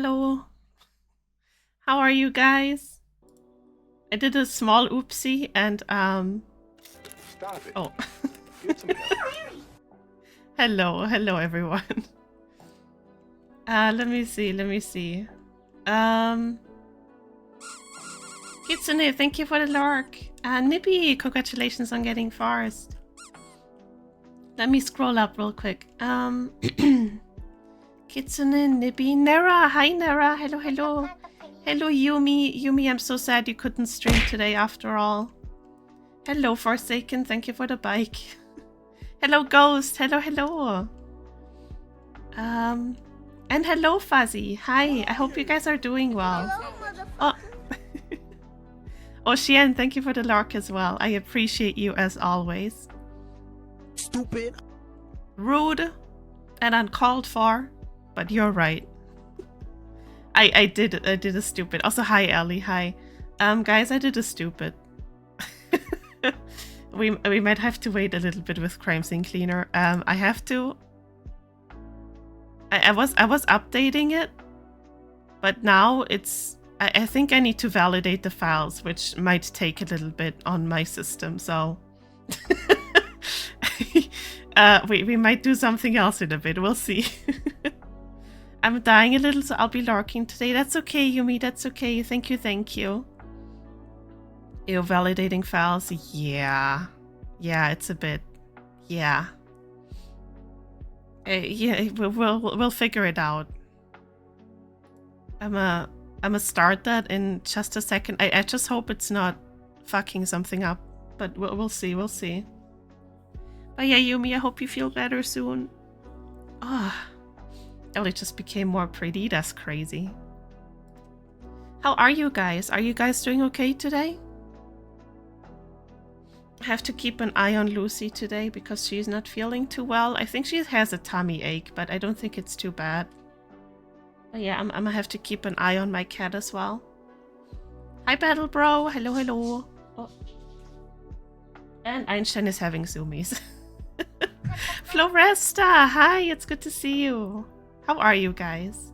hello. How are you guys? I did a small oopsie and Stop it. oh. Get some help. hello everyone. Let me see. Kitsune, thank you for the lark. Nippy, congratulations on getting first. Let me scroll up real quick. Kitsune, Nippy, Nera, hi Nera, hello. Hello Yumi, I'm so sad you couldn't stream today after all. Hello Forsaken, thank you for the bike. Hello Ghost, hello. And hello Fuzzy, hi, I hope you guys are doing well. Oh, Ocean, thank you for the lark as well. I appreciate you as always. Stupid. Rude and uncalled for, but you're right. I did a stupid. Also, hi Ellie, hi. Guys, I did a stupid. we might have to wait a little bit with Crime Scene Cleaner. I have to. I was updating it, but now it's. I think I need to validate the files, which might take a little bit on my system. So we might do something else in a bit. We'll see. I'm dying a little, so I'll be larking today. That's okay, Yumi. That's okay. Thank you. Ew, validating files. Yeah, it's a bit. Yeah. Yeah, we'll figure it out. I'ma start that in just a second. I just hope it's not fucking something up, but we'll see. But yeah, Yumi, I hope you feel better soon. Ah. Ellie just became more pretty. That's crazy. How are you guys? Are you guys doing okay today? I have to keep an eye on Lucy today because she's not feeling too well. I think she has a tummy ache, but I don't think it's too bad. But yeah, I'm gonna have to keep an eye on my cat as well. Hi, Battle Bro. Hello. Oh. And Einstein is having zoomies. Floresta, hi. It's good to see you. How are you guys?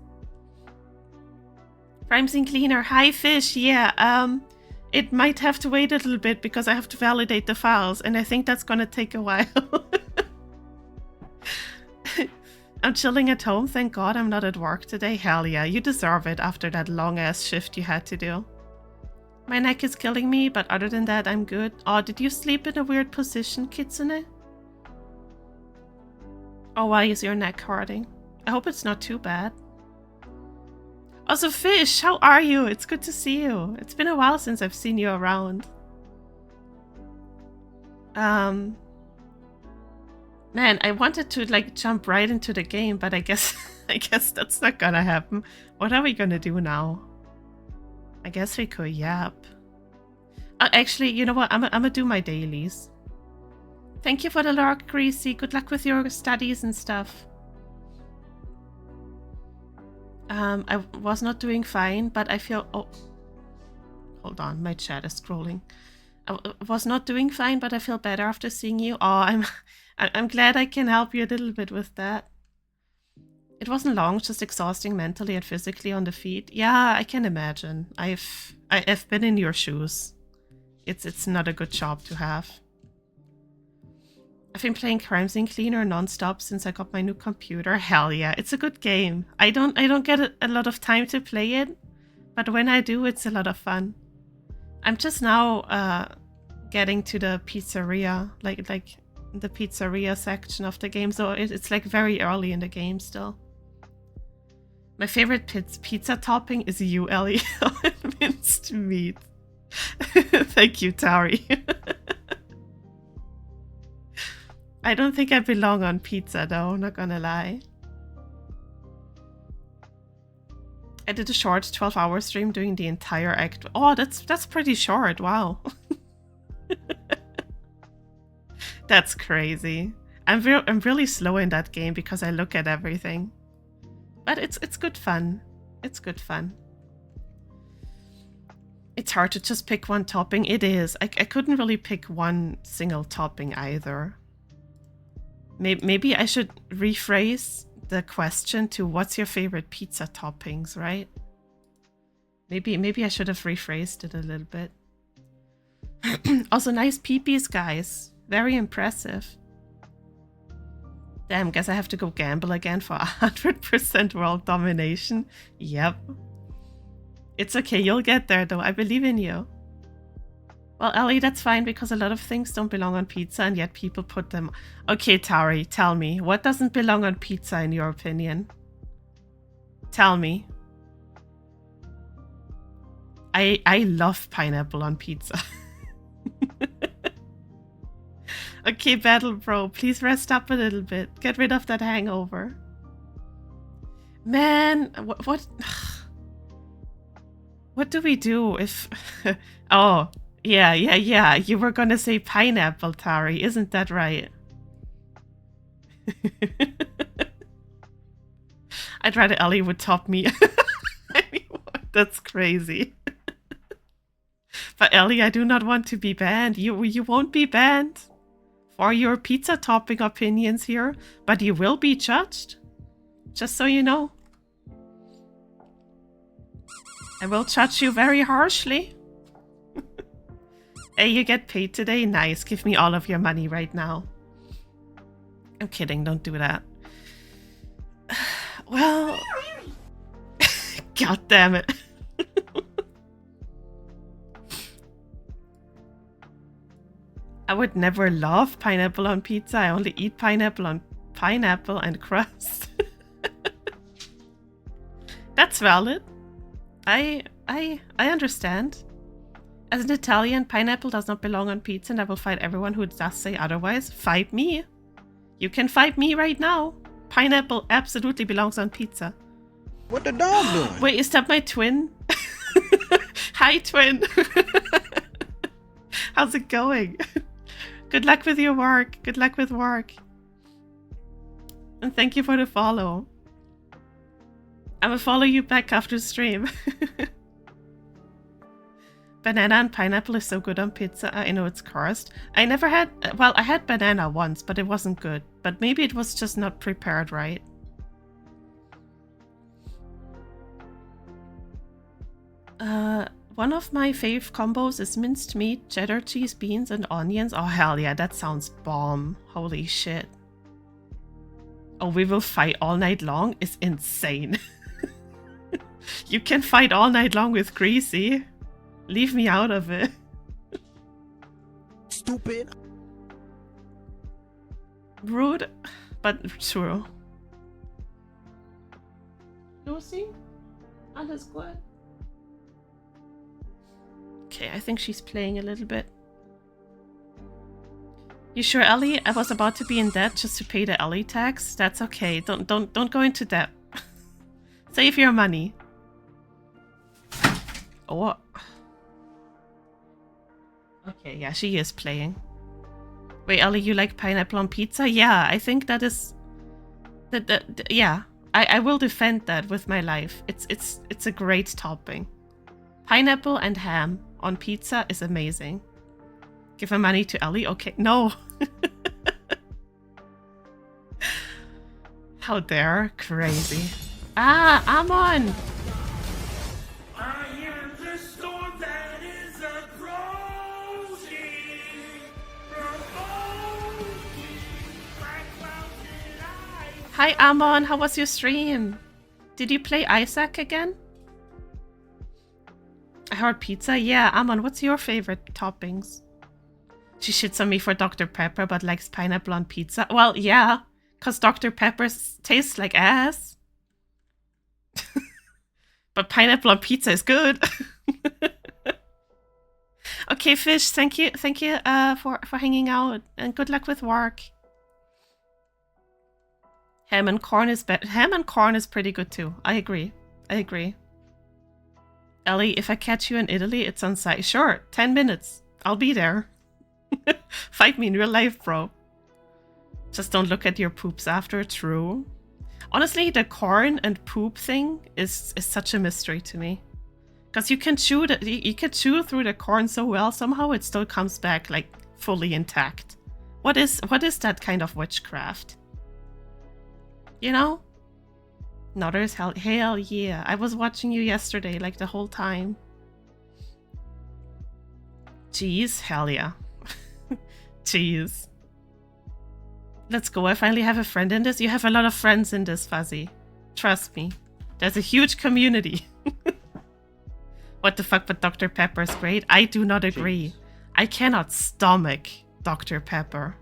Crime Scene Cleaner, hi Fish, yeah, it might have to wait a little bit because I have to validate the files and I think that's gonna take a while. I'm chilling at home, thank God I'm not at work today. Hell yeah, you deserve it after that long ass shift you had to do. My neck is killing me, but other than that I'm good. Oh, did you sleep in a weird position, Kitsune? Oh, why is your neck hurting? I hope it's not too bad. Also, Fish, how are you? It's good to see you. It's been a while since I've seen you around. Man, I wanted to like jump right into the game, but I guess that's not gonna happen. What are we gonna do now? I guess we could yap. Actually, you know what? I'm gonna do my dailies. Thank you for the lark, Greasy. Good luck with your studies and stuff. I was not doing fine, but I feel... Oh, hold on, my chat is scrolling. I was not doing fine, but I feel better after seeing you. Oh, I'm glad I can help you a little bit with that. It wasn't long, just exhausting mentally and physically on the feet. Yeah, I can imagine. I've been in your shoes. It's not a good job to have. I've been playing Crime Scene Cleaner non-stop since I got my new computer. Hell yeah, it's a good game. I don't get a lot of time to play it, but when I do, it's a lot of fun. I'm just now getting to the pizzeria, like the pizzeria section of the game, so it's like very early in the game still. My favorite pizza topping is you, Ellie. Minced meat. Thank you, Tari. I don't think I belong on pizza though, not gonna lie. I did a short 12-hour stream doing the entire act. Oh, that's pretty short, wow. That's crazy. I'm really slow in that game because I look at everything. But it's good fun. It's good fun. It's hard to just pick one topping. It is. I couldn't really pick one single topping either. Maybe I should rephrase the question to what's your favorite pizza toppings, right? Maybe I should have rephrased it a little bit. Also, nice peepees, guys. Very impressive. Damn, guess I have to go gamble again for 100% world domination. Yep. It's okay, you'll get there though. I believe in you. Well, Ellie, that's fine because a lot of things don't belong on pizza and yet people put them. Okay, Tari, tell me. What doesn't belong on pizza in your opinion? Tell me. I love pineapple on pizza. Okay, Battle Bro, please rest up a little bit. Get rid of that hangover. Man, what do we do if... Oh, yeah. You were gonna say pineapple, Tari. Isn't that right? I'd rather Ellie would top me. That's crazy. But Ellie, I do not want to be banned. You won't be banned for your pizza topping opinions here, but you will be judged. Just so you know. I will judge you very harshly. Hey, you get paid today? Nice. Give me all of your money right now. I'm kidding. Don't do that. Well... God damn it. I would never love pineapple on pizza. I only eat pineapple on pineapple and crust. That's valid. I understand. As an Italian, pineapple does not belong on pizza, and I will fight everyone who does say otherwise. Fight me. You can fight me right now. Pineapple absolutely belongs on pizza. What the dog doing? Wait, is that my twin? Hi, twin. How's it going? Good luck with your work. Good luck with work. And thank you for the follow. I will follow you back after stream. Banana and pineapple is so good on pizza. I know it's cursed. I never had... Well, I had banana once, but it wasn't good. But maybe it was just not prepared right. One of my fave combos is minced meat, cheddar cheese, beans, and onions. Oh, hell yeah, that sounds bomb. Holy shit. Oh, we will fight all night long is insane. You can fight all night long with Greasy. Leave me out of it. Stupid. Rude, but true. Lucy? Alles gut? Okay, I think she's playing a little bit. You sure, Ellie? I was about to be in debt just to pay the Ellie tax. That's okay. Don't go into debt. Save your money. Oh. Okay, yeah, she is playing. Wait, Ellie, you like pineapple on pizza? Yeah, I think that is... yeah, I will defend that with my life. It's a great topping. Pineapple and ham on pizza is amazing. Give her money to Ellie? Okay, no. How dare, crazy. Ah, Amon! I am the storm that is approaching. Hi, Amon, how was your stream? Did you play Isaac again? I heard pizza? Yeah, Amon, what's your favorite toppings? She shits on me for Dr. Pepper but likes pineapple on pizza. Well, yeah, because Dr. Pepper tastes like ass. But pineapple on pizza is good. Okay, Fish, thank you for hanging out and good luck with work. Ham and corn is pretty good too. I agree. Ellie, if I catch you in Italy, it's on site. Sure, 10 minutes. I'll be there. Fight me in real life, bro. Just don't look at your poops after. True. Honestly, the corn and poop thing is such a mystery to me. Because you can chew through the corn so well, somehow it still comes back like fully intact. What is that kind of witchcraft? You know? Nodders, hell yeah. I was watching you yesterday, like the whole time. Jeez, hell yeah. Jeez. Let's go, I finally have a friend in this. You have a lot of friends in this, Fuzzy. Trust me. There's a huge community. What the fuck, but Dr. Pepper's great? I do not agree. Jeez. I cannot stomach Dr. Pepper.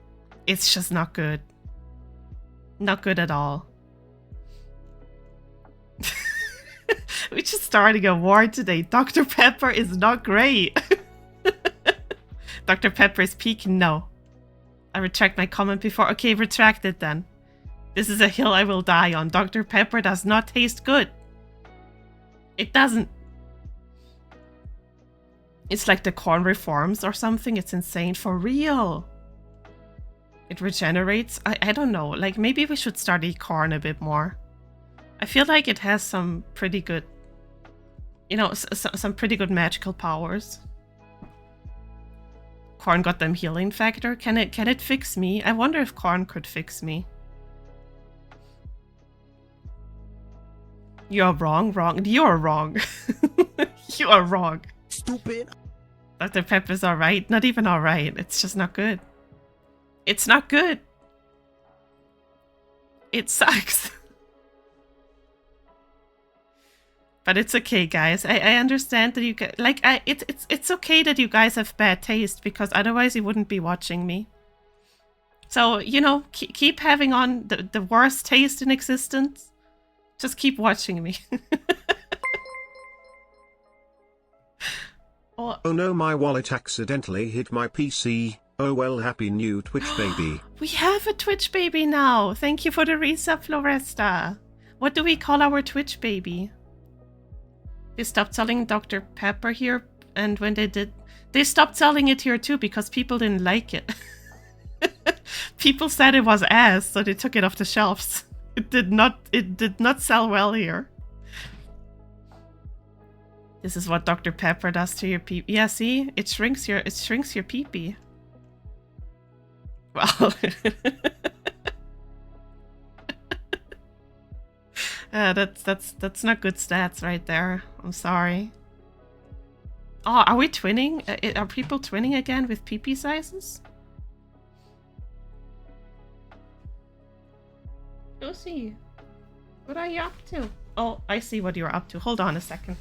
It's just not good. Not good at all. We're just starting a war today. Dr. Pepper is not great. Dr. Pepper is peak? No. I retract my comment before. Okay, retract it then. This is a hill I will die on. Dr. Pepper does not taste good. It doesn't. It's like the corn reforms or something. It's insane. For real. It regenerates. I don't know. Like, maybe we should study corn a bit more. I feel like it has some pretty good, you know, some pretty good magical powers. Corn got them healing factor. Can it fix me? I wonder if corn could fix me. You're wrong. You're wrong. You are wrong. Stupid. Dr. Pepper's alright. Not even alright. It's just not good. It's not good. It sucks. But it's okay, guys. I understand that you guys, like, it's okay that you guys have bad taste, because otherwise you wouldn't be watching me. So, you know, keep having on the worst taste in existence. Just keep watching me. Oh no, my wallet accidentally hit my PC. Oh well, happy new Twitch baby. We have a Twitch baby now. Thank you for the resub, Floresta. What do we call our Twitch baby? They stopped selling Dr. Pepper here, and when they did, they stopped selling it here too because people didn't like it. People said it was ass, so they took it off the shelves. It did not sell well here. This is what Dr. Pepper does to your pee. Yeah, see? It shrinks your pee-pee. Well, that's not good stats right there. I'm sorry. Oh, are we twinning? Are people twinning again with pee-pee sizes? Lucy, what are you up to? Oh, I see what you're up to. Hold on a second.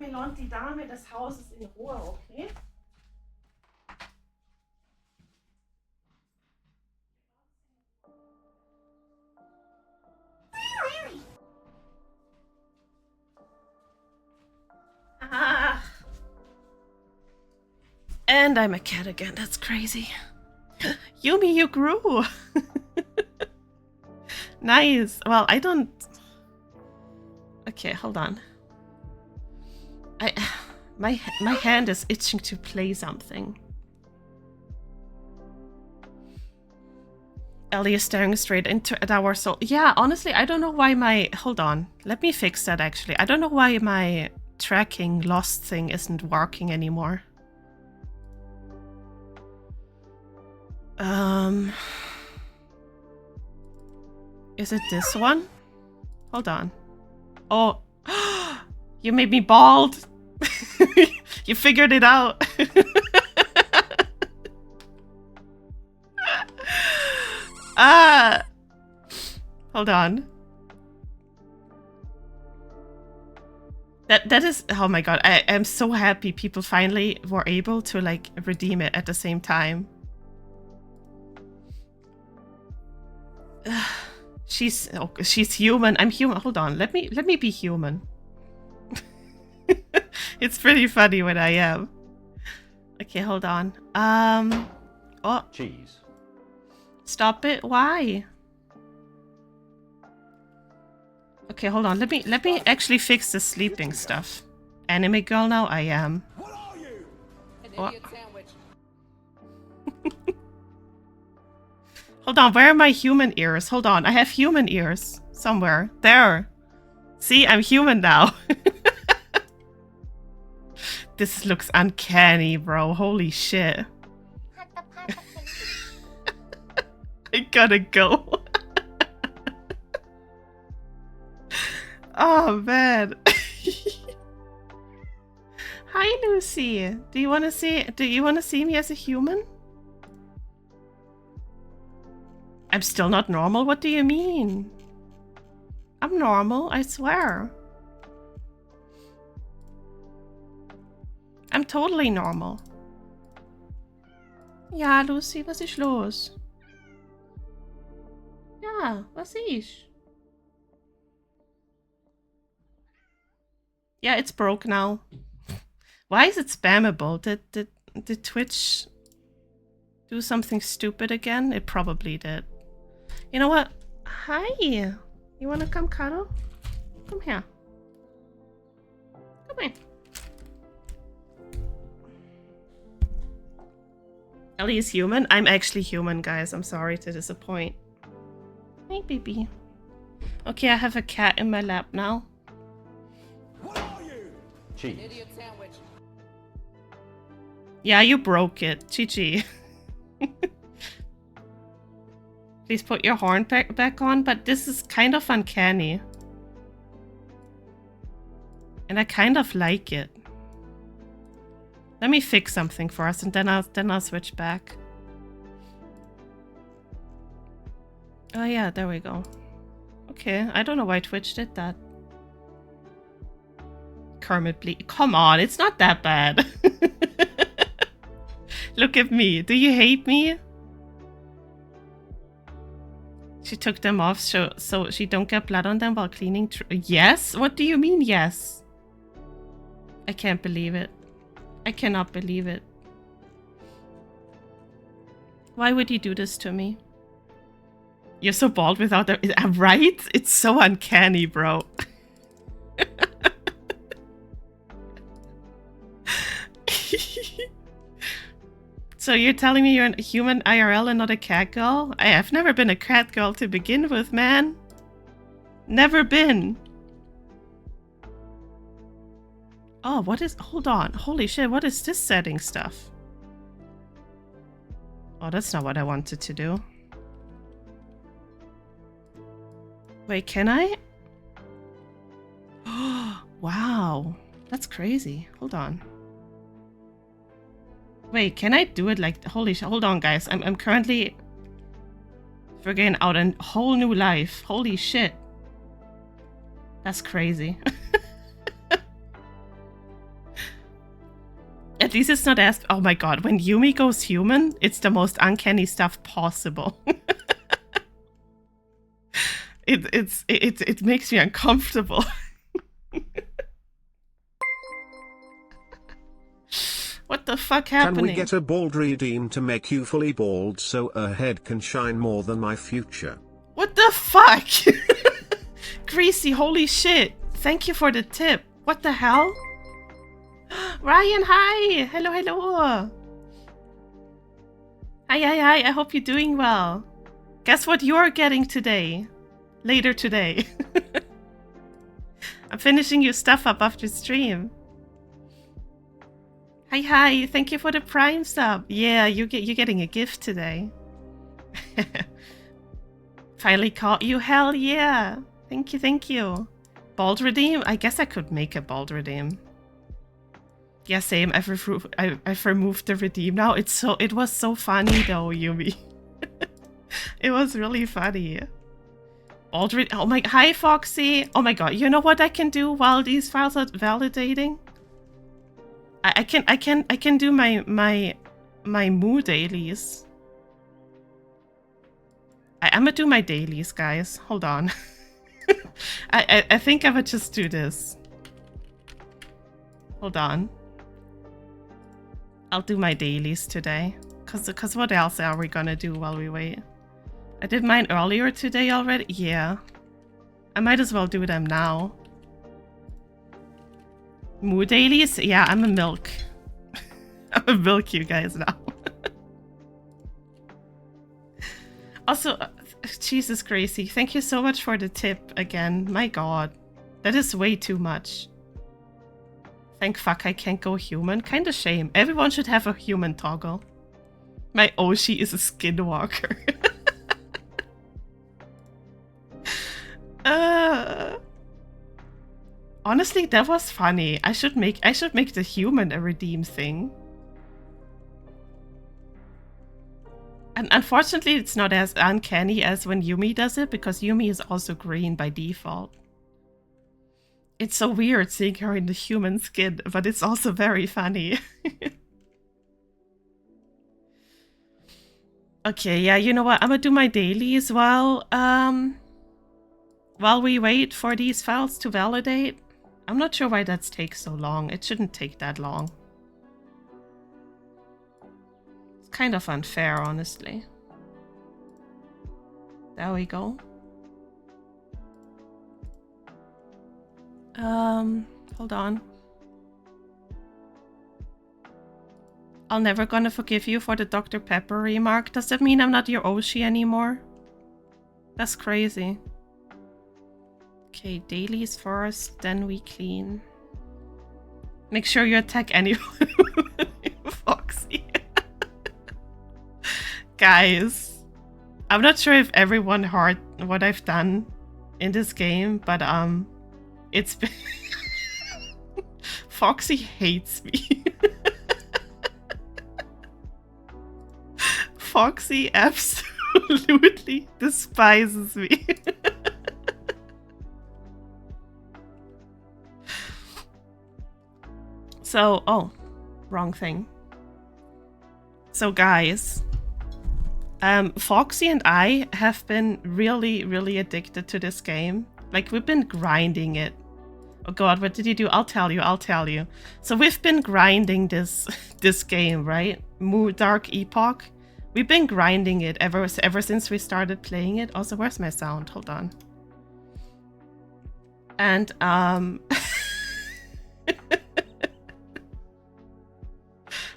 Mir lohnt die Dame des Hauses in Ruhe, okay? Ah. And I'm a cat again. That's crazy. Yumi, you grew. Nice. Well, I don't... Okay, hold on. My hand is itching to play something. Ellie is staring straight into our soul. Yeah, honestly, I don't know why my... Hold on. Let me fix that, actually. I don't know why my tracking lost thing isn't working anymore. Is it this one? Hold on. Oh, you made me bald. You figured it out. Hold on. That is, oh my god, I am so happy people finally were able to like redeem it at the same time. She's human. I'm human. Hold on. Let me be human. It's pretty funny when I am. Okay, hold on. Oh. Cheese. Stop it. Why? Okay, hold on. Let me actually fix the sleeping stuff. Anime girl now? I am. What are you? An What? Indian sandwich. Hold on, where are my human ears? Hold on, I have human ears somewhere. There. See, I'm human now. This looks uncanny, bro. Holy shit. I gotta go. Oh man. Hi Lucy. Do you wanna see me as a human? I'm still not normal? What do you mean? I'm normal, I swear. I'm totally normal. Ja, Lucy, was ist los? Ja, was ist? Yeah, it's broke now. Why is it spammable? Did Twitch do something stupid again? It probably did. You know what? Hi. You wanna come cuddle? Come here. Come here. Ellie is human? I'm actually human, guys. I'm sorry to disappoint. Hey, baby. Okay, I have a cat in my lap now. What are you? Cheese. Idiot sandwich. Yeah, you broke it. GG. Please put your horn back on, but this is kind of uncanny. And I kind of like it. Let me fix something for us and then I'll switch back. Oh yeah, there we go. Okay, I don't know why Twitch did that. Kermit bleed. Come on, it's not that bad. Look at me. Do you hate me? She took them off so she don't get blood on them while cleaning. Yes? What do you mean yes? I can't believe it. I cannot believe it. Why would you do this to me? You're so bald without them. Right? It's so uncanny, bro. So you're telling me you're a human IRL and not a cat girl? I have never been a cat girl to begin with, man. Never been. Oh, what is... Hold on. Holy shit, what is this setting stuff? Oh, that's not what I wanted to do. Wait, can I? Oh, wow. That's crazy. Hold on. Wait, can I do it like... Holy shit. Hold on, guys. I'm currently figuring out a whole new life. Holy shit. That's crazy. At least it's not as... Oh my god. When Yumi goes human, it's the most uncanny stuff possible. It makes me uncomfortable. What the fuck happening? Can we get a bald redeem to make you fully bald so Ohad can shine more than my future? What the fuck? Greasy, holy shit. Thank you for the tip. What the hell? Ryan, hi. Hello, hello. Hi. I hope you're doing well. Guess what you're getting today? Later today. I'm finishing your stuff up after stream. Hi. Thank you for the Prime sub. Yeah, you're getting a gift today. Finally caught you. Hell yeah. Thank you. Bald redeem? I guess I could make a bald redeem. Yeah, same. I've removed the redeem now. It was so funny though, Yumi. It was really funny. Bald redeem. Oh my. Hi, Foxy. Oh my god. You know what I can do while these files are validating? I can do my Moo dailies. I'm gonna do my dailies, guys. Hold on. I think I would just do this. Hold on. I'll do my dailies today. Cause what else are we gonna do while we wait? I did mine earlier today already. Yeah. I might as well do them now. Moo dailies? Yeah, I'm a milk. I'm a milk you guys now. Also, Jesus Gracie, thank you so much for the tip again. My god. That is way too much. Thank fuck I can't go human. Kinda shame. Everyone should have a human toggle. My Oshi is a skinwalker. Honestly, that was funny. I should make the human a redeem thing. And unfortunately, it's not as uncanny as when Yumi does it, because Yumi is also green by default. It's so weird seeing her in the human skin, but it's also very funny. Okay, yeah, you know what? I'm gonna do my dailies while we wait for these files to validate. I'm not sure why that takes so long. It shouldn't take that long. It's kind of unfair, honestly. There we go. Hold on. I'm never gonna forgive you for the Dr. Pepper remark. Does that mean I'm not your Oshi anymore? That's crazy. Okay, dailies first, then we clean. Make sure you attack anyone Foxy. Guys, I'm not sure if everyone heard what I've done in this game, but it's been Foxy hates me. Foxy absolutely despises me. So, oh, wrong thing. So guys, Foxy and I have been really, really addicted to this game. Like, we've been grinding it. Oh god, what did you do? I'll tell you. So we've been grinding this game, right? Dark Epoch. We've been grinding it ever since we started playing it. Also, where's my sound? Hold on. And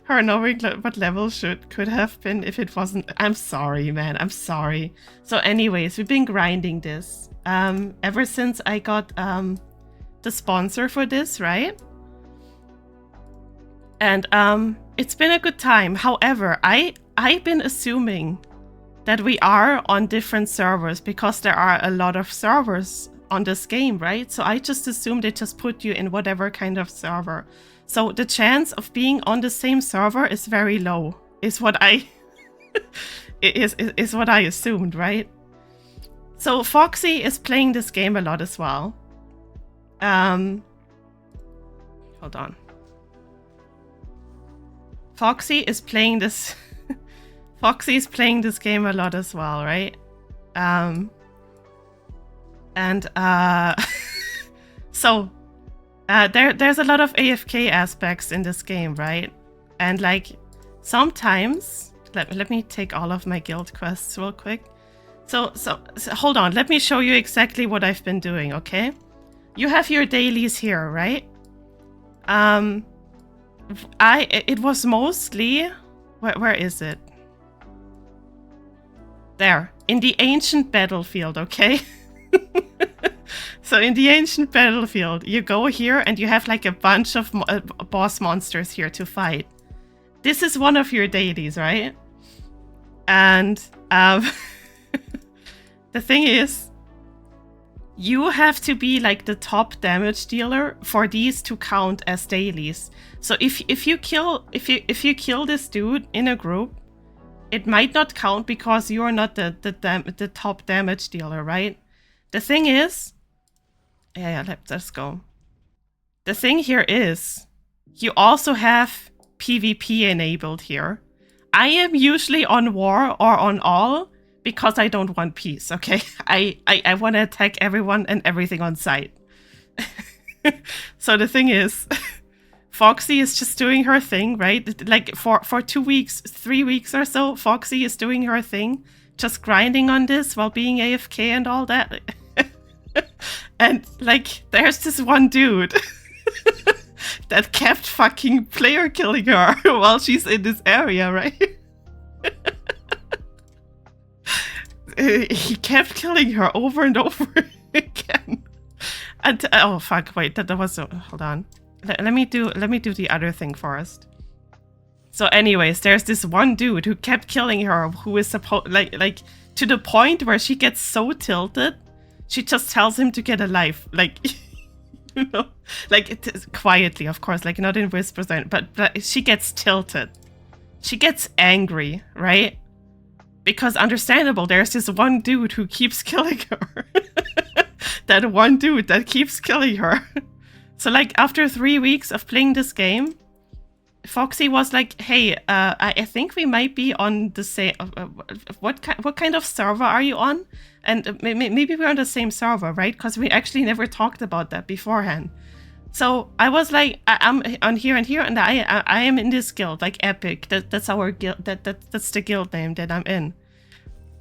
her knowing what level could have been if it wasn't. I'm sorry, man. I'm sorry. So anyways, we've been grinding this ever since I got the sponsor for this, right? And it's been a good time. However, I've been assuming that we are on different servers because there are a lot of servers on this game, right? So I just assumed they just put you in whatever kind of server. So the chance of being on the same server is very low, is what I is what I assumed, right? So Foxy is playing this game a lot as well. Hold on. Foxy is playing this Foxy is playing this game a lot as well, right? So there's a lot of AFK aspects in this game, right? And like sometimes, let me take all of my guild quests real quick. So hold on, let me show you exactly what I've been doing, okay? You have your dailies here, right? It was mostly, where is it? There, in the ancient battlefield, okay? So in the ancient battlefield, you go here and you have like a bunch of boss monsters here to fight. This is one of your dailies, right? And the thing is, you have to be like the top damage dealer for these to count as dailies. So if you kill this dude in a group, it might not count because you're not the top damage dealer, right? The thing is, yeah, let's go. The thing here is, you also have PvP enabled here. I am usually on war or on all because I don't want peace, okay? I want to attack everyone and everything on sight. So the thing is, Foxy is just doing her thing, right? Like for 2 weeks, 3 weeks or so, Foxy is doing her thing, just grinding on this while being AFK and all that. And like, there's this one dude that kept fucking player killing her while she's in this area, right? He kept killing her over and over again. And oh fuck, wait, that was hold on. Let me do the other thing first. So anyways, there's this one dude who kept killing her, who is supposed like to the point where she gets so tilted, she just tells him to get a life. Like you know, like it is quietly, of course, like not in whispers, but she gets tilted. She gets angry, right? Because understandable, there's this one dude who keeps killing her. That one dude that keeps killing her. So like after 3 weeks of playing this game, Foxy was like, "Hey, I think we might be on the same. What kind of server are you on? And maybe we're on the same server, right? Because we actually never talked about that beforehand." So I was like, "I'm on here and here, and I am in this guild, like Epic. That's our guild. That's the guild name that I'm in."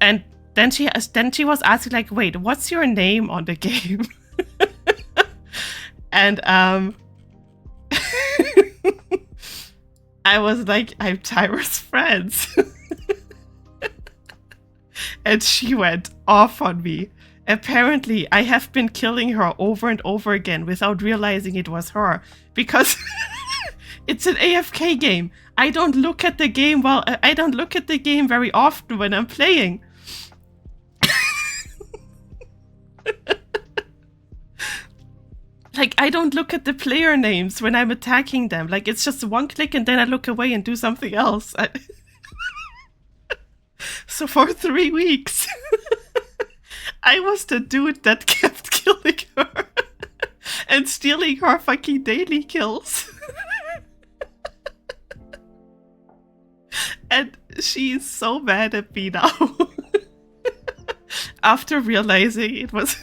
And then she was asking like, "Wait, what's your name on the game?" And I was like, "I'm Tyra's friends." And she went off on me. Apparently, I have been killing her over and over again without realizing it was her. Because it's an AFK game. I don't look at the game very often when I'm playing. Like, I don't look at the player names when I'm attacking them. Like, it's just one click and then I look away and do something else. So for 3 weeks, I was the dude that kept killing her and stealing her fucking daily kills. And she's so mad at me now. After realizing it was...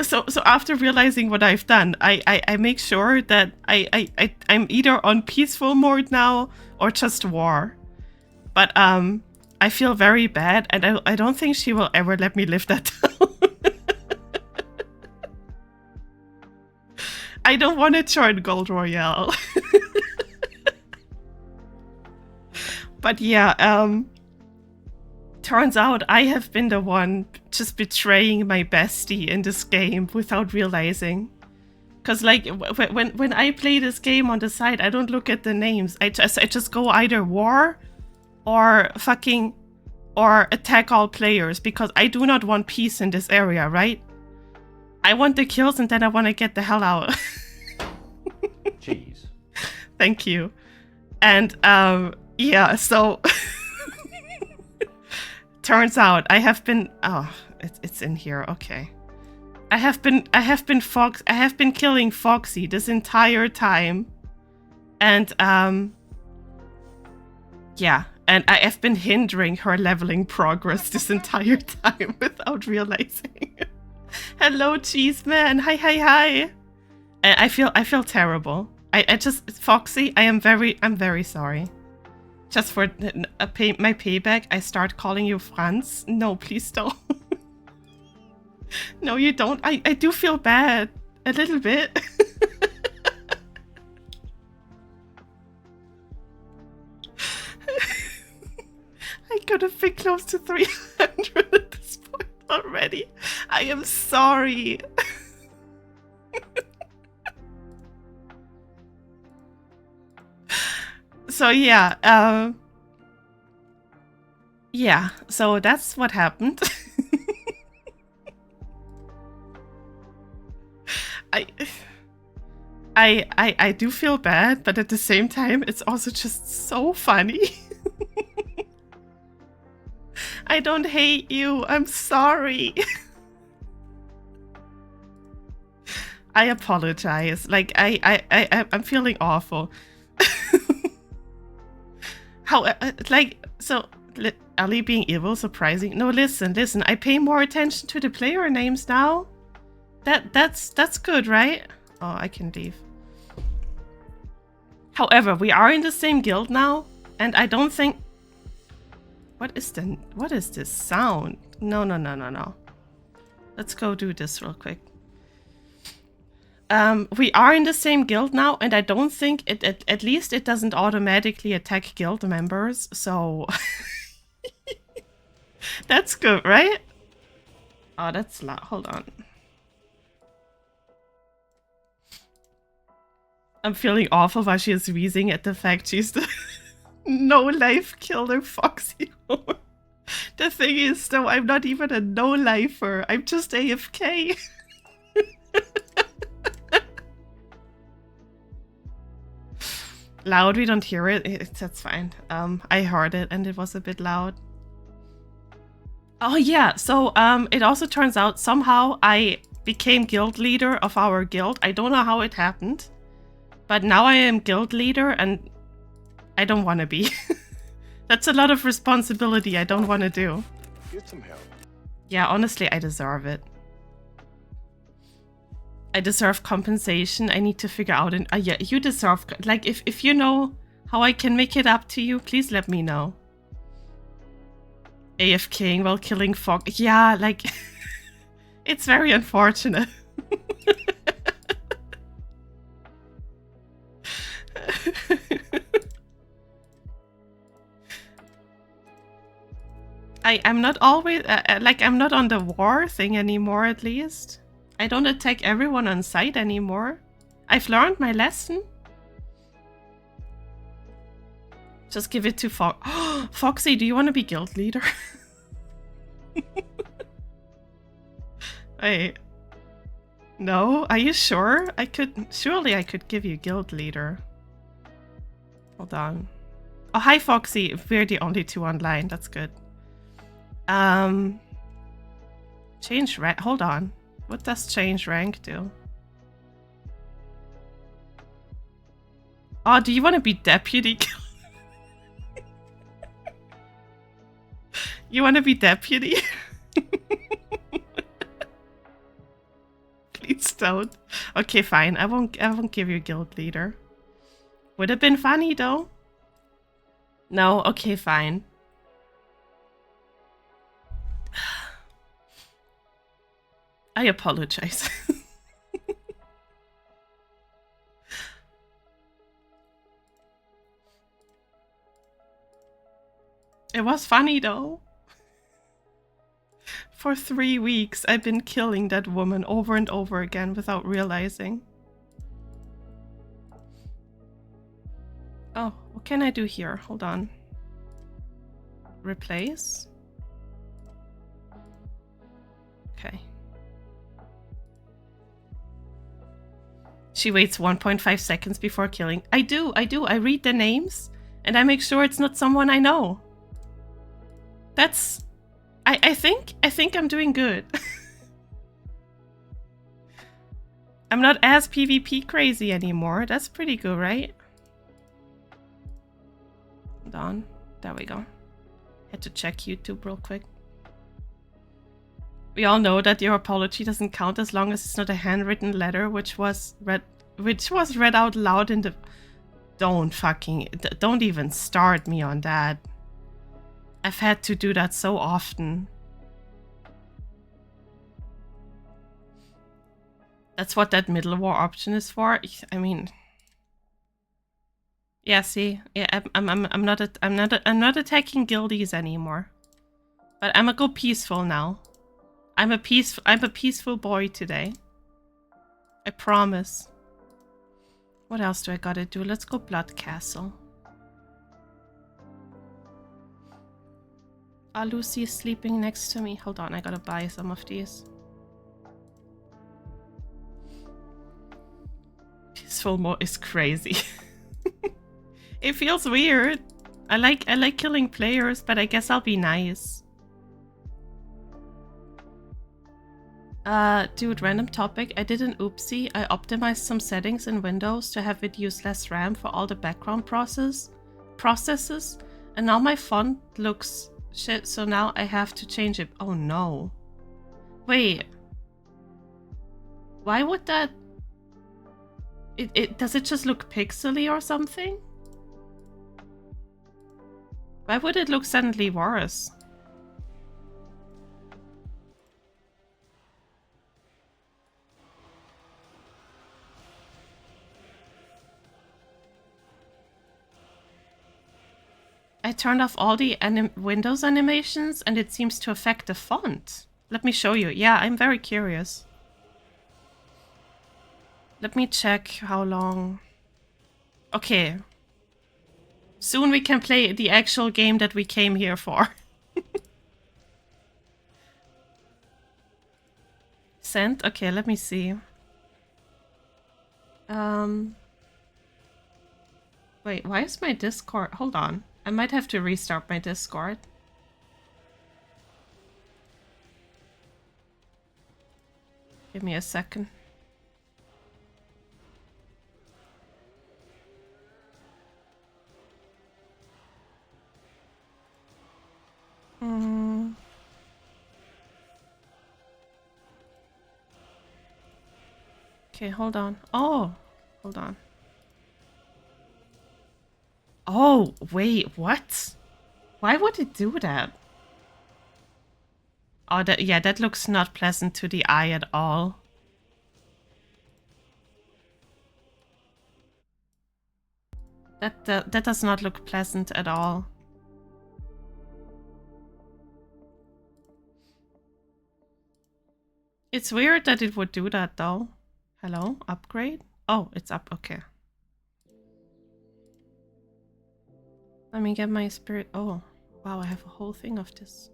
So after realizing what I've done, I make sure that I'm either on peaceful mode now or just war. But I feel very bad, and I don't think she will ever let me live that down. I don't want to join Gold Royale. But yeah, turns out I have been the one just betraying my bestie in this game without realizing. Because like when I play this game on the side, I don't look at the names. I just go either war or attack all players, because I do not want peace in this area, right? I want the kills and then I want to get the hell out. Cheese. Thank you. And yeah, so turns out I have been it's in here, okay. I have been killing Foxy this entire time. And yeah, and I have been hindering her leveling progress this entire time without realizing. Hello, Cheese Man. Hi. And I feel terrible. I just, Foxy, I'm very sorry. Just for my payback, I start calling you Franz. No, please don't. No, you don't. I do feel bad. A little bit. I could have been close to 300 at this point already. I am sorry. So yeah, yeah, so that's what happened. I do feel bad, but at the same time, it's also just so funny. I don't hate you. I'm sorry. I apologize. Like I'm feeling awful. How like so Ali being evil surprising? No, listen. I pay more attention to the player names now. That's good, right? Oh, I can leave. However, we are in the same guild now, and I don't think. What is this sound? No. Let's go do this real quick. We are in the same guild now, and I don't think at least it doesn't automatically attack guild members, so that's good, right? Oh, that's loud. Hold on. I'm feeling awful while she is wheezing at the fact she's the no-life killer Foxy. The thing is, though, I'm not even a no-lifer. I'm just AFK. Loud, we don't hear it. That's fine. I heard it and it was a bit loud. Oh yeah, so it also turns out somehow I became guild leader of our guild. I don't know how it happened, but now I am guild leader and I don't want to be. That's a lot of responsibility I don't want to do. Get some help. Yeah, honestly, I deserve it. I deserve compensation. I need to figure out an... yeah, you deserve... Like, if you know how I can make it up to you, please let me know. AFKing while killing fog. Yeah, like... it's very unfortunate. I'm not always... like, I'm not on the war thing anymore, at least. I don't attack everyone on sight anymore. I've learned my lesson. Just give it to Foxy, do you want to be guild leader? Wait. No? Are you sure? Surely I could give you guild leader. Hold on. Oh, hi Foxy. We're the only two online. That's good. Change rank. Hold on. What does change rank do? Oh, do you want to be deputy? You want to be deputy? Please don't. Okay, fine. I won't give you guild leader. Would have been funny though. No, okay, fine. I apologize. It was funny though. For 3 weeks, I've been killing that woman over and over again without realizing. Oh, what can I do here? Hold on. Replace? Okay. She waits 1.5 seconds before killing. I do. I read the names and I make sure it's not someone I know. That's... I think I'm doing good. I'm not as PvP crazy anymore. That's pretty good, right? Hold on. There we go. Had to check YouTube real quick. We all know that your apology doesn't count as long as it's not a handwritten letter, which was read out loud in the... Don't even start me on that. I've had to do that so often. That's what that middle war option is for. I mean, yeah. See, yeah, I'm not attacking guildies anymore. But I'm gonna go peaceful now. I'm a peaceful boy today. I promise. What else do I gotta do? Let's go Blood Castle. Ah, Lucy is sleeping next to me. Hold on, I gotta buy some of these. Peaceful mode is crazy. It feels weird. I like killing players, but I guess I'll be nice. Dude, random topic. I did an oopsie. I optimized some settings in Windows to have it use less RAM for all the background processes, and now my font looks shit, so now I have to change it. Oh no. Wait. Why would that... Does it just look pixely or something? Why would it look suddenly worse? I turned off all the Windows animations and it seems to affect the font. Let me show you. Yeah, I'm very curious. Let me check how long... Okay. Soon we can play the actual game that we came here for. Sent? Okay, let me see. Wait, why is my Discord? Hold on. I might have to restart my Discord. Give me a second. Okay, hold on. Oh, hold on. Oh, wait, what? Why would it do that? Oh, yeah, that looks not pleasant to the eye at all. That does not look pleasant at all. It's weird that it would do that, though. Hello? Upgrade? Oh, it's up. Okay. Let me get my spirit. Oh, wow, I have a whole thing of this.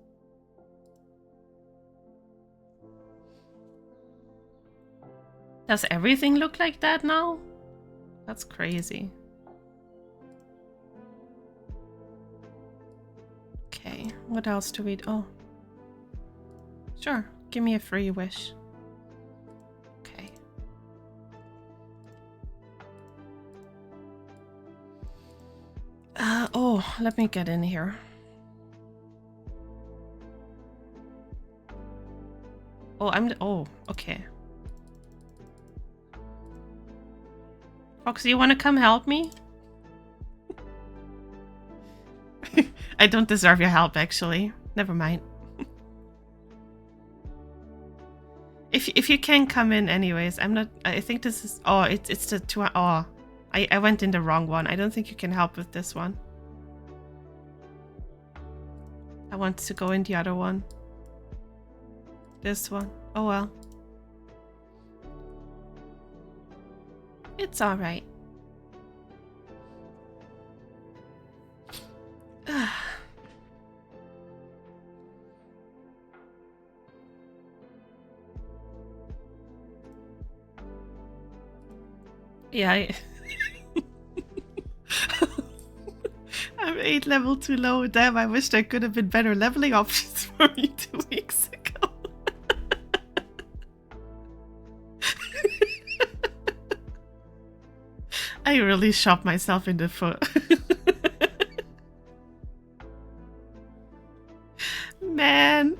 Does everything look like that now? That's crazy. Okay, what else do we do? Oh. Sure, give me a free wish. Okay. Oh, let me get in here. Oh, oh, okay. Foxy, you want to come help me? I don't deserve your help, actually. Never mind. If you can come in anyways, I'm not. I think this is. Oh, it's the two. Oh, I went in the wrong one. I don't think you can help with this one. I want to go in the other one. This one. Oh well. It's all right. Yeah, I'm 8 level too low. Damn, I wish there could have been better leveling options for me 2 weeks ago. I really shot myself in the foot. Man.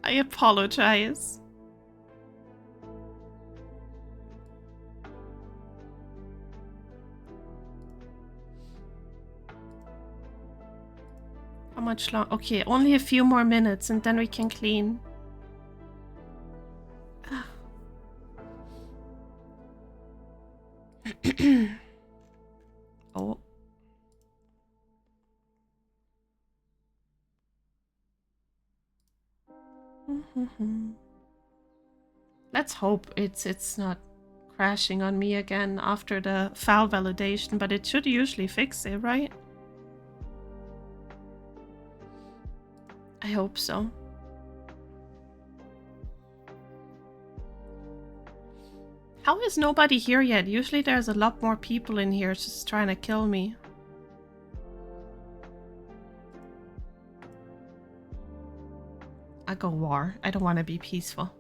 I apologize. How much long? Okay, only a few more minutes and then we can clean. Oh. Let's hope it's not crashing on me again after the file validation, but it should usually fix it, right? I hope so. How is nobody here yet? Usually there's a lot more people in here just trying to kill me. I go war. I don't want to be peaceful.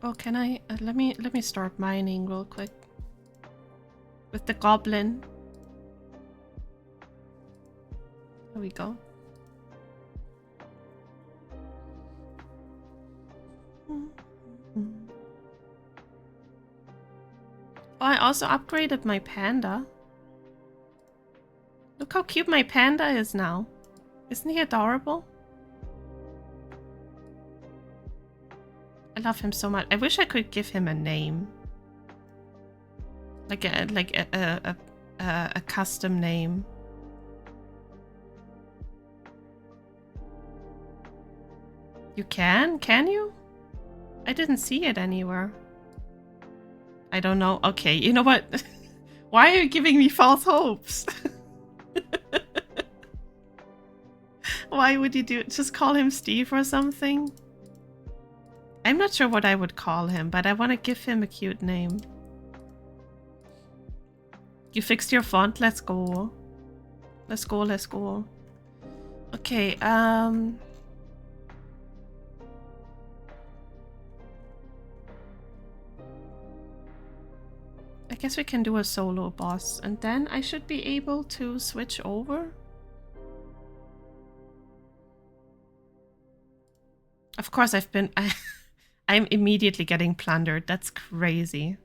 Oh, can I let me start mining real quick with the goblin. There we go. Oh, I also upgraded my panda. Look how cute my panda is now. Isn't he adorable? I love him so much. I wish I could give him a name. Like a custom name. You can? Can you? I didn't see it anywhere. I don't know. Okay, you know what? Why are you giving me false hopes? Why would you do it? Just call him Steve or something? I'm not sure what I would call him, but I want to give him a cute name. You fixed your font? Let's go. Let's go, let's go. Okay, I guess we can do a solo boss, and then I should be able to switch over. Of course, I'm immediately getting plundered. That's crazy.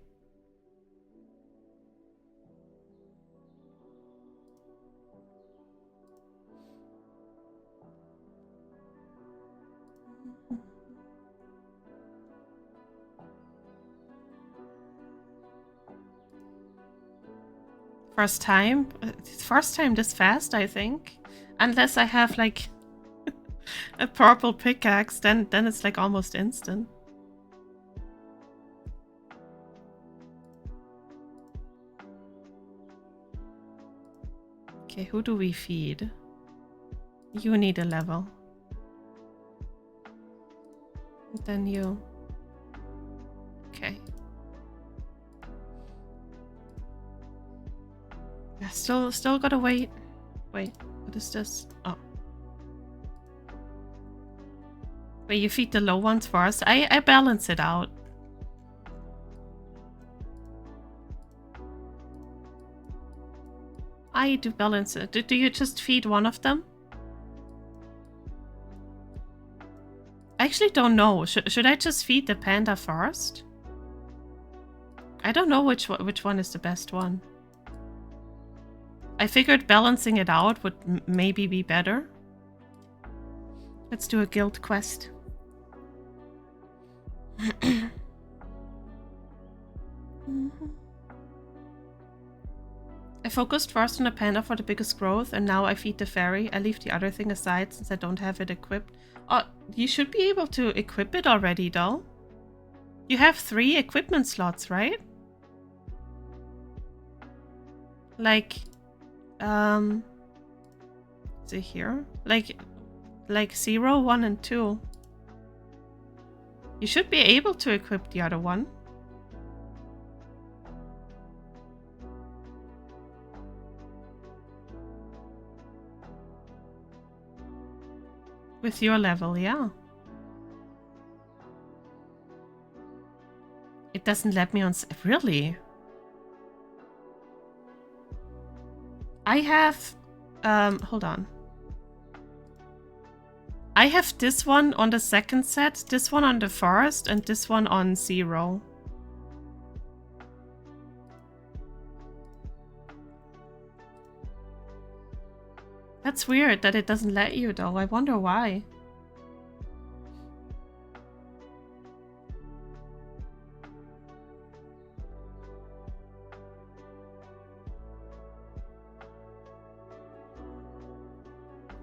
First time? First time this fast, I think. Unless I have like a purple pickaxe, then it's like almost instant. Okay, who do we feed? You need a level. And then you. Okay. Yeah, still gotta wait. Wait, what is this? Oh. Wait, you feed the low ones first? I balance it out. I do balance it. Do you just feed one of them? I actually don't know. Should I just feed the panda first? I don't know which one is the best one. I figured balancing it out would maybe be better. Let's do a guild quest. I focused first on the panda for the biggest growth, and now I feed the fairy. I leave the other thing aside since I don't have it equipped. Oh, you should be able to equip it already, though. You have 3 equipment slots, right? Like, is it here? Like 0, 1, and 2. You should be able to equip the other one. With your level, yeah. It doesn't let me on... Really? I have... hold on. I have this one on the second set, this one on the first, and this one on 0. That's weird that it doesn't let you, though. I wonder why.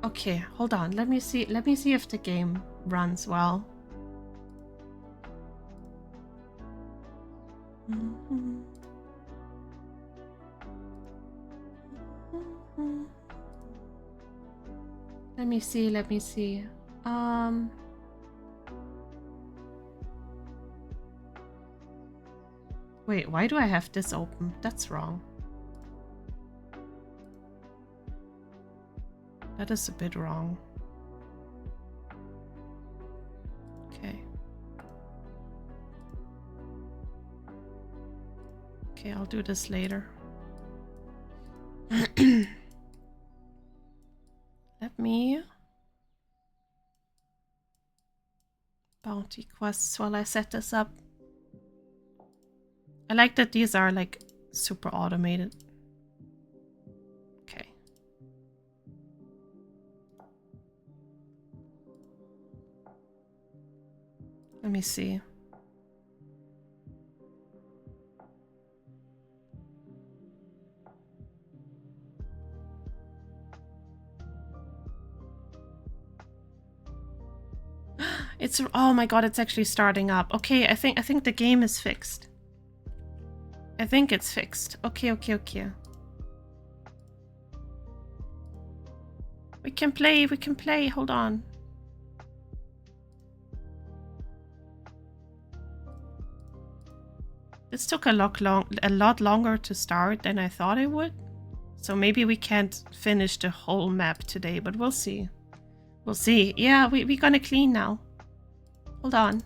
Okay, hold on. Let me see if the game runs well. Let me see. Wait, why do I have this open? That's wrong. That is a bit wrong. Okay. Okay, I'll do this later. Let me... Bounty quests while I set this up. I like that these are like super automated. Okay. Let me see. It's, oh my god, it's actually starting up. Okay, I think the game is fixed. I think it's fixed. Okay, okay, okay. We can play, we can play. Hold on. This took a lot longer to start than I thought it would. So maybe we can't finish the whole map today, but we'll see. We'll see. Yeah, we're gonna clean now. Hold on.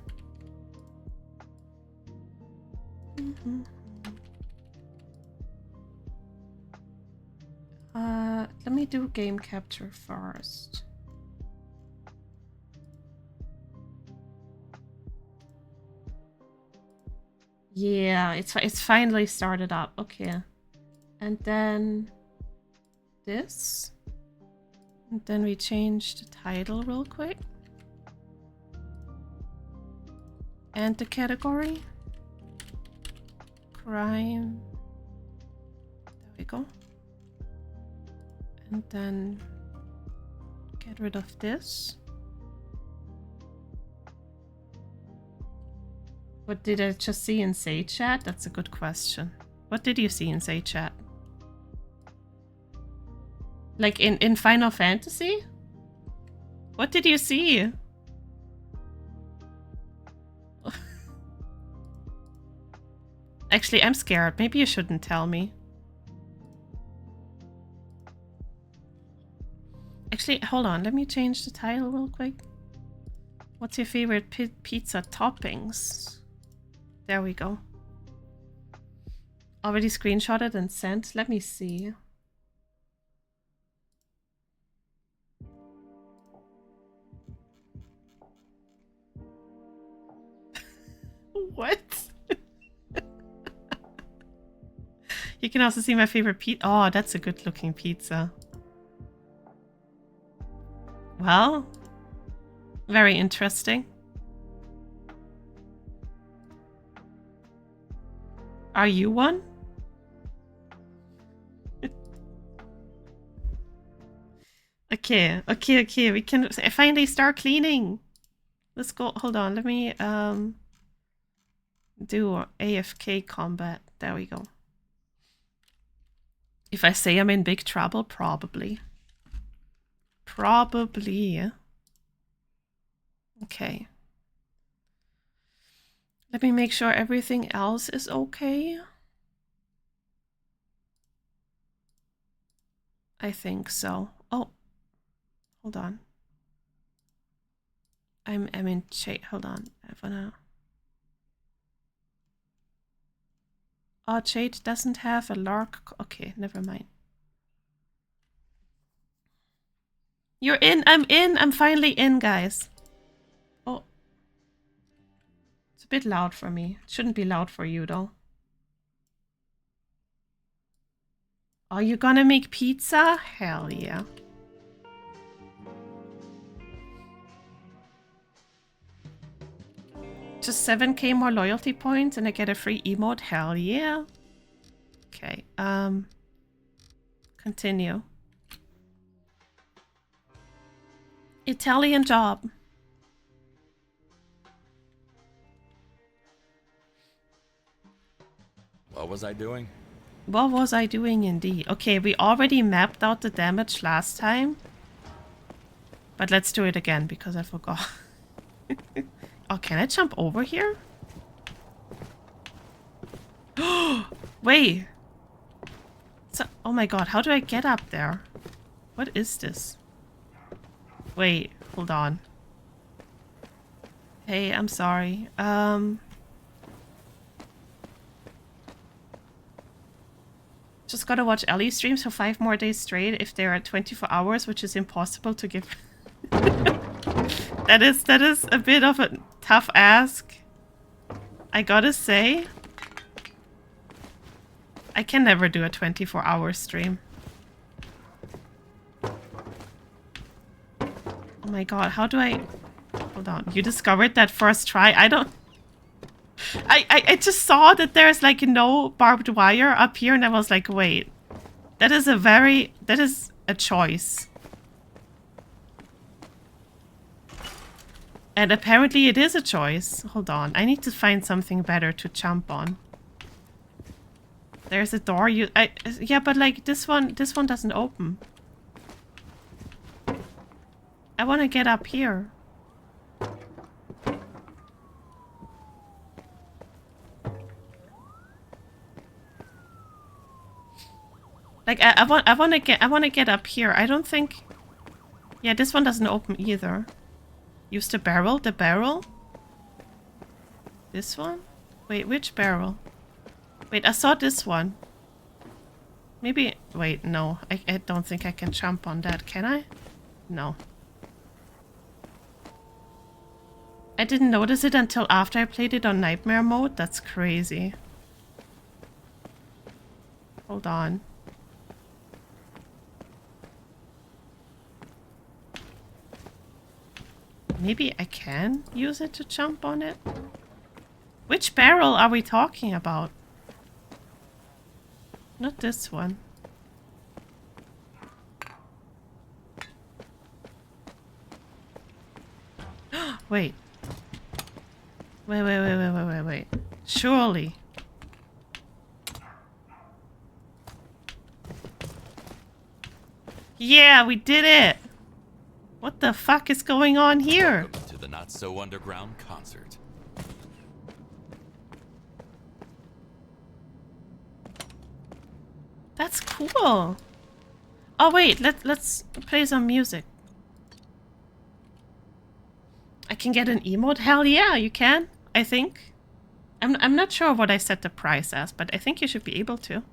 Let me do game capture first. Yeah, it's finally started up. Okay. And then this. And then we change the title real quick. And the category. Crime. There we go. And then get rid of this. What did I just see in Say Chat? That's a good question. What did you see in Say Chat? Like in Final Fantasy? What did you see? Actually, I'm scared. Maybe you shouldn't tell me. Actually, hold on. Let me change the title real quick. What's your favorite pizza toppings? There we go. Already screenshotted and sent. Let me see. What? You can also see my favorite pizza. Oh, that's a good looking pizza. Well, very interesting. Are you one? Okay. We can finally start cleaning. Let's go. Hold on. Let me do AFK combat. There we go. If I say I'm in big trouble, probably. Probably. Okay. Let me make sure everything else is okay. I think so. Oh, hold on. I'm in chat. Hold on. I wanna. Oh, Jade doesn't have a lark. Okay, never mind. You're in. I'm in. I'm finally in, guys. Oh. It's a bit loud for me. It shouldn't be loud for you, though. Are you gonna make pizza? Hell yeah. Just 7k more loyalty points and I get a free emote? Hell yeah. Okay, continue. Italian job. What was I doing? What was I doing indeed? Okay, we already mapped out the damage last time. But let's do it again because I forgot. Oh, can I jump over here? Wait. So, oh my god, how do I get up there? What is this? Wait, hold on. Hey, I'm sorry. Just gotta watch Ellie streams for 5 more days straight if they're at 24 hours, which is impossible to give. That is a bit of a tough ask. I gotta say. I can never do a 24-hour stream. Oh my god, how do I... Hold on, you discovered that first try? I don't... I just saw that there's like no barbed wire up here and I was like, wait. That is a choice. And apparently it is a choice. Hold on, I need to find something better to jump on. There's a door. Yeah, but like this one doesn't open. I want to get up here. Like I want to get up here. I don't think. Yeah, this one doesn't open either. Use the barrel. The barrel. This one. Wait, which barrel? Wait, I saw this one. Maybe. Wait, no. I don't think I can jump on that. Can I? No. I didn't notice it until after I played it on Nightmare mode. That's crazy. Hold on. Maybe I can use it to jump on it? Which barrel are we talking about? Not this one. Wait. Wait. Surely. Yeah, we did it! What the fuck is going on here? Welcome to the Not So Underground concert. That's cool. Oh wait, let's play some music. I can get an emote? Hell yeah, you can. I think. I'm not sure what I set the price as, but I think you should be able to.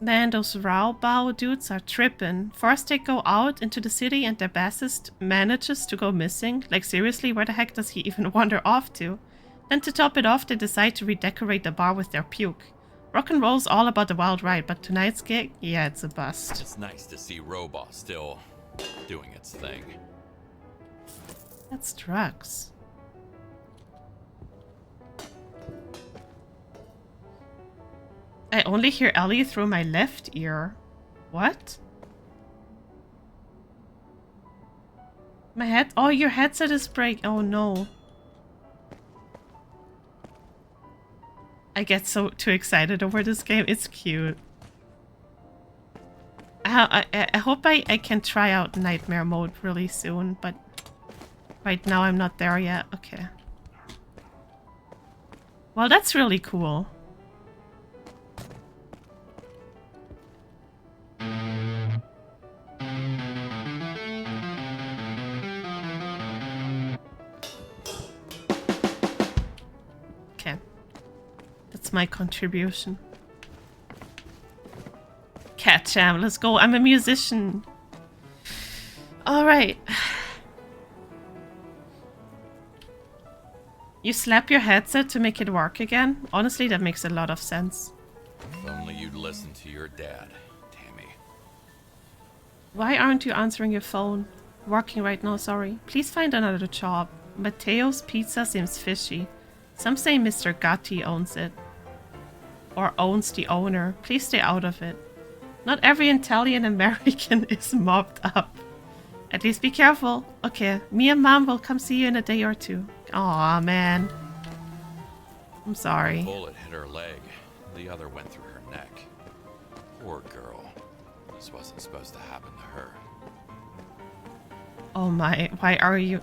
Man, those Raubao dudes are trippin'. First they go out into the city and their bassist manages to go missing. Like seriously, where the heck does he even wander off to? Then to top it off, they decide to redecorate the bar with their puke. Rock and roll's all about the wild ride, but tonight's gig, yeah, it's a bust. It's nice to see Robot still doing its thing. That's drugs. I only hear Ellie through my left ear. What? My head? Oh, your headset is break. Oh no. I get so too excited over this game. It's cute. I hope I can try out Nightmare mode really soon, but right now I'm not there yet. Okay. Well, that's really cool. Okay. That's my contribution. Cat Jam, let's go. I'm a musician. Alright. You slap your headset to make it work again? Honestly, that makes a lot of sense. If only you'd listen to your dad, Tammy. Why aren't you answering your phone? Working right now, sorry. Please find another job. Matteo's Pizza seems fishy. Some say Mr. Gatti owns it. Or owns the owner. Please stay out of it. Not every Italian American is mobbed up. At least be careful. Okay, me and Mom will come see you in a day or two. Aw, man. I'm sorry. A bullet hit her leg. The other went through her neck. Poor girl. This wasn't supposed to happen to her. Oh my, why are you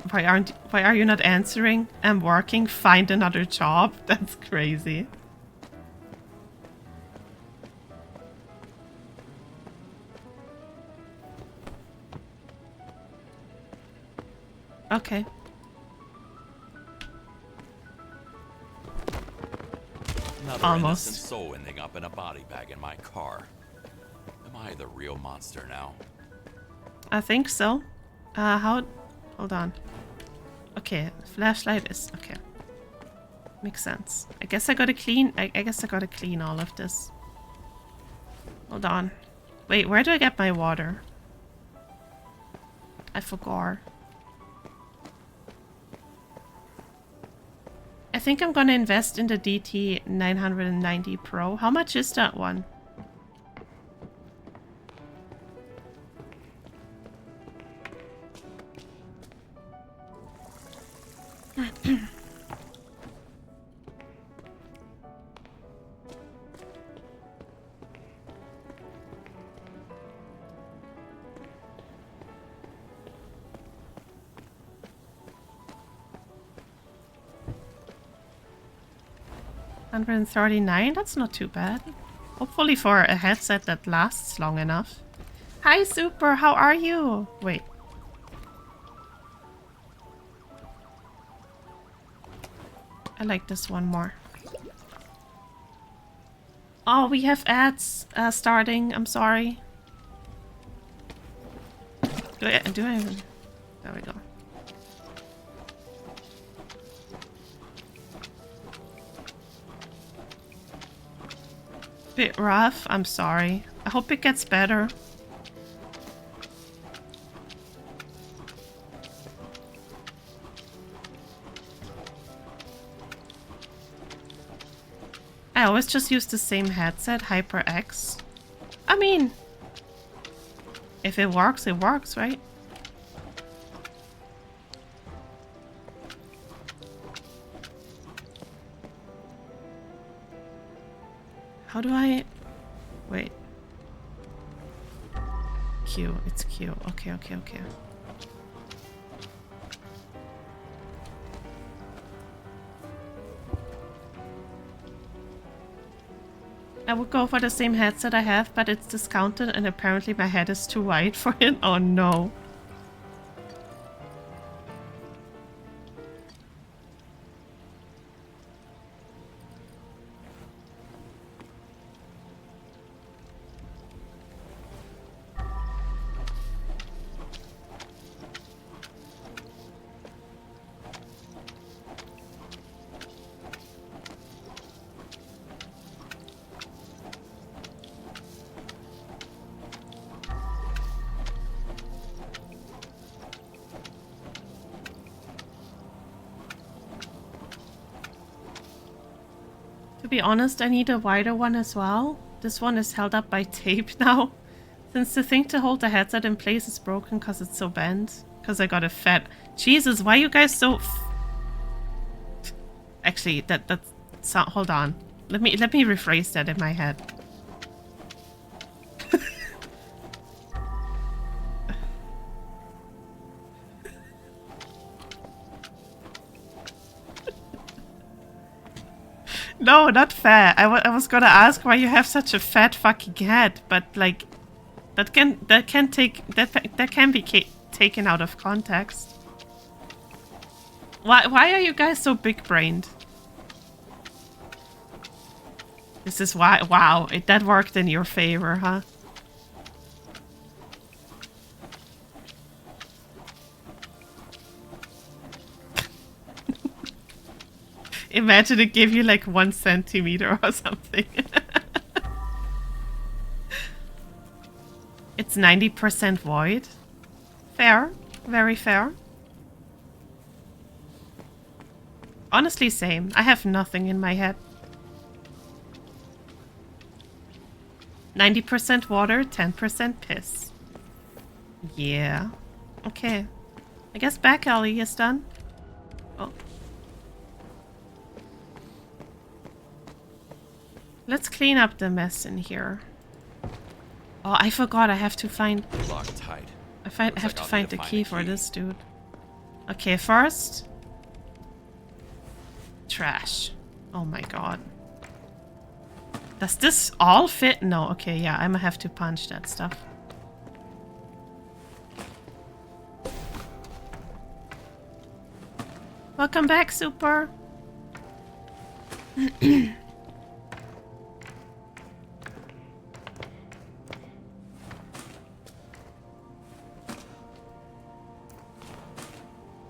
not answering? I'm working, find another job. That's crazy. Okay. Another Almost. innocent soul ending up in a body bag in my car. Am I the real monster now? I think so. Hold on. Okay, flashlight is okay. Makes sense. I guess I gotta clean. I guess I gotta clean all of this. Hold on. Wait, where do I get my water? I forgot. I think I'm gonna invest in the DT 990 Pro. How much is that one? 139, that's not too bad. Hopefully for a headset that lasts long enough. Hi Super, how are you? Wait. I like this one more. Oh, we have ads starting. I'm sorry. Do I even... There we go. Bit rough. I'm sorry. I hope it gets better. I always just use the same headset, HyperX. I mean, if it works, right? How do I... Wait. Q. It's Q. Okay. I would go for the same headset I have, but it's discounted and apparently my head is too wide for it. Oh no. To be honest, I need a wider one as well. This one is held up by tape now. Since the thing to hold the headset in place is broken because it's so bent. Because I got a fat... Jesus, why are you guys so... Actually, that's... Hold on. Let me rephrase that in my head. No, not fair. I was gonna ask why you have such a fat fucking head, but like, that can be taken out of context. Why are you guys so big-brained? This is why. Wow, that worked in your favor, huh? Imagine it gave you like 1 centimeter or something. It's 90% void. Fair. Very fair. Honestly, same. I have nothing in my head. 90% water, 10% piss. Yeah. Okay. I guess back alley is done. Oh. Let's clean up the mess in here. Oh, I forgot I have to find... Locked tight. I have to find the key for this dude. Okay, first... Trash. Oh my god. Does this all fit? No, okay, yeah, I'm gonna have to punch that stuff. Welcome back, Super.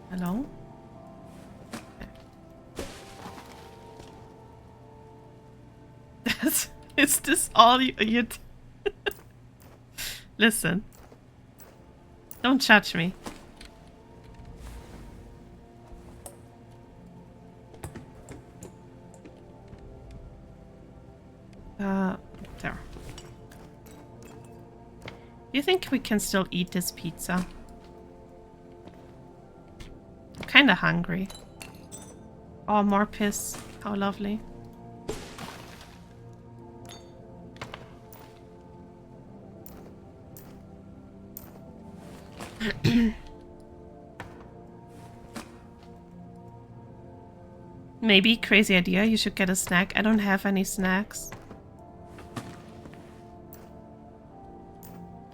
Hello? Is this all you Listen. Don't judge me. There. Do you think we can still eat this pizza? I'm kinda hungry. Oh, more piss. How lovely. Maybe, crazy idea, you should get a snack. I don't have any snacks.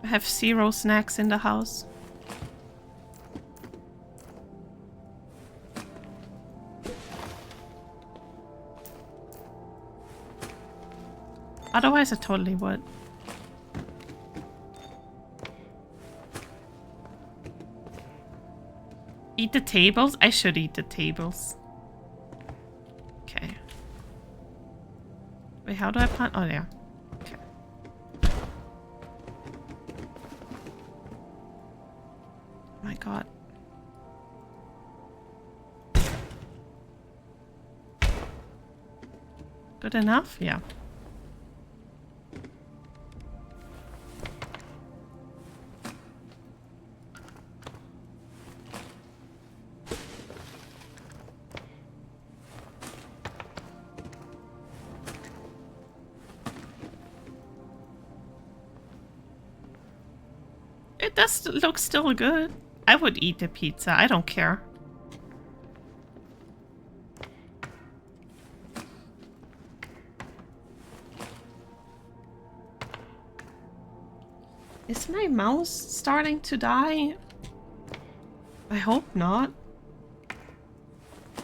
I have 0 snacks in the house. Otherwise, I totally would. Eat the tables? I should eat the tables. Okay. Wait, how do I plant? Oh, yeah. Okay. Oh my god. Good enough? Yeah. It does look still good. I would eat the pizza. I don't care. Is my mouse starting to die? I hope not.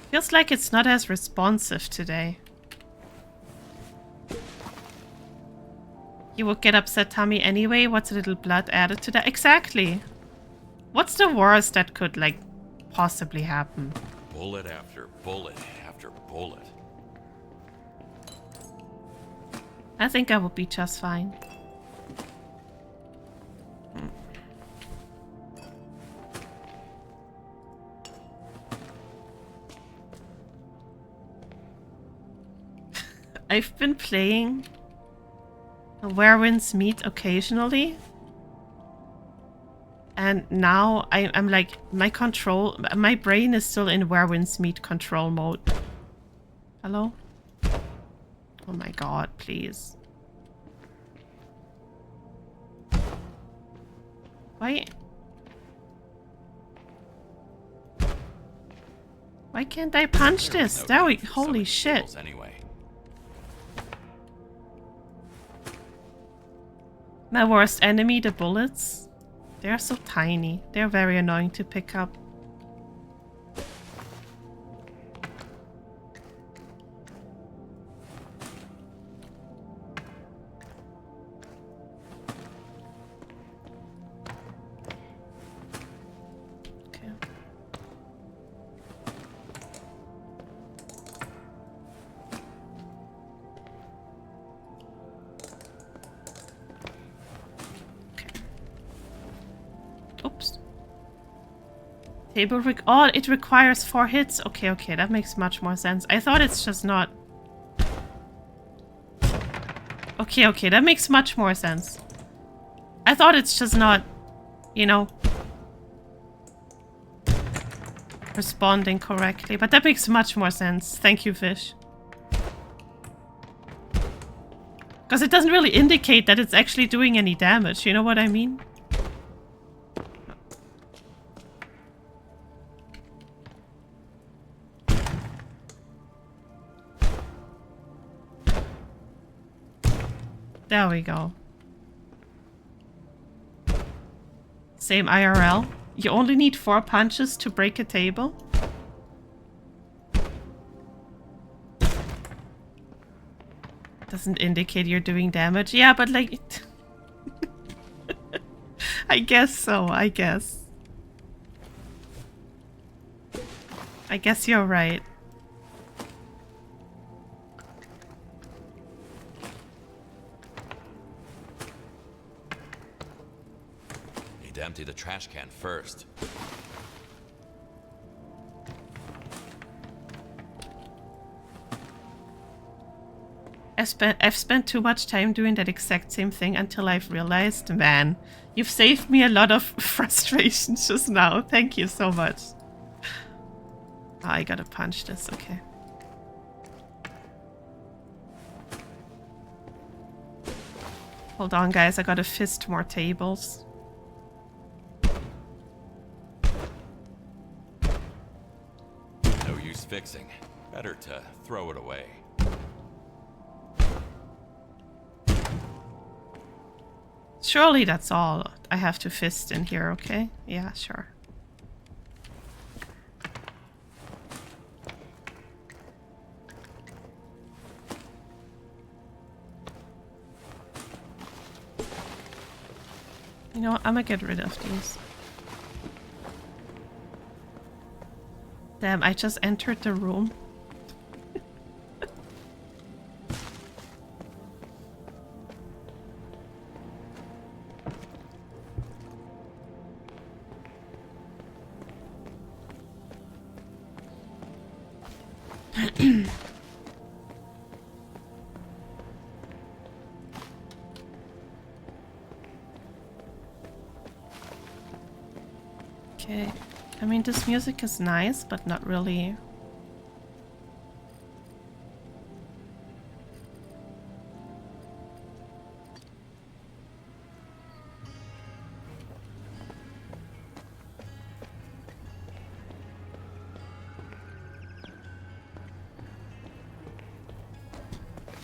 Feels like it's not as responsive today. You would get upset, Tommy, anyway. What's a little blood added to that? Exactly. What's the worst that could, like, possibly happen? Bullet after bullet after bullet. I think I would be just fine. I've been playing Where Winds Meet occasionally. And now I'm like, my brain is still in Where Winds Meet control mode. Hello? Oh my god, please. Why can't I punch this? There we, holy shit. Anyway. My worst enemy, the bullets. They're so tiny. They're very annoying to pick up. Okay. Oops. Table oh, it requires 4 hits. Okay, okay, that makes much more sense. I thought it's just not. Okay, okay, that makes much more sense. I thought it's just not, you know, responding correctly, but that makes much more sense. Thank you, fish. Because it doesn't really indicate that it's actually doing any damage, you know what I mean? There we go. Same IRL. You only need 4 punches to break a table. Doesn't indicate you're doing damage. Yeah, but like... I guess so, I guess. I guess you're right. Empty the trash can first. I've spent too much time doing that exact same thing until I've realized, man, you've saved me a lot of frustration just now. Thank you so much. Oh, I gotta punch this, okay. Hold on, guys, I gotta fist more tables. No use fixing. Better to throw it away. Surely that's all I have to fist in here, okay? Yeah, sure. You know what? I'm gonna get rid of these. Damn, I just entered the room. Okay. I mean, this music is nice, but not really.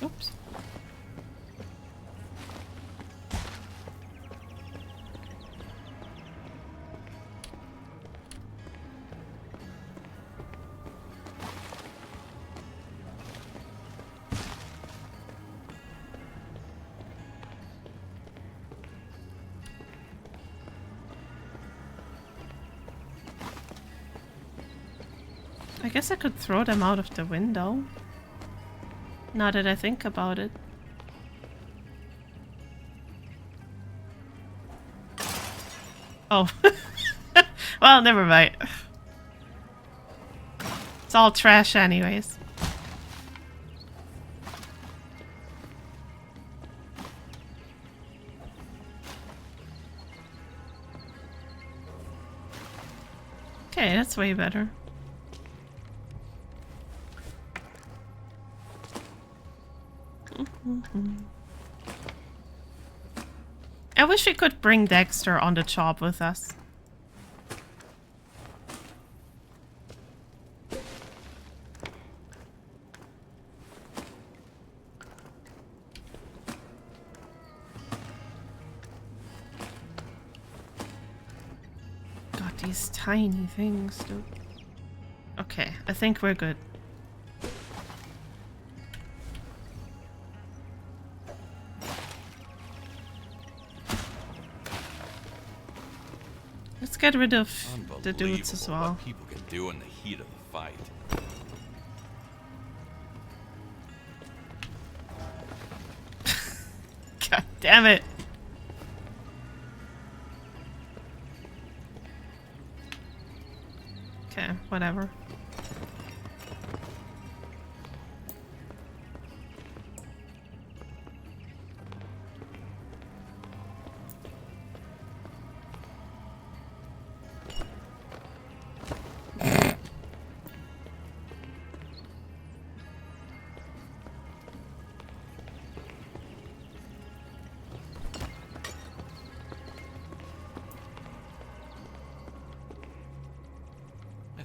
Oops. I guess I could throw them out of the window. Now that I think about it. Oh. Well, never mind. It's all trash anyways. Okay, that's way better. I wish we could bring Dexter on the job with us. God, these tiny things, dude. Okay, I think we're good. Let's get rid of the dudes as well. What people can do in the heat of the fight. God damn it. Okay, whatever.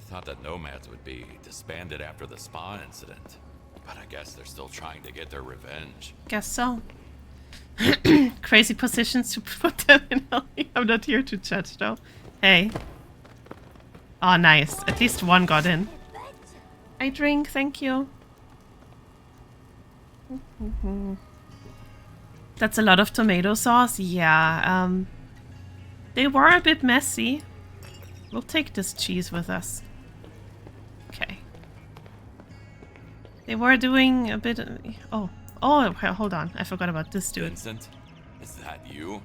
Thought that nomads would be disbanded after the spa incident, but I guess they're still trying to get their revenge. Guess so. Crazy positions to put them in. I'm not here to judge though. Hey. Oh, nice. At least one got in. I drink, thank you. That's a lot of tomato sauce. Yeah, they were a bit messy. We'll take this cheese with us. Okay. They were doing a bit of... Oh, hold on. I forgot about this dude. Vincent, is that you?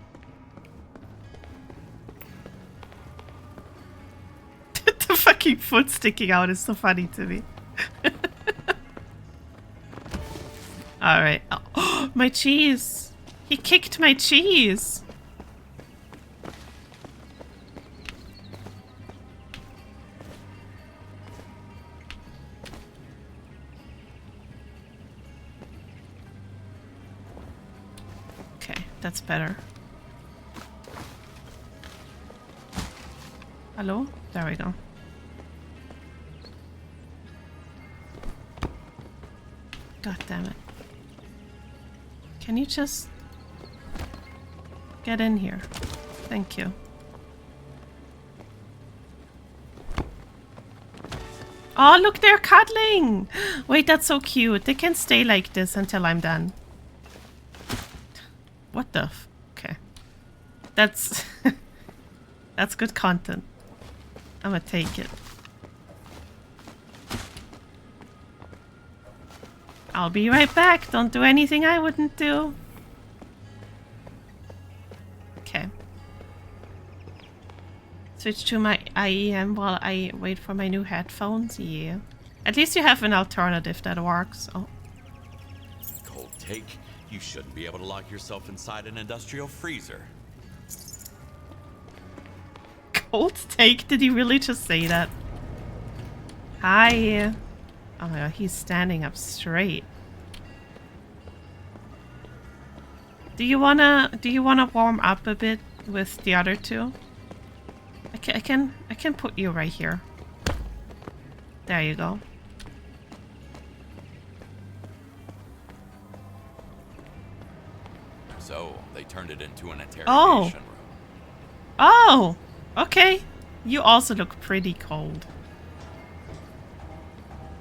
The fucking foot sticking out is so funny to me. Alright. Oh, my cheese! He kicked my cheese! That's better. Hello? There we go. God damn it. Can you just get in here? Thank you. Oh, look, they're cuddling! Wait, that's so cute. They can stay like this until I'm done. What the f... Okay. That's... that's good content. I'm gonna take it. I'll be right back. Don't do anything I wouldn't do. Okay. Switch to my IEM while I wait for my new headphones. Yeah. At least you have an alternative that works. Oh. Cold take. You shouldn't be able to lock yourself inside an industrial freezer. Cold take? Did he really just say that? Hi. Oh my god, he's standing up straight. Do you wanna warm up a bit with the other two? I can put you right here. There you go. So they turned it into an interrogation room. Oh, okay. You also look pretty cold.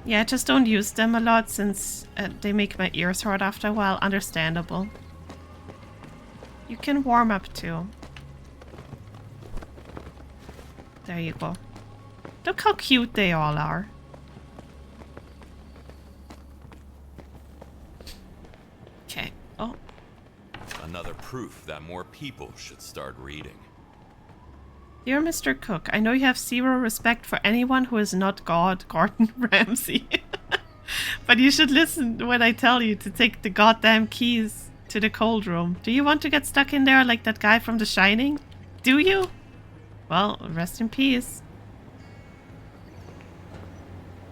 Yeah, just don't use them a lot since they make my ears hurt after a while. Understandable. You can warm up too. There you go. Look how cute they all are. Okay. Oh. Another proof that more people should start reading. Dear Mr. Cook, I know you have zero respect for anyone who is not God, Gordon Ramsay. But you should listen when I tell you to take the goddamn keys to the cold room. Do you want to get stuck in there like that guy from The Shining? Do you? Well, rest in peace.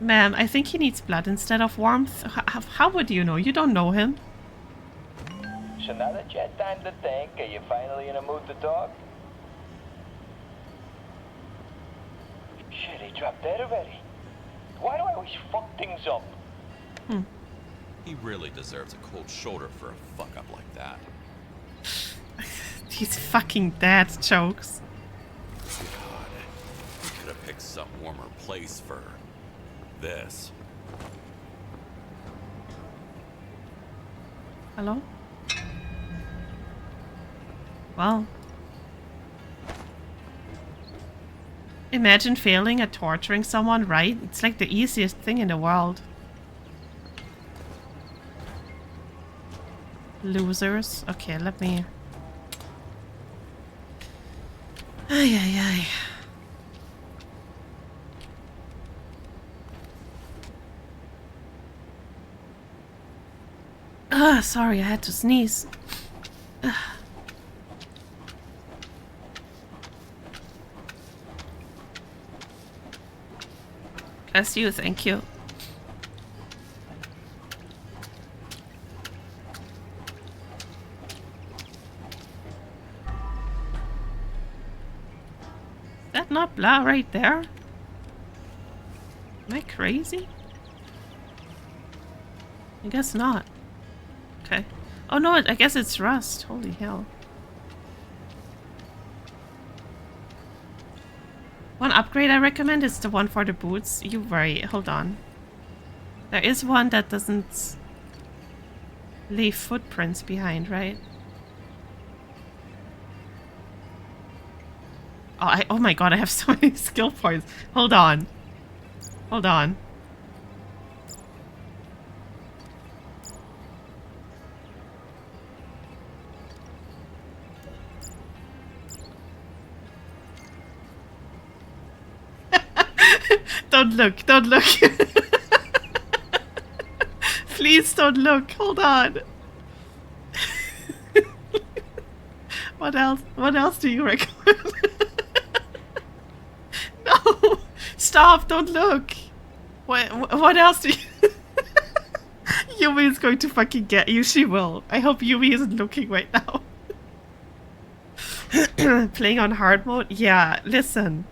Ma'am, I think he needs blood instead of warmth. How would you know? You don't know him. So now that you had time to think, are you finally in a mood to talk? Shit, he dropped dead already. Why do I always fuck things up? He really deserves a cold shoulder for a fuck up like that. These fucking dad jokes. God, we could have picked some warmer place for this. Hello? Well. Imagine failing at torturing someone, right? It's like the easiest thing in the world. Losers. Okay, let me... Ay, ay, ay. Ah, sorry, I had to sneeze. Bless you, thank you. Is that not blah right there? Am I crazy? I guess not. Okay. Oh no, I guess it's rust. Holy hell. One upgrade I recommend is the one for the boots. You worry. Hold on. There is one that doesn't leave footprints behind, right? Oh my god, I have so many skill points. Hold on. Hold on. Don't look, don't look. Please don't look. Hold on. What else? What else do you recommend? No! Stop! Don't look! What else do you... Yumi is going to fucking get you. She will. I hope Yumi isn't looking right now. Playing on hard mode? Yeah, listen.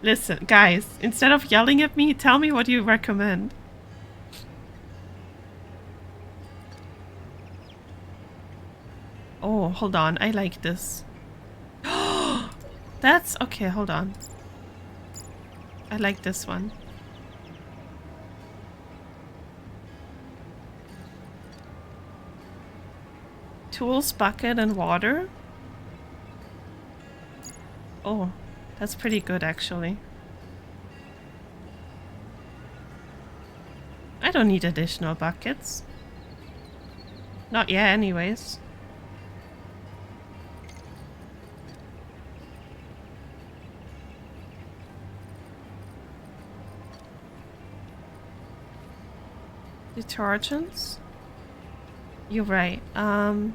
Listen, guys. Instead of yelling at me, tell me what you recommend. Oh, hold on. I like this. That's okay. Hold on. I like this one. Tools, bucket, and water. Oh, that's pretty good actually. I don't need additional buckets. Not yet anyways. Detergents? You're right. Oh,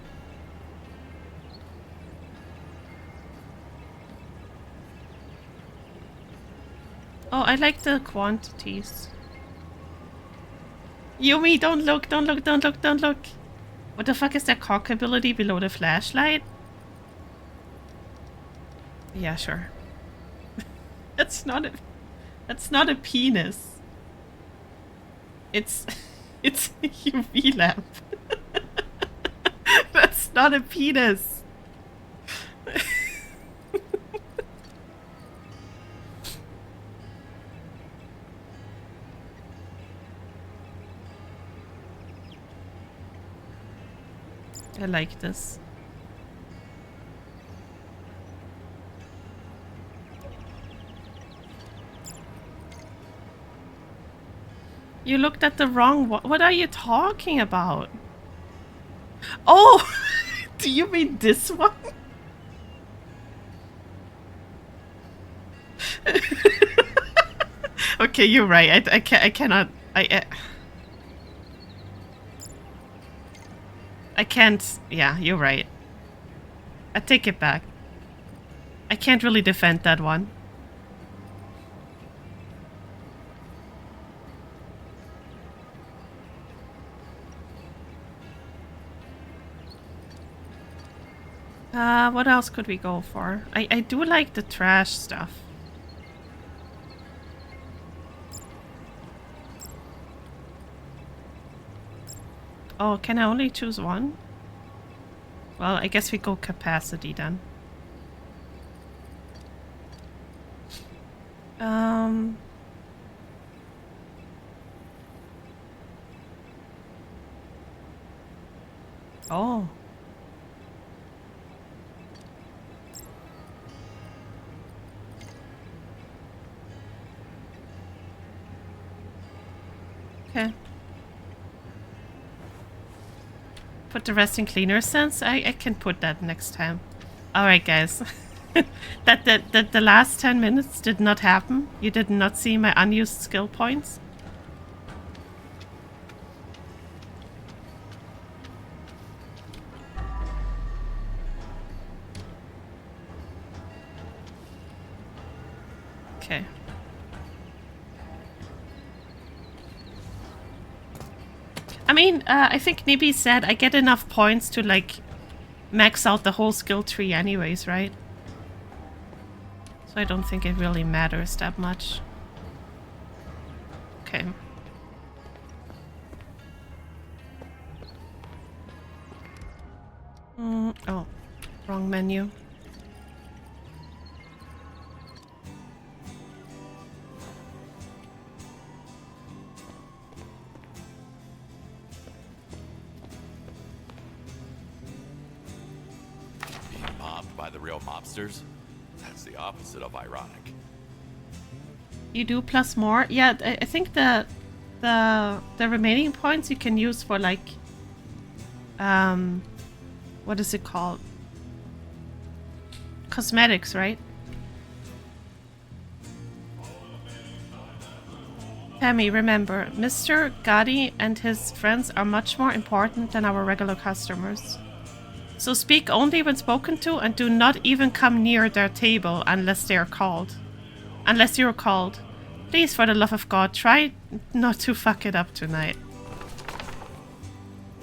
I like the quantities. Yumi, don't look, don't look, don't look, don't look. What the fuck is that cock ability below the flashlight? Yeah, sure. That's not a penis. It's a UV lamp. That's not a penis. I like this. You looked at the wrong one. What are you talking about? Oh! Do you mean this one? Okay, you're right. I cannot... I can't... Yeah, you're right. I take it back. I can't really defend that one. What else could we go for? I do like the trash stuff. Oh, can I only choose one? Well, I guess we go capacity then. Oh. Okay. Put the rest in cleaner sense? I can put that next time. Alright guys. that the last 10 minutes did not happen. You did not see my unused skill points. Okay. I mean, I think Nibby said I get enough points to, like, max out the whole skill tree anyways, right? So I don't think it really matters that much. Okay. Oh, wrong menu. Mobsters? That's the opposite of ironic. You do plus more? Yeah, I think the remaining points you can use for like what is it called? Cosmetics, right? Pammy, remember, Mr. Gotti and his friends are much more important than our regular customers. So speak only when spoken to and do not even come near their table unless they are called. Unless you're called. Please, for the love of God, try not to fuck it up tonight.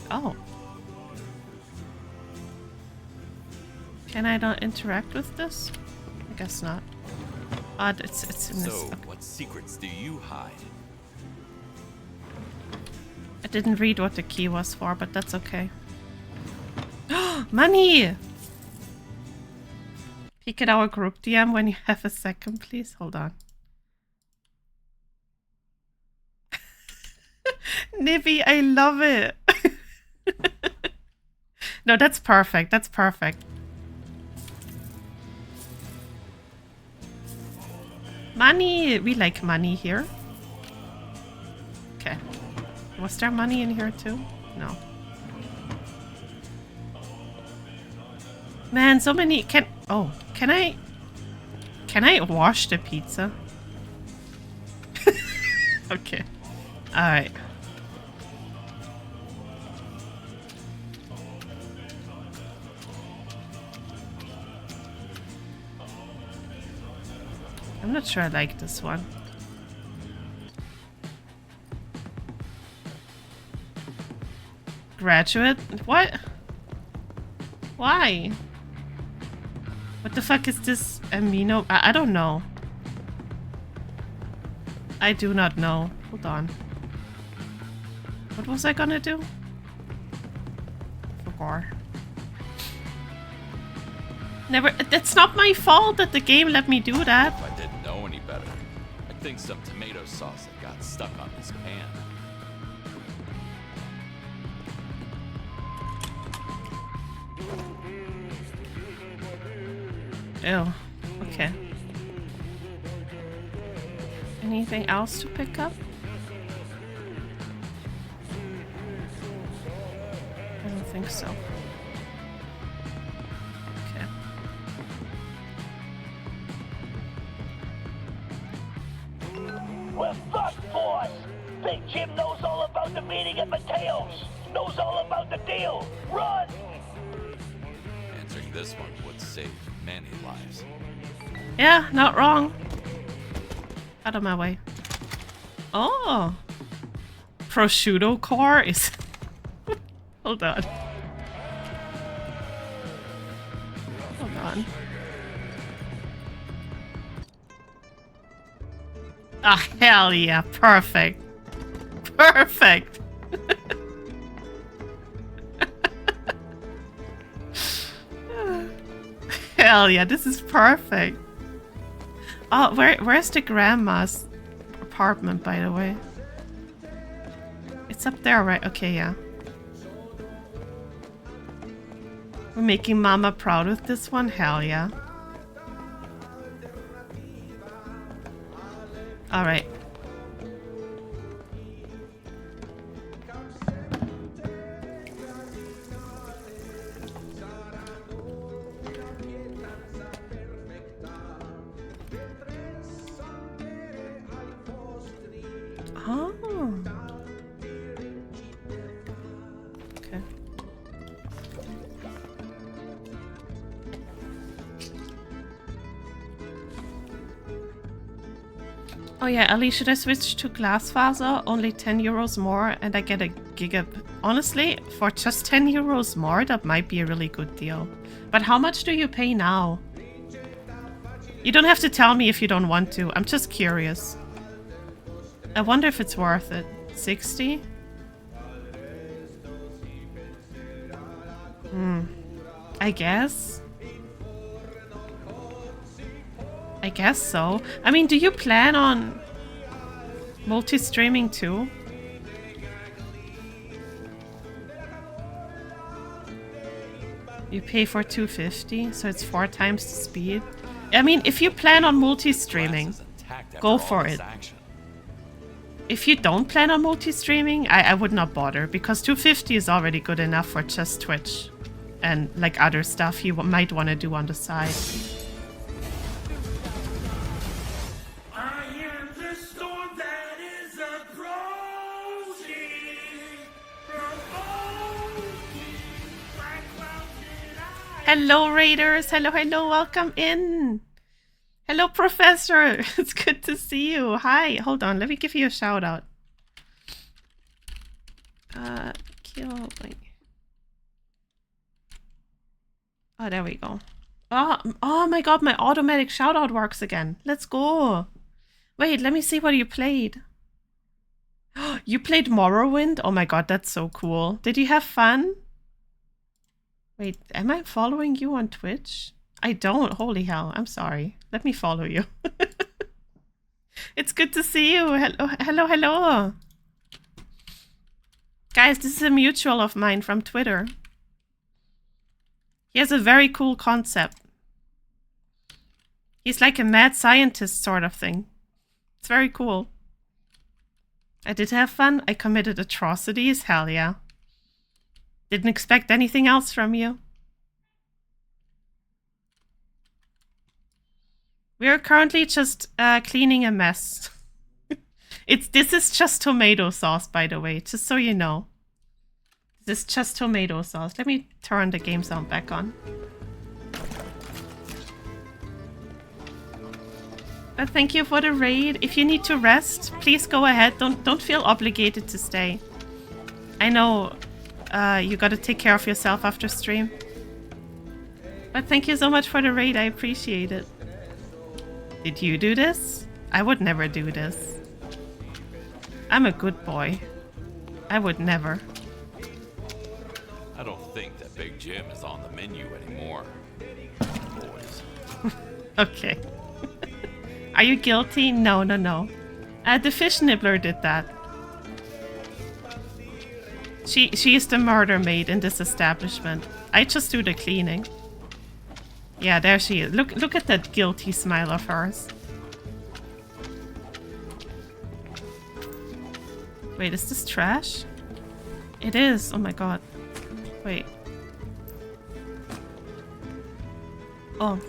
Oh. Can I not interact with this? I guess not. It's in this. So, Okay. what secrets do you hide? I didn't read what the key was for, but that's okay. Money! Peek at our group DM when you have a second, please. Hold on. Nibby, I love it. No, that's perfect. That's perfect. Money! We like money here. Okay. Was there money in here too? No. Man, so many... Can I wash the pizza? Okay. Alright. I'm not sure I like this one. Graduate? What? Why? What the fuck is this amino? I don't know. I do not know. Hold on. What was I gonna do? Forgot. Never. It's not my fault that the game let me do that. If I didn't know any better, I think some tomato sauce had got stuck on this pan. Ew. Okay. Anything else to pick up? I don't think so. Okay. We're fucked, boss! Big Jim knows all about the meeting at Mateo's! Knows all about the deal! Run! Answering this one would save many lives. Yeah, not wrong. Out of my way. Oh! Prosciutto core is... Hold on. Hold on. Ah, hell yeah. Perfect. Perfect. Hell yeah, this is perfect. Oh, where's the grandma's apartment, by the way? It's up there, right? Okay, yeah. We're making Mama proud with this one? Hell yeah. Alright. Oh. Okay. Oh yeah, Ali, should I switch to Glasfaser? Only 10 euros more and I get a gigab. Honestly, for just 10 euros more, that might be a really good deal. But how much do you pay now? You don't have to tell me if you don't want to. I'm just curious. I wonder if it's worth it. 60? I guess. I guess so. I mean, do you plan on multi-streaming too? You pay for 250, so it's 4 times the speed. I mean, if you plan on multi-streaming, go for it. If you don't plan on multi-streaming, I would not bother, because 250 is already good enough for just Twitch and like other stuff you might want to do on the side. I am the storm that is approaching. Hello, Raiders. Hello, hello. Welcome in. Hello, Professor. It's good to see you. Hi. Hold on. Let me give you a shout out. Kill. Wait. Oh, there we go. Oh my god, my automatic shout out works again. Let's go. Wait, let me see what you played. You played Morrowind? Oh my god, that's so cool. Did you have fun? Wait, am I following you on Twitch? I don't. Holy hell. I'm sorry. Let me follow you. It's good to see you. Hello, hello, hello. Guys, this is a mutual of mine from Twitter. He has a very cool concept. He's like a mad scientist sort of thing. It's very cool. I did have fun. I committed atrocities. Hell yeah. Didn't expect anything else from you. We are currently just cleaning a mess. This is just tomato sauce, by the way, just so you know. This is just tomato sauce. Let me turn the game sound back on. But thank you for the raid. If you need to rest, please go ahead. Don't feel obligated to stay. I know you gotta take care of yourself after stream. But thank you so much for the raid. I appreciate it. Did you do this? I would never do this. I'm a good boy. I would never. I don't think that Big Jim is on the menu anymore. Boys. Okay. Are you guilty? No, no, no. The fish nibbler did that. She is the murder maid in this establishment. I just do the cleaning. Yeah, there she is. Look at that guilty smile of hers. Wait, is this trash? It is. Oh my god. Wait. Oh.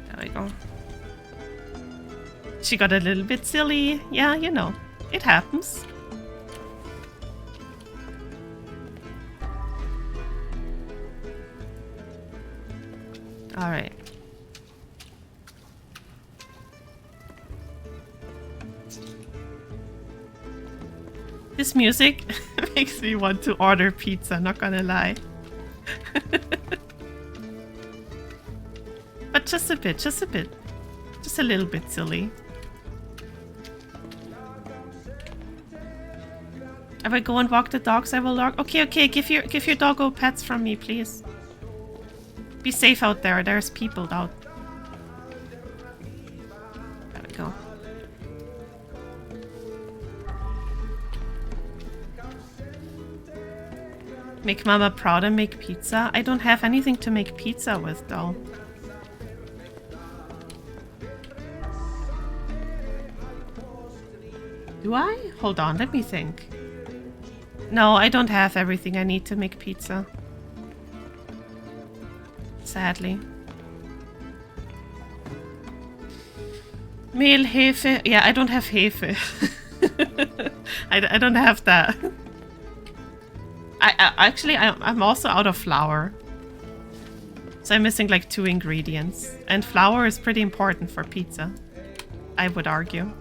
There we go. She got a little bit silly. Yeah, you know. It happens. Alright. This music makes me want to order pizza, not gonna lie. But just a bit, just a bit. Just a little bit silly. If I go and walk the dogs, I will log. Okay, okay, give your doggo pets from me, please. Be safe out there. There's people out. There we go. Make mama proud and make pizza. I don't have anything to make pizza with, though. Do I? Hold on, let me think. No, I don't have everything I need to make pizza. Sadly. Mehl, Hefe. Yeah, I don't have Hefe. I don't have that. I'm also out of flour. So I'm missing like 2 ingredients. And flour is pretty important for pizza, I would argue.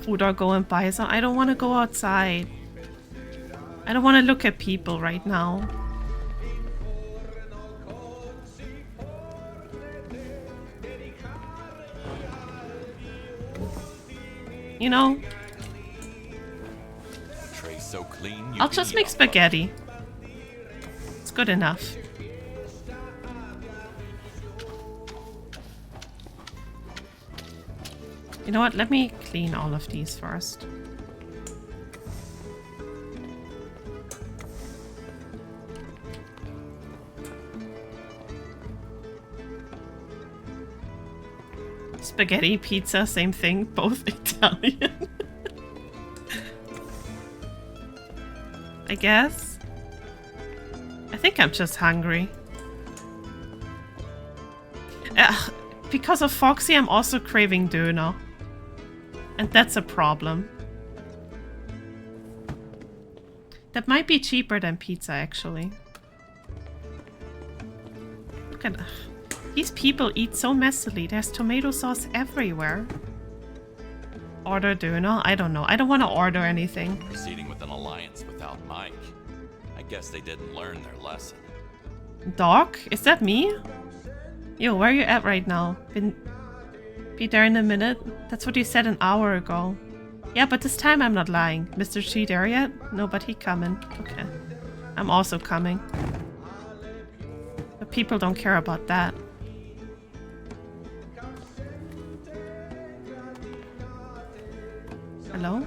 Bruder, go and buy some. I don't want to go outside. I don't want to look at people right now. You know? Tray's so clean, I'll just make spaghetti. It's good enough. You know what? Let me clean all of these first. Spaghetti, pizza, same thing, both Italian. I guess. I think I'm just hungry. Because of Foxy, I'm also craving Döner. And that's a problem. That might be cheaper than pizza, actually. Look at... These people eat so messily. There's tomato sauce everywhere. Order Döner? I don't know. I don't want to order anything. Proceeding with an alliance without Mike. I guess they didn't learn their lesson. Doc? Is that me? Yo, where are you at right now? Be there in a minute? That's what you said an hour ago. Yeah, but this time I'm not lying. Mr. G there yet? No, but he coming. Okay. I'm also coming. But people don't care about that. Hello?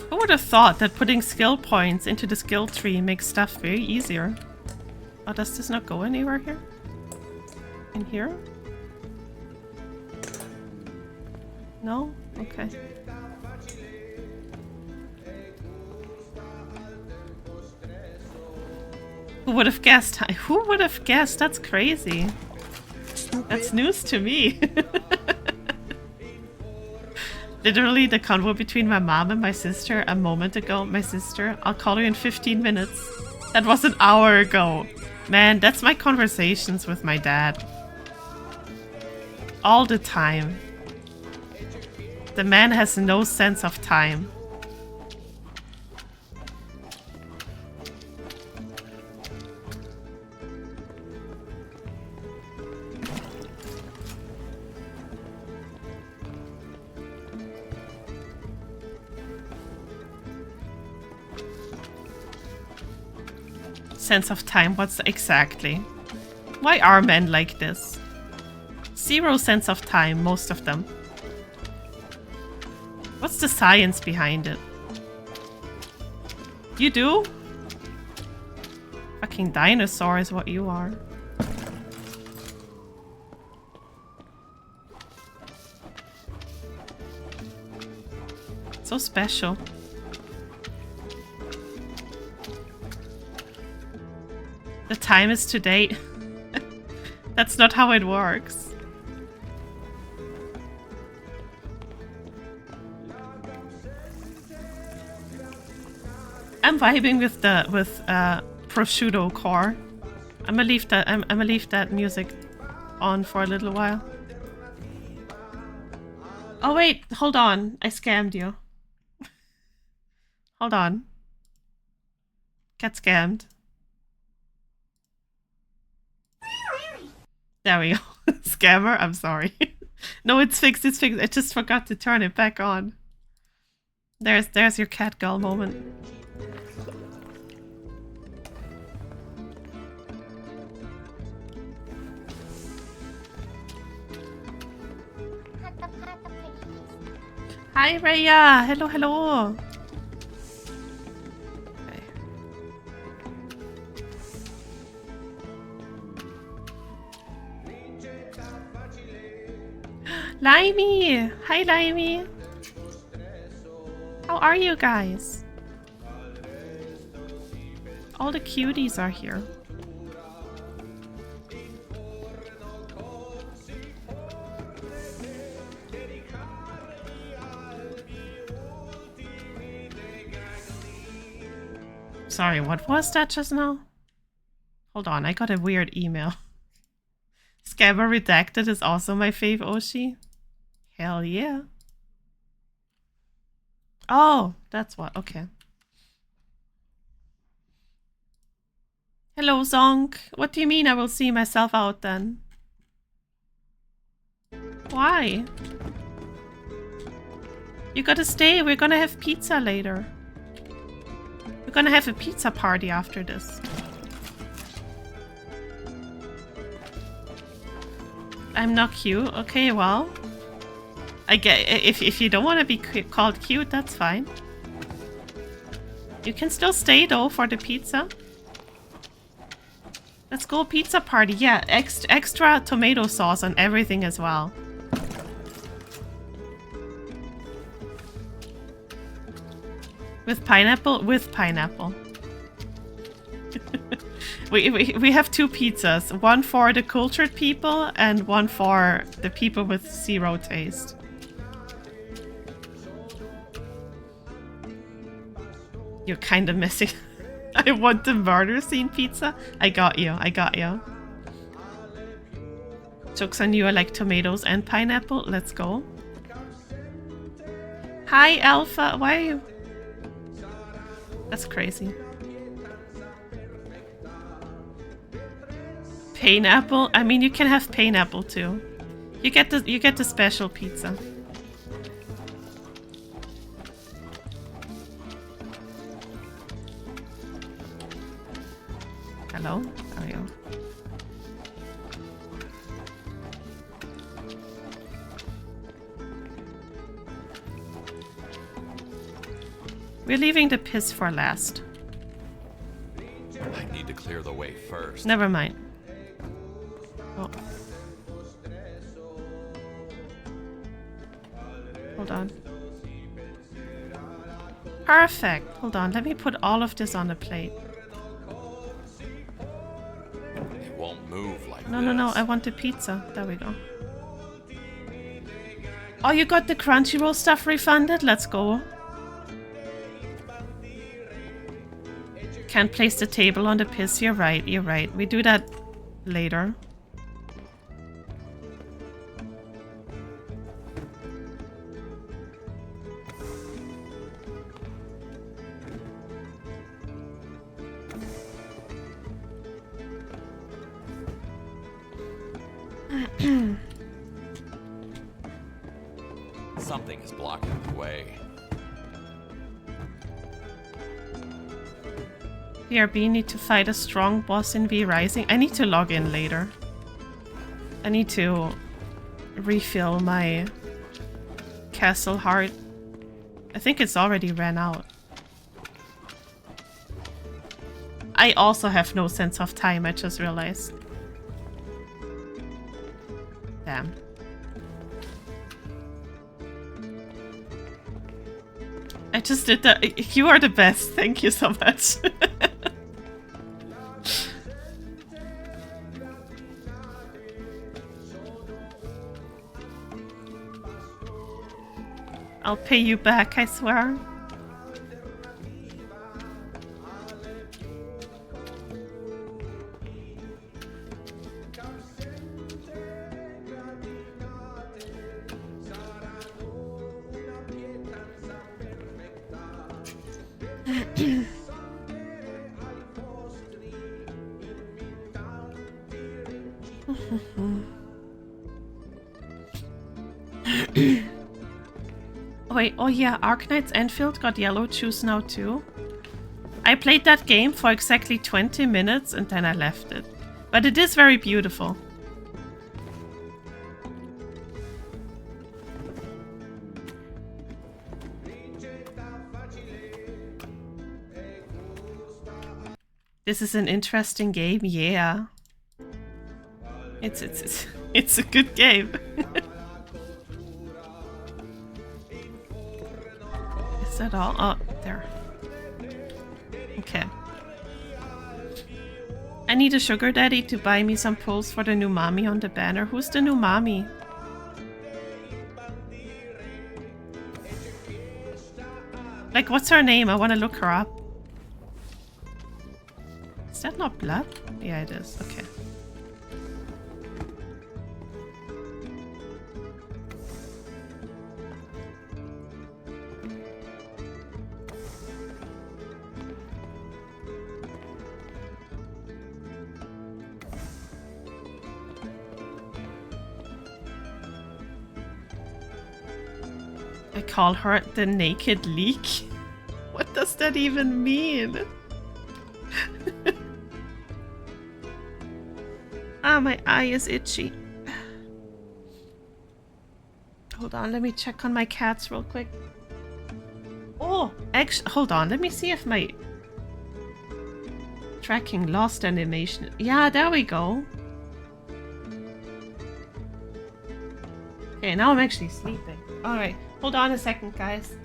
Who would have thought that putting skill points into the skill tree makes stuff very easier? Oh, does this not go anywhere here? In here? No? Okay. Who would have guessed? Who would have guessed? That's crazy. That's news to me. Literally, the convo between my mom and my sister a moment ago. My sister, I'll call you in 15 minutes. That was an hour ago. Man, that's my conversations with my dad. All the time. The man has no sense of time. Sense of time, what's exactly? Why are men like this? Zero sense of time, most of them. What's the science behind it? You do? Fucking dinosaur is what you are. So special. The time is today. That's not how it works. I'm vibing with the prosciutto core. I'm gonna leave that music on for a little while. Oh wait, hold on. I scammed you. Hold on. Get scammed. There we go. Scammer, I'm sorry. No, it's fixed, it's fixed. I just forgot to turn it back on. There's your cat girl moment. Hi Raya! Hello, hello! Limey! Hi, Limey! How are you guys? All the cuties are here. Sorry, what was that just now? Hold on, I got a weird email. Scammer Redacted is also my fave Oshi. Hell yeah. Oh, that's what. Okay. Hello, Zonk. What do you mean I will see myself out then? Why? You gotta stay. We're gonna have pizza later. We're gonna have a pizza party after this. I'm not cute. Okay, well. I get if you don't want to be called cute, that's fine. You can still stay though for the pizza. Let's go pizza party. Yeah, extra tomato sauce on everything as well. With pineapple? With pineapple. We have two pizzas. One for the cultured people and one for the people with zero taste. You're kind of missing. I want the murder scene pizza. I got you. I got you. Jokes on you, I like tomatoes and pineapple. Let's go. Hi, Alpha. Why are you? That's crazy. Pineapple? I mean, you can have pineapple too. You get the special pizza. Hello? There we go. We're leaving the piss for last. I need to clear the way first. Never mind. Oh. Hold on. Perfect. Hold on. Let me put all of this on the plate. It won't move like No, this. no. I want the pizza. There we go. Oh, you got the Crunchyroll stuff refunded? Let's go. Can't place the table on the piss. You're right. You're right. We do that later. Something is blocking the way. BRB need to fight a strong boss in V Rising. I need to log in later. I need to refill my castle heart. I think it's already ran out. I also have no sense of time, I just realized. Damn. I just did that. You are the best. Thank you so much. I'll pay you back, I swear. Wait, oh yeah, Arknight's Enfield got yellow juice now too. I played that game for exactly 20 minutes and then I left it. But it is very beautiful. This is an interesting game, yeah. It's a good game. Is that all? Oh, there. Okay. I need a sugar daddy to buy me some pulls for the new mommy on the banner. Who's the new mommy? Like, what's her name? I want to look her up. Is that not blood? Yeah, it is. Okay. I call her the Naked Leak. What does that even mean? Ah, my eye is itchy. Hold on, let me check on my cats real quick. Oh, actually, hold on. Let me see if my tracking lost animation. Yeah, there we go. Okay, now I'm actually sleeping. Alright, hold on a second, guys.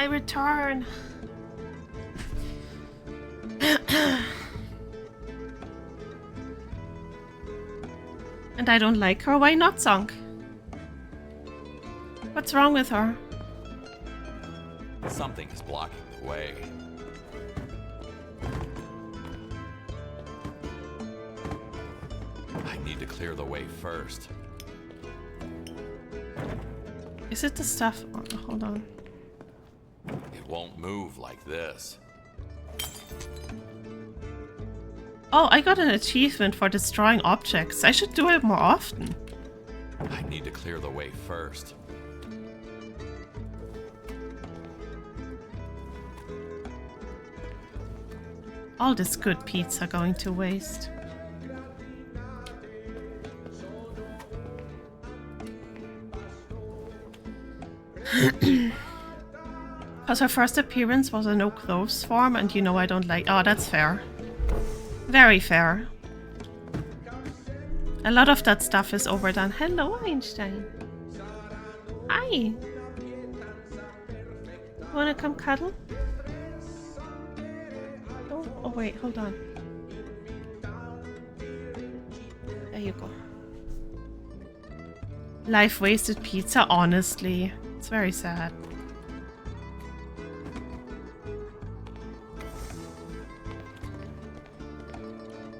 I return. And I don't like her. Why not, Zonk? What's wrong with her? Something is blocking the way. I need to clear the way first. Is it the stuff? Oh, hold on. It won't move like this. Oh, I got an achievement for destroying objects. I should do it more often. I need to clear the way first. All this good pizza going to waste. Because her first appearance was a no clothes form, and you know I don't like. Oh, that's fair. Very fair. A lot of that stuff is overdone. Hello, Einstein. Hi. Wanna come cuddle? Oh, wait, hold on. There you go. Life wasted pizza, honestly. It's very sad.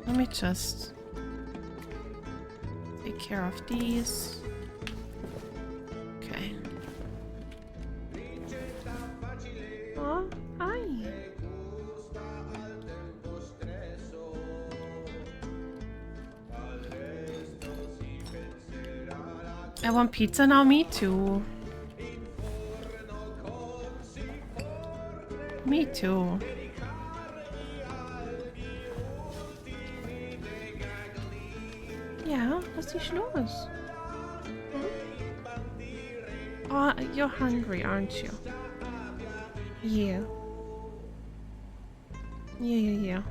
Let me just take care of these. Okay. Oh, hi. I want pizza now, me too. Me too. Ja, was ist los? Oh, you're hungry, aren't you? Yeah. Yeah.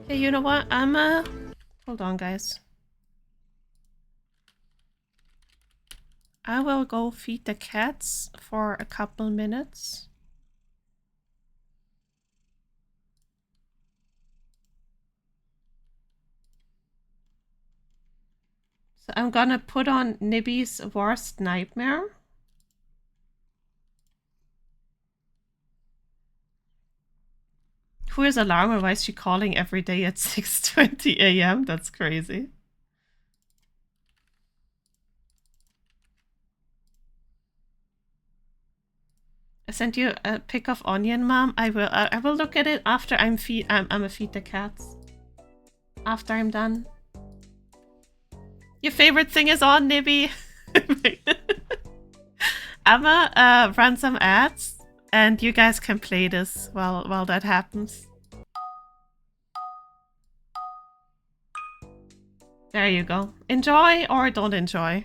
Hey, you know what? Hold on, guys. I will go feed the cats for a couple minutes. So I'm gonna put on Nibby's worst nightmare. Who is alarm or why is she calling every day at 6:20 a.m.? That's crazy. I sent you a pic of onion, Mom. I will look at it after I'm gonna feed the cats. After I'm done. Your favorite thing is on, Nibby. I'ma run some ads, and you guys can play this while that happens. There you go. Enjoy or don't enjoy.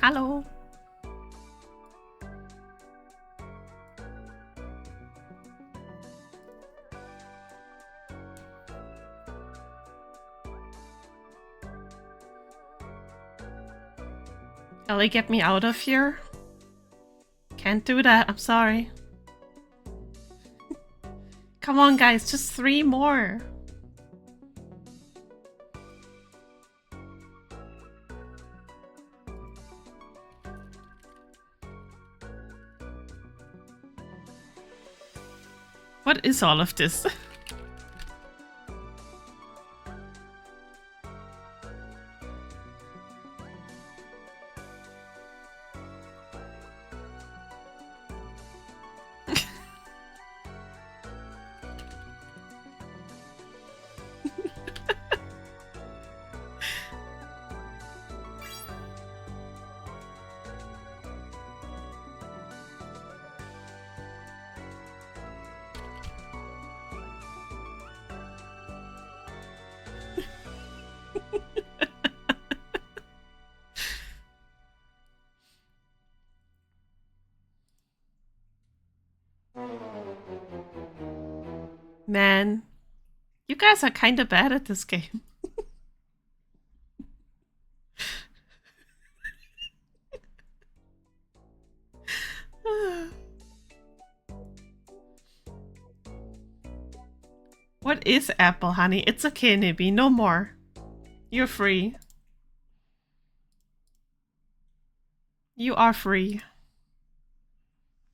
Hello. Ellie, get me out of here. Can't do that, I'm sorry. Come on, guys, just 3 more. What is all of this? Man, you guys are kind of bad at this game. What is apple, honey? It's okay, Nibby. No more. You're free. You are free.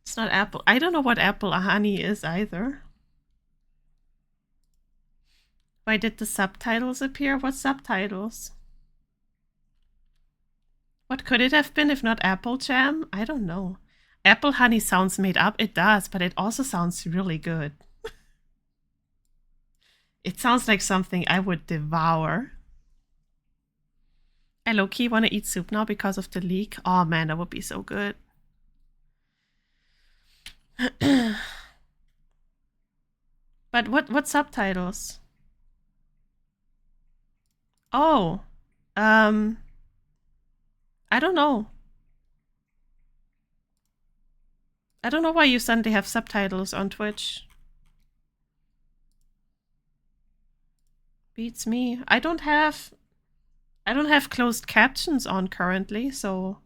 It's not apple. I don't know what apple honey is either. Why did the subtitles appear? What subtitles? What could it have been if not apple jam? I don't know. Apple honey sounds made up. It does, but it also sounds really good. It sounds like something I would devour. I low-key want to eat soup now because of the leak. Oh man, that would be so good. But what subtitles? Oh, I don't know. I don't know why you suddenly have subtitles on Twitch. Beats me. I don't have closed captions on currently, so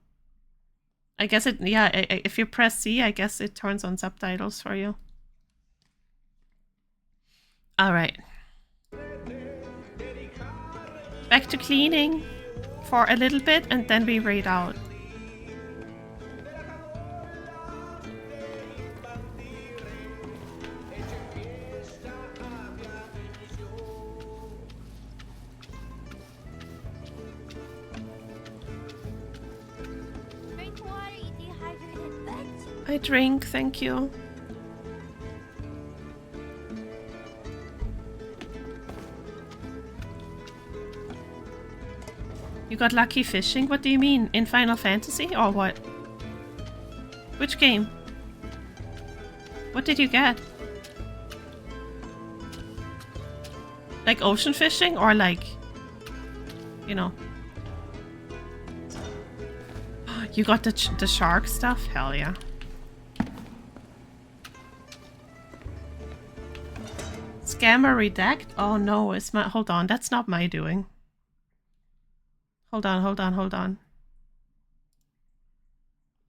I guess it, yeah, if you press C, I guess it turns on subtitles for you. All right. Back to cleaning for a little bit and then we raid out. Drink water, you dehydrated bitch. I drink, thank you. You got lucky fishing? What do you mean? In Final Fantasy or what? Which game? What did you get? Like ocean fishing or like, you know? You got the shark stuff? Hell yeah. Scammer redact? Oh no, it's my, hold on, that's not my doing. Hold on.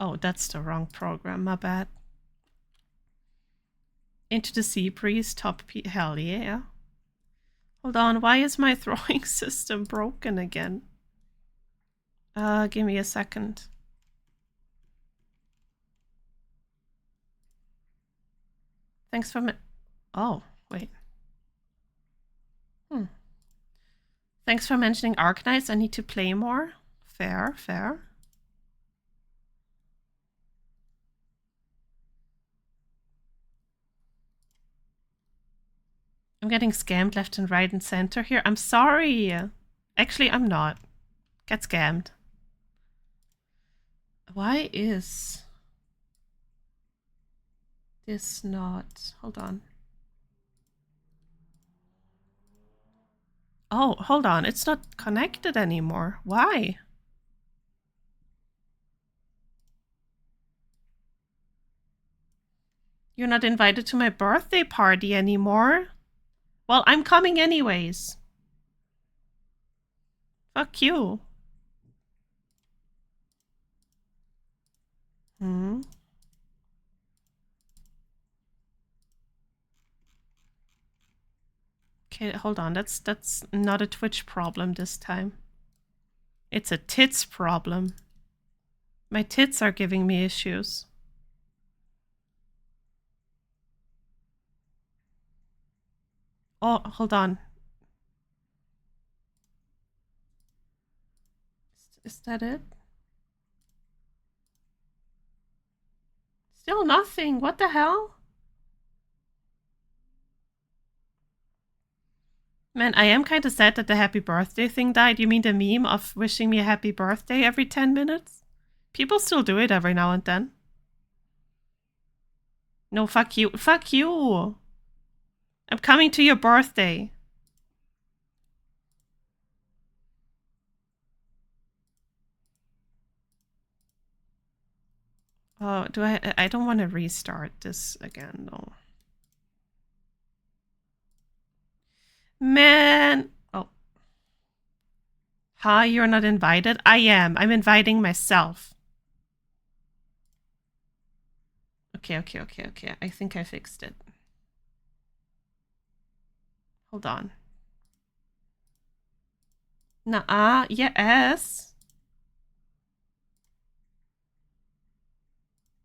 Oh, that's the wrong program, my bad. Into the Sea Breeze, top P, hell yeah. Hold on, why is my throwing system broken again? Give me a second. Thanks for oh, wait. Thanks for mentioning Arknights. I need to play more. Fair, fair. I'm getting scammed left and right and center here. I'm sorry. Actually, I'm not. Get scammed. Why is this not... Hold on. Oh, hold on. It's not connected anymore. Why? You're not invited to my birthday party anymore. Well, I'm coming anyways. Fuck you. Okay, hold on. That's not a Twitch problem this time. It's a tits problem. My tits are giving me issues. Oh, hold on. Is that it? Still nothing. What the hell? Man, I am kind of sad that the happy birthday thing died. You mean the meme of wishing me a happy birthday every 10 minutes? People still do it every now and then. No, fuck you. Fuck you. I'm coming to your birthday. Oh, I don't want to restart this again, though. Man. Oh. Hi, you're not invited? I am. I'm inviting myself. Okay. I think I fixed it. Hold on. Nuh-uh. Yes.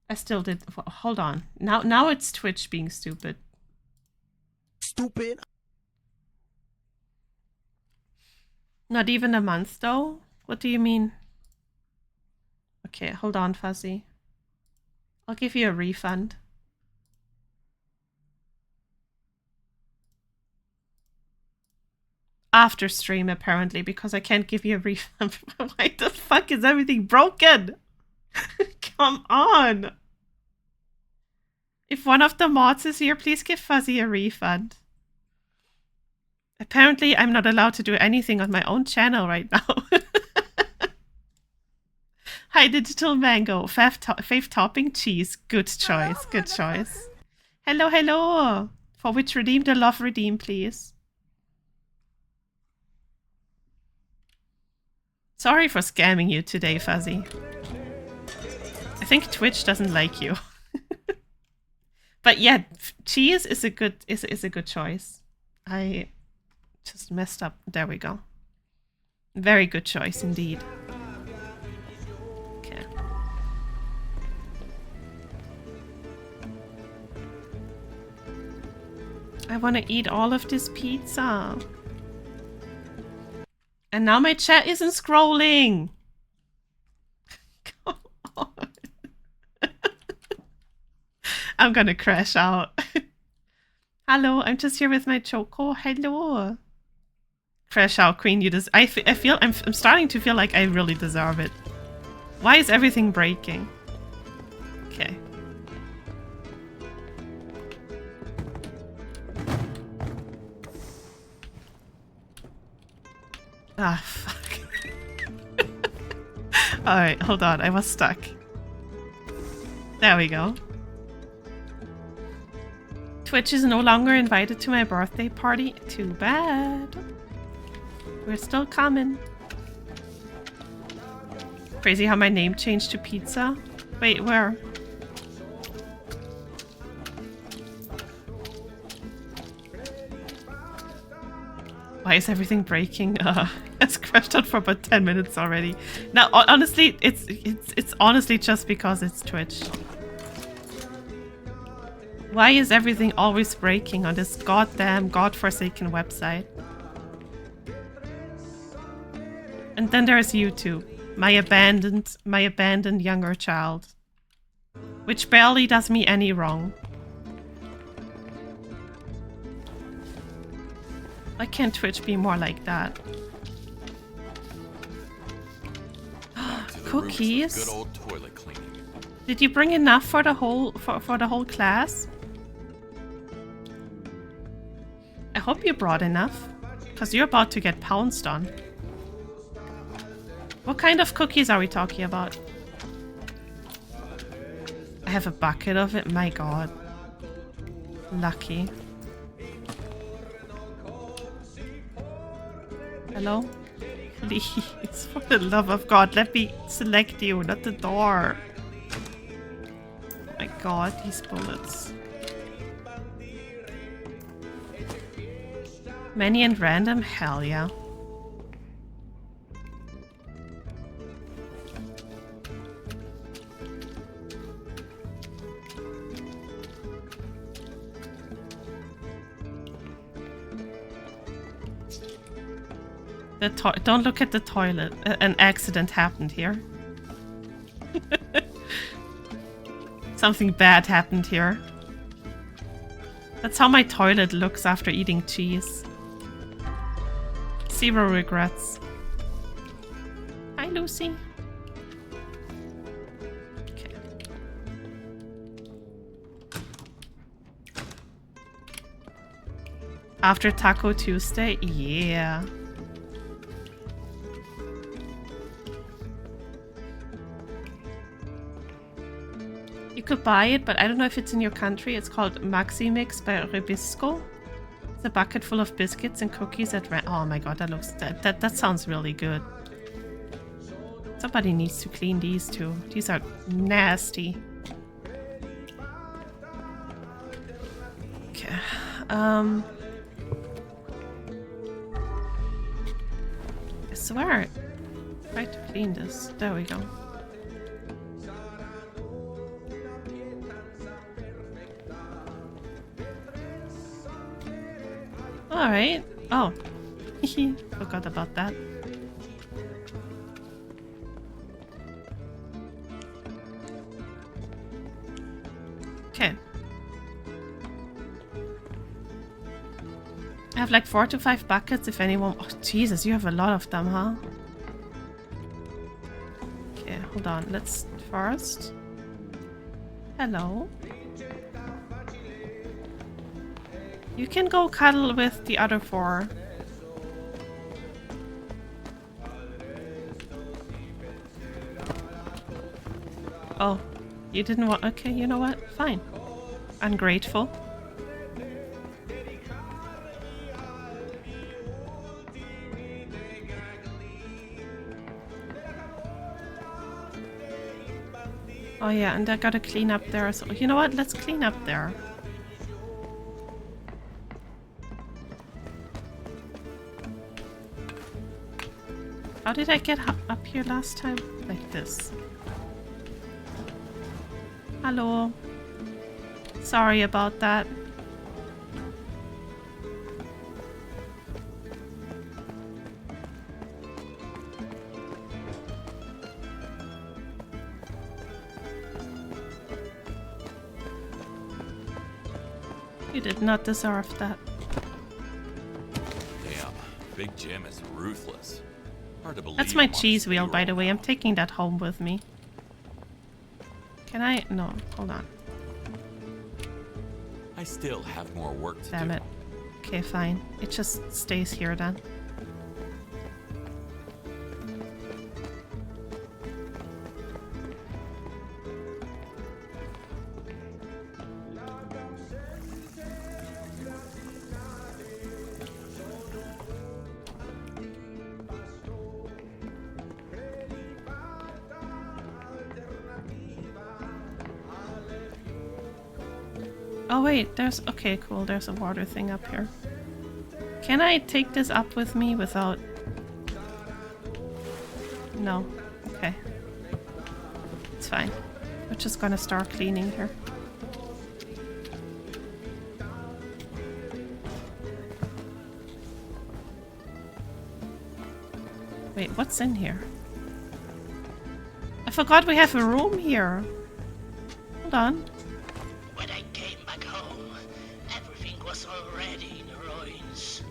I still did. Hold on. Now it's Twitch being stupid. Stupid. Not even a month, though? What do you mean? Okay, hold on, Fuzzy. I'll give you a refund. After stream, apparently, because I can't give you a refund. Why the fuck is everything broken? Come on! If one of the mods is here, please give Fuzzy a refund. Apparently, I'm not allowed to do anything on my own channel right now. Hi, Digital Mango. Fave topping cheese. Good choice. Good choice. Hello, hello. For which redeem the love redeem, please. Sorry for scamming you today, Fuzzy. I think Twitch doesn't like you. But yeah, cheese is a good choice. I just messed up. There we go. Very good choice indeed. Okay. I want to eat all of this pizza. And now my chat isn't scrolling. Come on. I'm gonna crash out. Hello, I'm just here with my choco. Hello. Crash out, Queen. You just. I'm starting to feel like I really deserve it. Why is everything breaking? Okay. Ah, fuck. Alright, hold on. I was stuck. There we go. Twitch is no longer invited to my birthday party. Too bad. We're still coming. Crazy how my name changed to Pizza. Wait, where? Why is everything breaking? It's crashed out for about 10 minutes already. Now, honestly, it's honestly just because it's Twitch. Why is everything always breaking on this goddamn godforsaken website? And then there's YouTube, my abandoned younger child, which barely does me any wrong. Why can't Twitch be more like that? Cookies? Good old toilet cleaning. Did you bring enough for the whole for the whole class? I hope you brought enough, because you're about to get pounced on. What kind of cookies are we talking about? I have a bucket of it, my god. Lucky. Hello? Please, for the love of God, let me select you, not the door. Oh my God, these bullets. Many and random? Hell yeah. Don't look at the toilet. An accident happened here. Something bad happened here. That's how my toilet looks after eating cheese. 0 regrets. Hi, Lucy. Okay. After Taco Tuesday? Yeah. You could buy it, but I don't know if it's in your country. It's called Maxi Mix by Rebisco. It's a bucket full of biscuits and cookies at oh my God, that looks that sounds really good. Somebody needs to clean these too. These are nasty. Okay. I swear I tried to clean this. There we go. Alright. Oh. Forgot about that. Okay. I have like 4 to 5 buckets if anyone... Oh, Jesus, you have a lot of them, huh? Okay, hold on. Let's first... Hello. You can go cuddle with the other 4. Oh, you didn't want... Okay, you know what? Fine. Ungrateful. Oh yeah, and I gotta clean up there. So you know what? Let's clean up there. How did I get up here last time? Like this. Hello. Sorry about that. You did not deserve that. Damn, Big Jim is ruthless. Hard to believe. That's my cheese wheel, by the way. I'm taking that home with me. Can I? No, hold on. I still have more work to do. Damn it. Okay, fine. It just stays here then. Oh wait, there's... Okay, cool. There's a water thing up here. Can I take this up with me without... No. Okay. It's fine. We're just gonna start cleaning here. Wait, what's in here? I forgot we have a room here. Hold on. When I came back home, everything was already in ruins.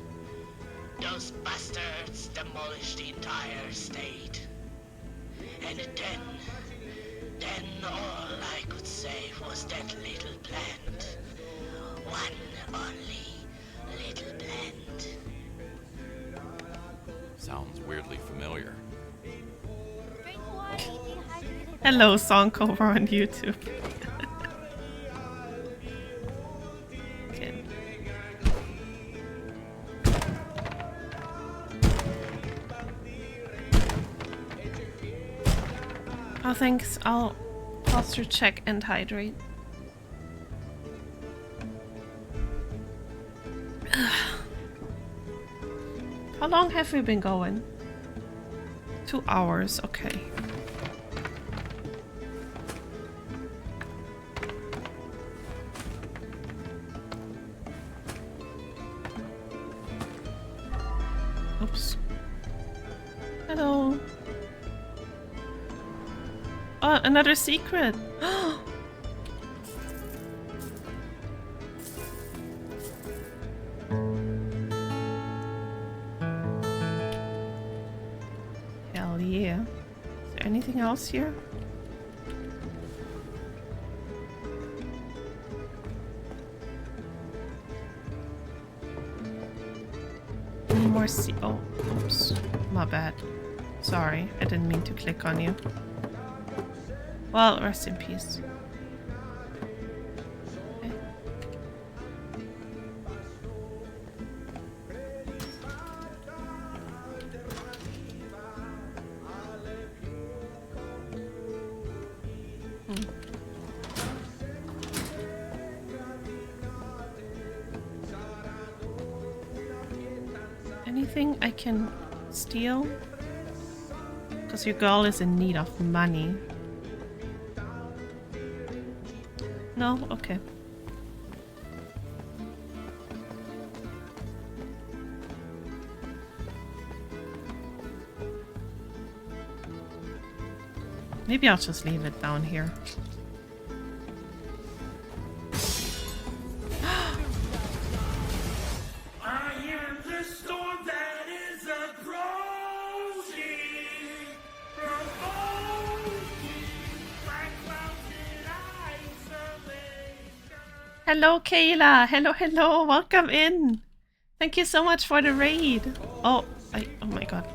Those bastards demolished the entire state. And then all I could save was that little plant. One only little plant. Sounds weirdly familiar. Drink water, eat dehydrated. Hello, song cover on YouTube. Oh, thanks. I'll posture check and hydrate. How long have we been going? 2 hours, okay. Oops. Hello. Oh, another secret. Hell yeah. Is there anything else here? Any more oh, oops. My bad. Sorry, I didn't mean to click on you. Well, rest in peace. Okay. Anything I can steal? Because your girl is in need of money. No? Okay. Maybe I'll just leave it down here. I am the storm that is approaching. Hello, Kayla. Hello, hello. Welcome in. Thank you so much for the raid. Oh my god.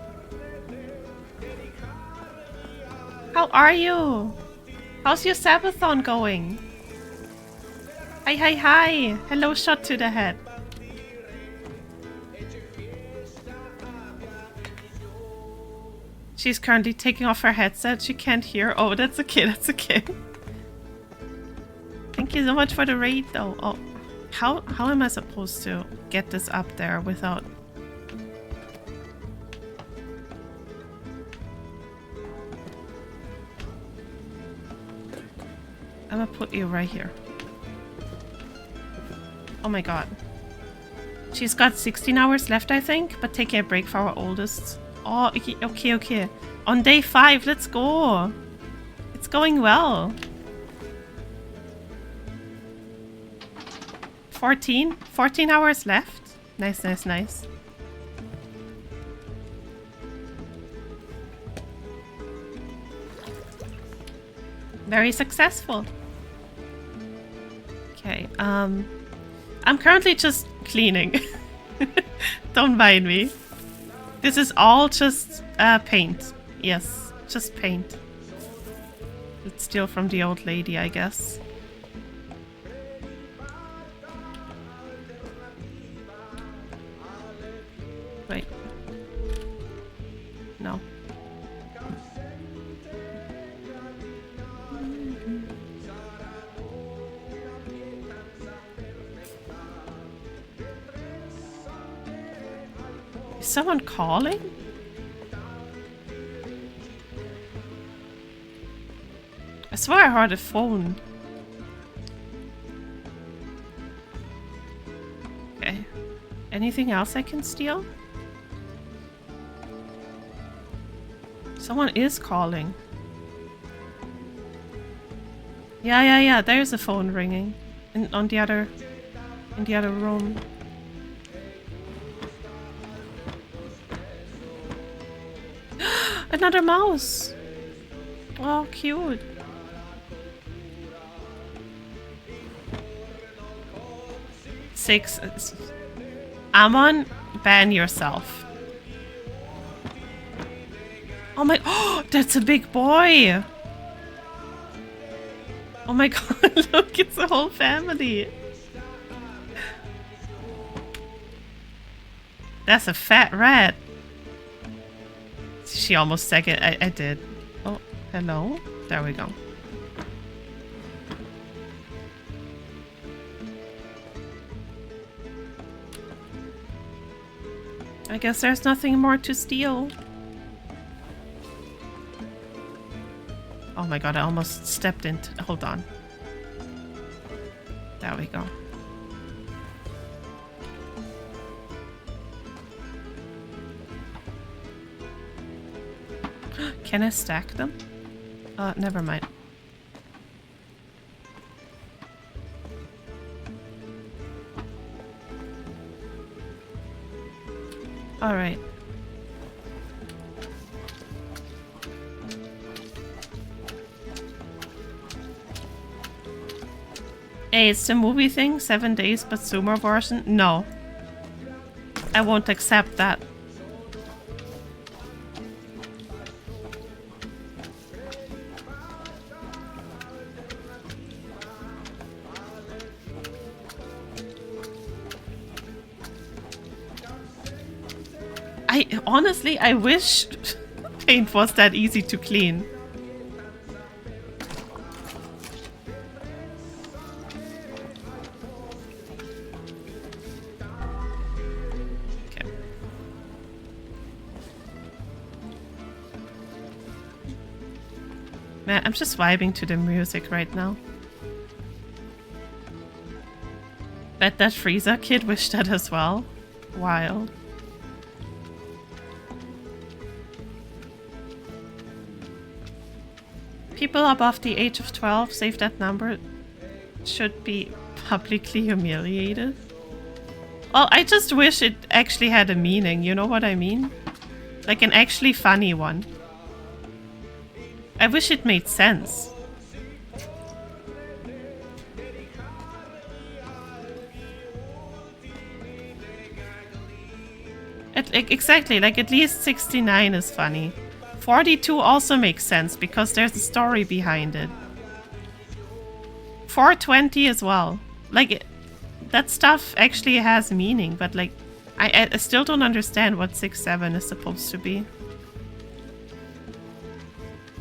How are you? How's your Sabathon going? Hi, hi, hi. Hello, shot to the head. She's currently taking off her headset. She can't hear. Oh, that's okay. That's okay. Thank you so much for the raid, though. Oh, how am I supposed to get this up there without... I'm gonna put you right here. Oh my god. She's got 16 hours left, I think, but taking a break for our oldest. Oh, okay. On day 5, let's go. It's going well. 14 hours left. Nice, nice, nice. Very successful. Okay, I'm currently just cleaning. Don't mind me. This is all just paint. Yes, just paint. It's still from the old lady, I guess. Wait. No. Is someone calling? I swear I heard a phone. Okay. Anything else I can steal? Someone is calling. Yeah. There's a phone ringing in the other room. Another mouse. Oh, cute. Six. Amon, ban yourself. Oh my. Oh, that's a big boy. Oh my god, look, it's a whole family. That's a fat rat. She almost second. I did. Oh, hello. There we go. I guess there's nothing more to steal. Oh my god, I almost stepped into... Hold on. There we go. Can I stack them? Never mind. All right. Hey, it's the movie thing, 7 days but sumo version? No. I won't accept that. Honestly, I wish paint was that easy to clean. Okay. Man, I'm just vibing to the music right now. Bet that Frieza kid wished that as well. Wild. People above the age of 12, save that number, should be publicly humiliated. Well, I just wish it actually had a meaning, you know what I mean? Like an actually funny one. I wish it made sense. Exactly, like at least 69 is funny. 42 also makes sense because there's a story behind it. 420 as well. Like, that stuff actually has meaning, but like, I still don't understand what 6-7 is supposed to be.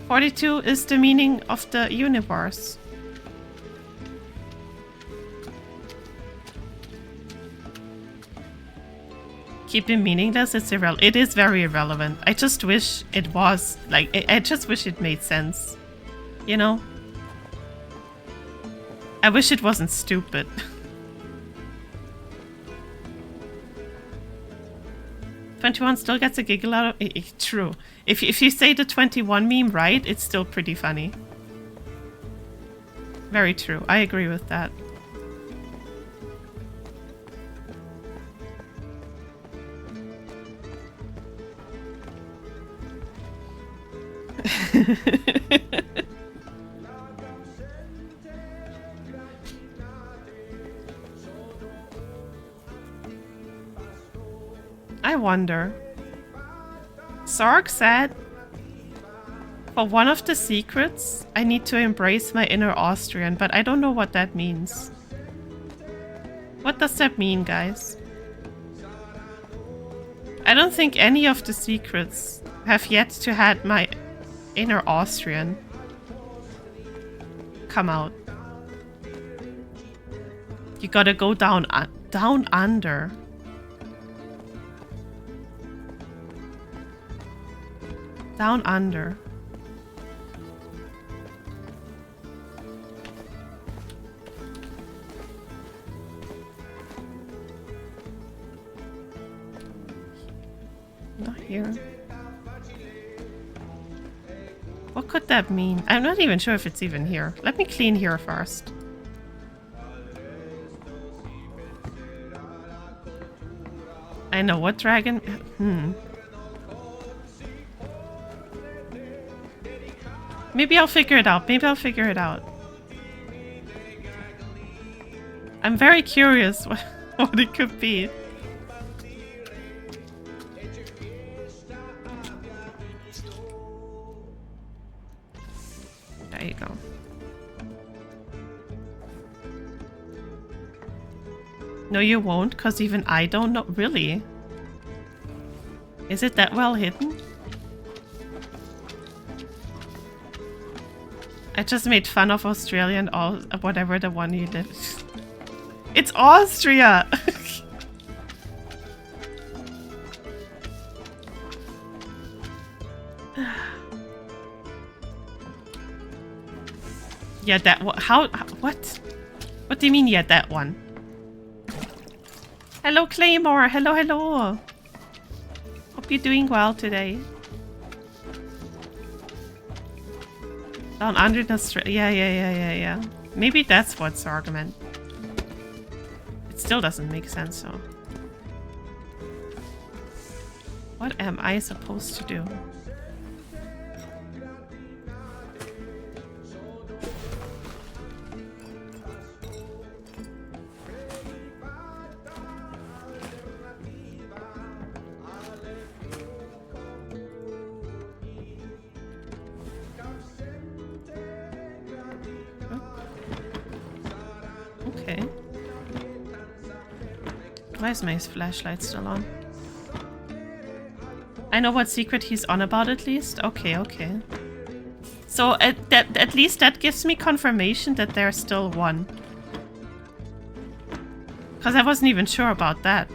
42 is the meaning of the universe. Keep it meaningless, it is very irrelevant. I just wish it was, like, I just wish it made sense. You know? I wish it wasn't stupid. "21 still gets a giggle out of it." True. If you say the 21 meme right, it's still pretty funny. Very true. I agree with that. I wonder. Sark said, "For one of the secrets, I need to embrace my inner Austrian," but I don't know what that means. What does that mean, guys? I don't think any of the secrets have yet to had my inner Austrian come out. You gotta go down under. Down under. Not here. What could that mean? I'm not even sure if it's even here. Let me clean here first. I know what dragon... Maybe I'll figure it out. Maybe I'll figure it out. I'm very curious what it could be. There you go. No, you won't, because even I don't know. Really? Is it that well hidden? I just made fun of Australia and all whatever the one you did. It's Austria. Yeah, that one. How? What? What do you mean? Yeah, that one. Hello, Claymore. Hello, hello. Hope you're doing well today. Down under in Australia. Yeah. Maybe that's what's the argument. It still doesn't make sense, though. What am I supposed to do? Okay. Why is my flashlight still on? I know what secret he's on about at least. Okay. So at least that gives me confirmation that there's still one. Because I wasn't even sure about that.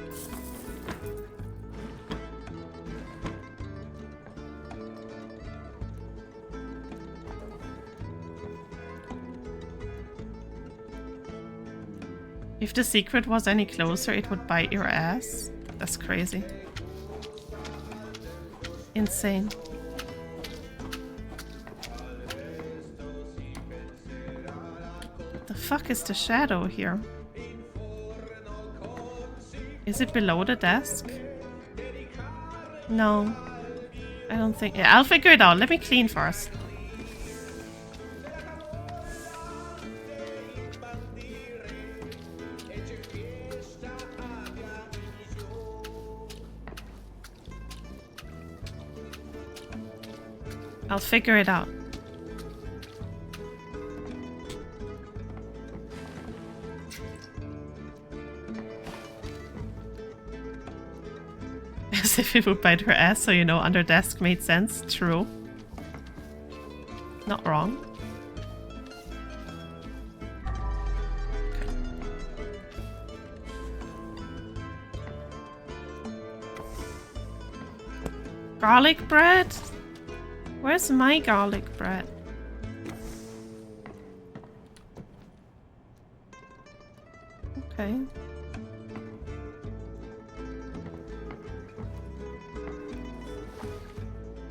If the secret was any closer, it would bite your ass. That's crazy. Insane. The fuck is the shadow here? Is it below the desk? No. I don't think... Yeah, I'll figure it out. Let me clean first. I'll figure it out. As if it would bite her ass, so you know under desk made sense. True. Not wrong. Okay. Garlic bread? Where's my garlic bread? Okay.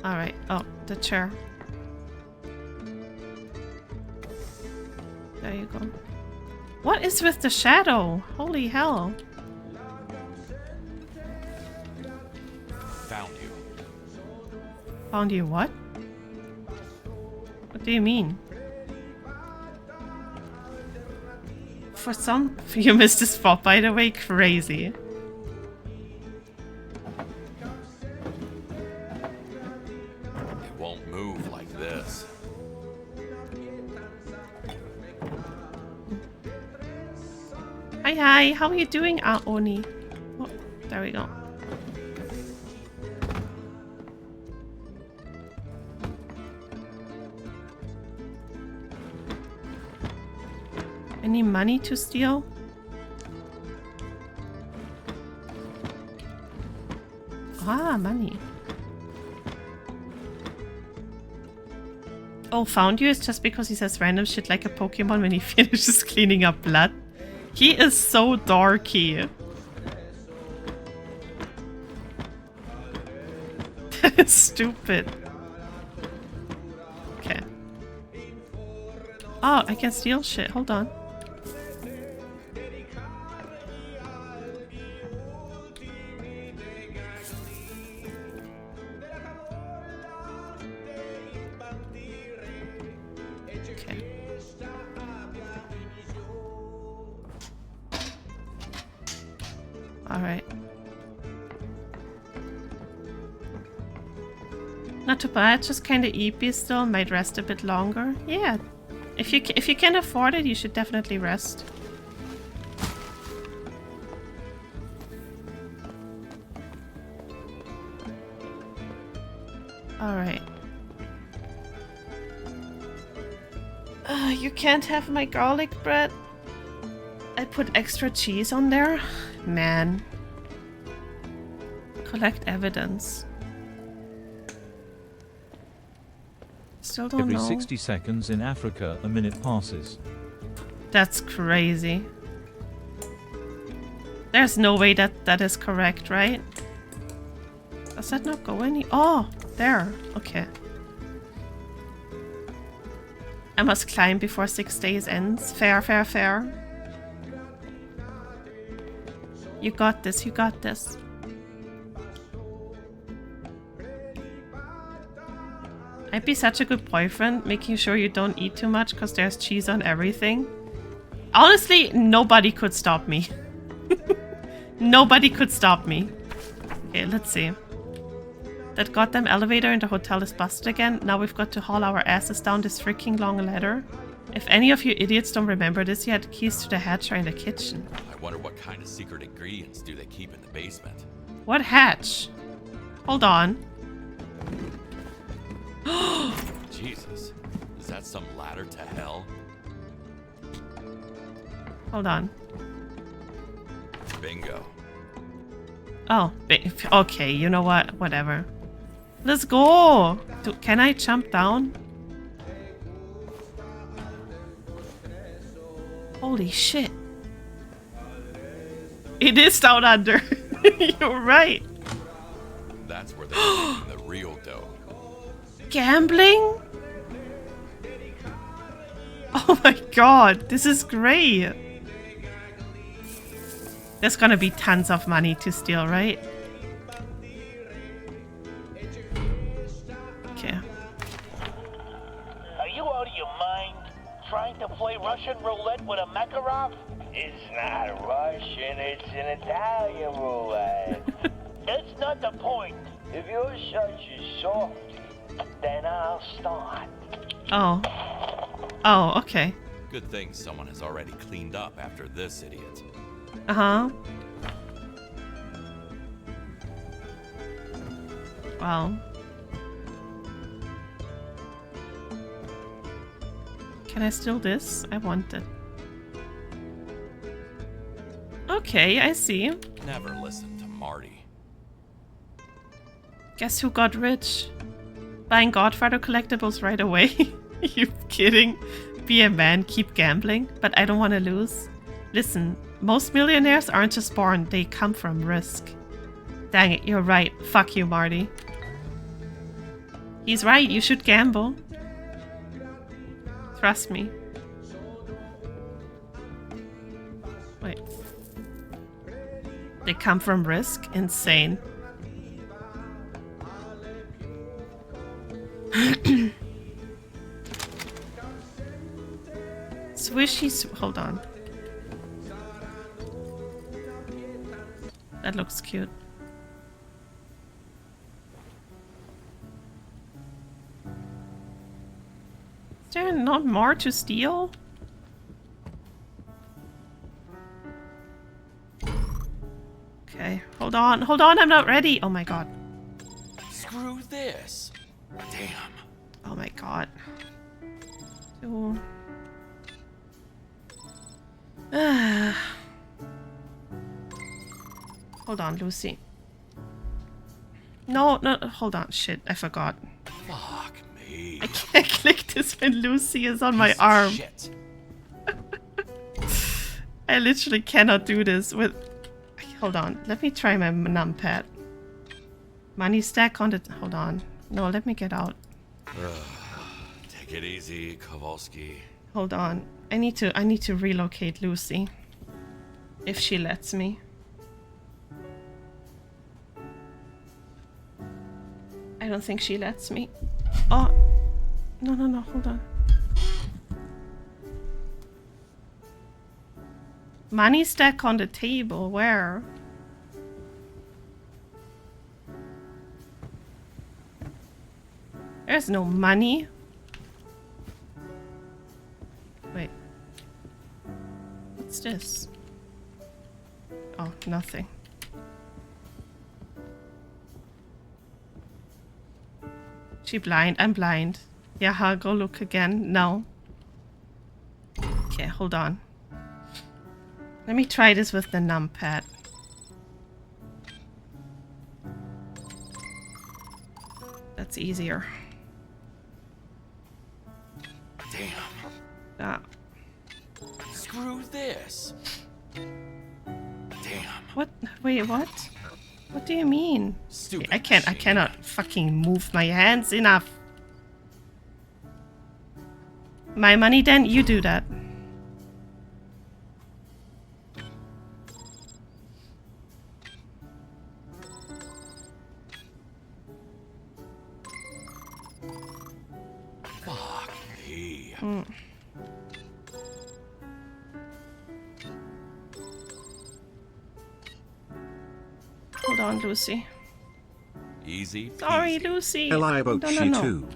Alright. Oh, the chair. There you go. What is with the shadow? Holy hell. Found you. Found you what? What do you mean? For some... You missed a spot, by the way. Crazy. It won't move like this. Hi, how are you doing, Oni? Oh, there we go. Any money to steal? Ah, money. Oh, found you is just because he says random shit like a Pokemon when he finishes cleaning up blood. He is so dorky. That is stupid. Okay. Oh, I can steal shit. Hold on. Alright. Not too bad, just kinda eepy still, might rest a bit longer. Yeah. If you can afford it, you should definitely rest. Alright. You can't have my garlic bread. I put extra cheese on there. Man. Collect evidence. Still don't Every know. 60 seconds in Africa, a minute passes. That's crazy. There's no way that is correct, right? Does that not go any? Oh, there. Okay. I must climb before 6 days ends. Fair, fair, fair. You got this, you got this. I'd be such a good boyfriend, making sure you don't eat too much because there's cheese on everything. Honestly, nobody could stop me. Nobody could stop me. Okay, let's see. That goddamn elevator in the hotel is busted again. Now we've got to haul our asses down this freaking long ladder. If any of you idiots don't remember this yet, keys to the hatch are in the kitchen. I wonder what kind of secret ingredients do they keep in the basement. What hatch? Hold on. Jesus, is that some ladder to hell? Hold on. Bingo. Oh, okay, you know what? Whatever. Let's go! Can I jump down? Holy shit. It is down under. You're right. That's where they're making the real dough. Gambling? Oh my god, this is great. There's gonna be tons of money to steal, right? Okay. Are you out of your mind? Trying to play Russian roulette with a Makarov? It's not Russian, it's an Italian roulette. That's not the point. If you're such a softie, then I'll start. Oh. Oh, okay. Good thing someone has already cleaned up after this idiot. Uh-huh. Well. Can I steal this? I want it. Okay, I see. Never listen to Marty. Guess who got rich? Buying Godfather collectibles right away? You kidding? Be a man, keep gambling, but I don't want to lose. Listen, most millionaires aren't just born, they come from risk. Dang it, you're right. Fuck you, Marty. He's right, you should gamble. Trust me. Wait. They come from risk? Insane. Swishy. Hold on. That looks cute. Is there not more to steal? Okay, hold on, I'm not ready. Oh my god. Screw this. Damn. Oh my god. So... Hold on, Lucy. No, hold on. Shit, I forgot. Fuck me. I can't click this when Lucy is on my arm. Shit. I literally cannot do this with... Hold on, let me try my numpad. Money stack on the... Hold on. No, let me get out. Take it easy, Kowalski. Hold on. I need to relocate Lucy. If she lets me. I don't think she lets me. Oh. No, hold on. Money stack on the table, where? There's no money. Wait. What's this? Oh, nothing. She blind? I'm blind. Yeah, go look again. No. hold on. Let me try this with the numpad. That's easier. Damn. Ah. Screw this. Damn. What? Wait, what? What do you mean? Stupid I cannot fucking move my hands enough. My money then, you do that. Fuck me. Hold on, Lucy. Easy. Sorry, peasy. Lucy. Eli Bochi No. 2.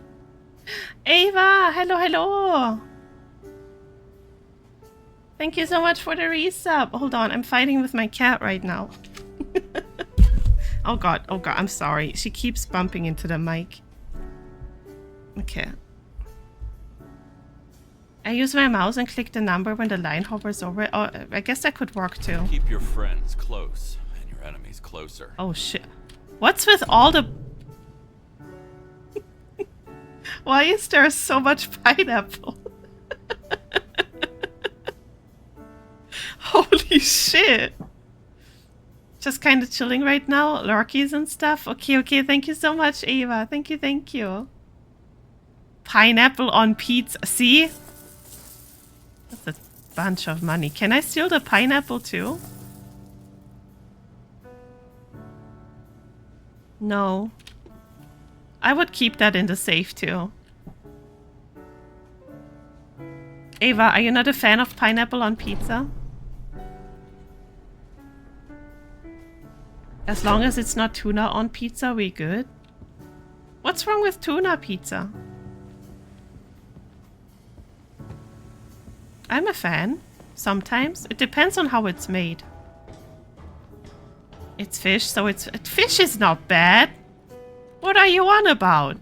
Ava, hello. Thank you so much for the resub. Hold on, I'm fighting with my cat right now. Oh god, I'm sorry. She keeps bumping into the mic. Okay. I use my mouse and click the number when the line hovers over it. Oh, I guess that could work too. Keep your friends close and your enemies closer. Oh shit. What's with all the... Why is there so much pineapple? Holy shit. Just kind of chilling right now. Lurkies and stuff. Okay. Thank you so much, Ava. Thank you. Pineapple on pizza. See? That's a bunch of money. Can I steal the pineapple too? No. I would keep that in the safe too. Ava, are you not a fan of pineapple on pizza? As long as it's not tuna on pizza, we good? What's wrong with tuna pizza? I'm a fan. Sometimes. It depends on how it's made. It's fish, so fish is not bad. What are you on about?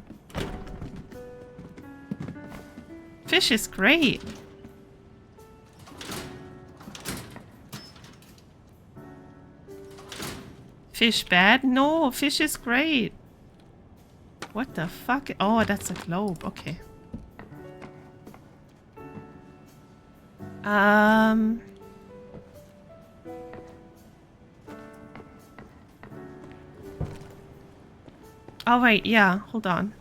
Fish is great. Fish bad? No, fish is great. What the fuck? Oh, that's a globe. Okay. Oh wait, yeah, hold on.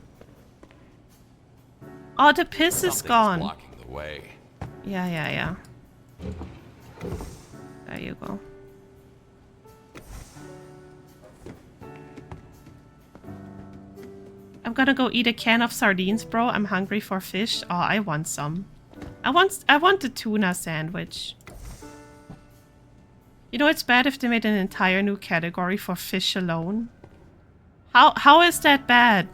Oh, the piss is gone. Blocking the way. Yeah. There you go. I'm gonna go eat a can of sardines, bro. I'm hungry for fish. Oh, I want some. I want the tuna sandwich. You know, it's bad if they made an entire new category for fish alone. How is that bad?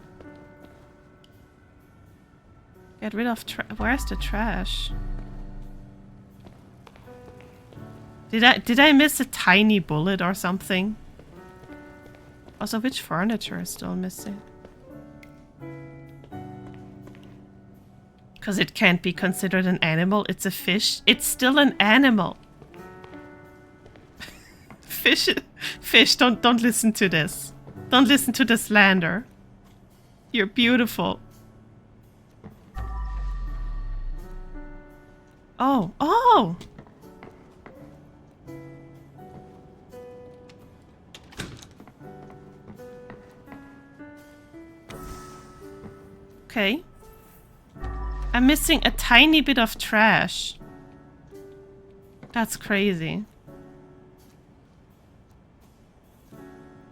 Get rid of where's the trash? Did I miss a tiny bullet or something? Also, which furniture is still missing? Because it can't be considered an animal. It's a fish. It's still an animal. Fish, don't listen to this. Don't listen to the slander. You're beautiful. Oh. Okay. I'm missing a tiny bit of trash. That's crazy.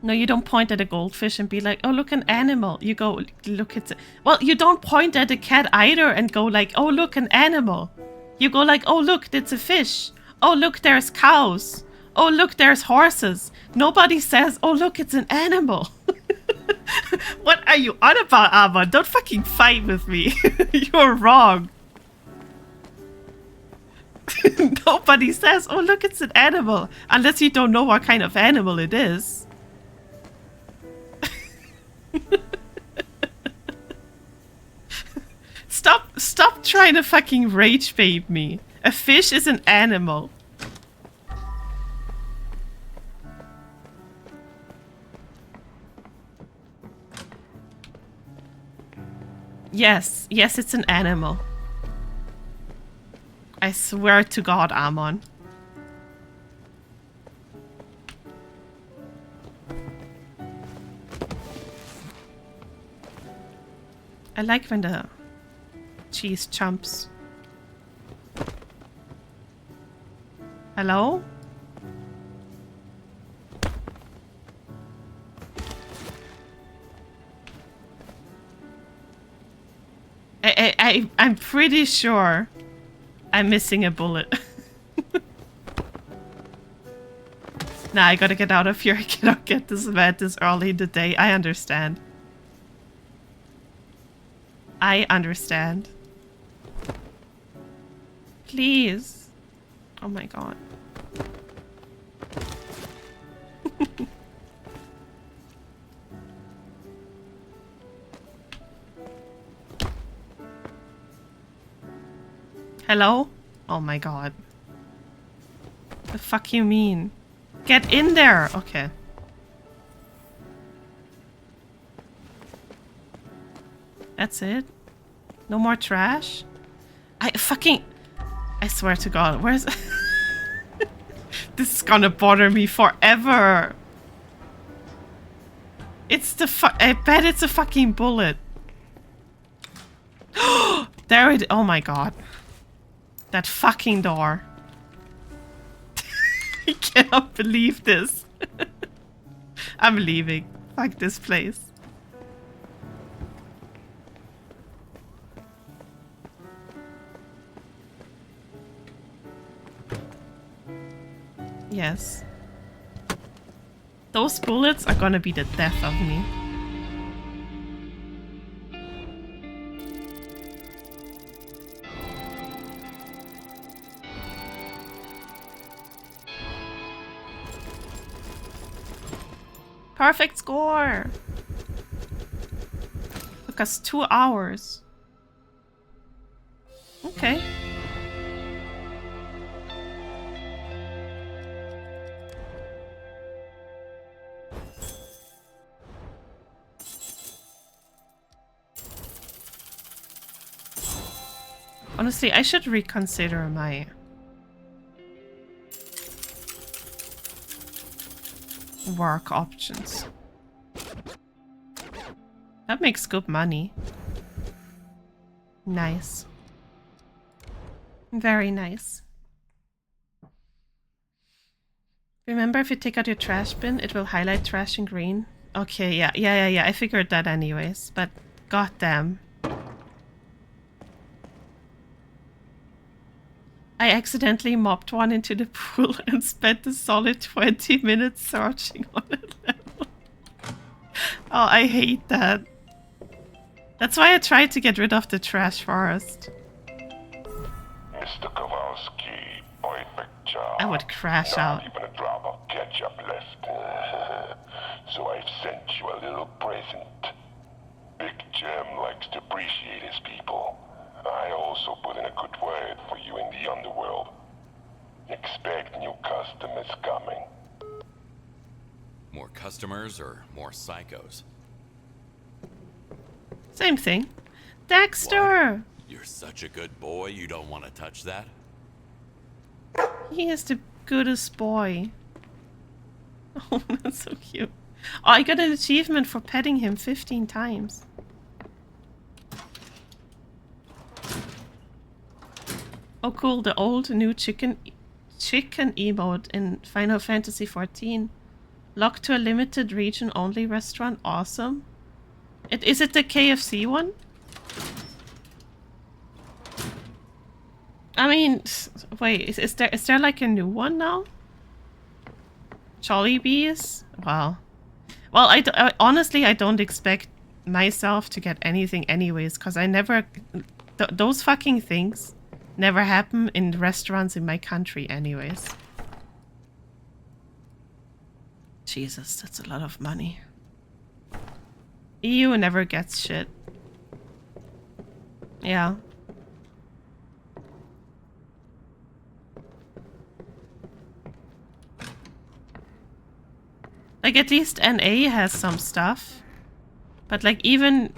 No, you don't point at a goldfish and be like, oh, look, an animal. You go, look, it's... Well, you don't point at a cat either and go like, oh, look, an animal. You go like, oh, look, it's a fish. Oh, look, there's cows. Oh, look, there's horses. Nobody says, oh, look, it's an animal. What are you on about, Amma? Don't fucking fight with me. You're wrong. Nobody says, oh, look, it's an animal. Unless you don't know what kind of animal it is. Stop trying to fucking rage bait me. A fish is an animal. Yes, yes, it's an animal. I swear to God, Amon. I like when the cheese chumps. Hello? I'm pretty sure I'm missing a bullet. Nah, I gotta get out of here. I cannot get this vet this early in the day. I understand. I understand. Please. Oh my god. Hello? Oh my god. The fuck you mean? Get in there! Okay. That's it? No more trash? I swear to God, where's... This is gonna bother me forever. It's the I bet it's a fucking bullet. There it... Oh my god. That fucking door. I cannot believe this. I'm leaving. Fuck this place. Yes. Those bullets are gonna be the death of me. Perfect score! Took us 2 hours. Okay. Honestly, I should reconsider my work options. That makes good money. Nice. Very nice. Remember, if you take out your trash bin, it will highlight trash in green. Okay, yeah. I figured that anyways, but goddamn. I accidentally mopped one into the pool and spent a solid 20 minutes searching on it level. Oh, I hate that. That's why I tried to get rid of the trash first. Mr. Kowalski, perfect job. I would crash out. Not even a drop of ketchup left. So I've sent you a little present. Big Jim likes to appreciate his people. I also put in a good word for you in the underworld. Expect new customers coming. More customers or more psychos? Same thing. Dexter! What? You're such a good boy, you don't want to touch that? He is the goodest boy. Oh, that's so cute. Oh, I got an achievement for petting him 15 times. Oh cool, the old new chicken emote in Final Fantasy XIV. Locked to a limited region only restaurant. Awesome. Is it the KFC one? I mean, wait, is there like a new one now? Jollibees? Well, honestly, I don't expect myself to get anything anyways, because I never... those fucking things never happen in restaurants in my country anyways. Jesus, that's a lot of money. EU never gets shit. Like, at least NA has some stuff. But, like, even...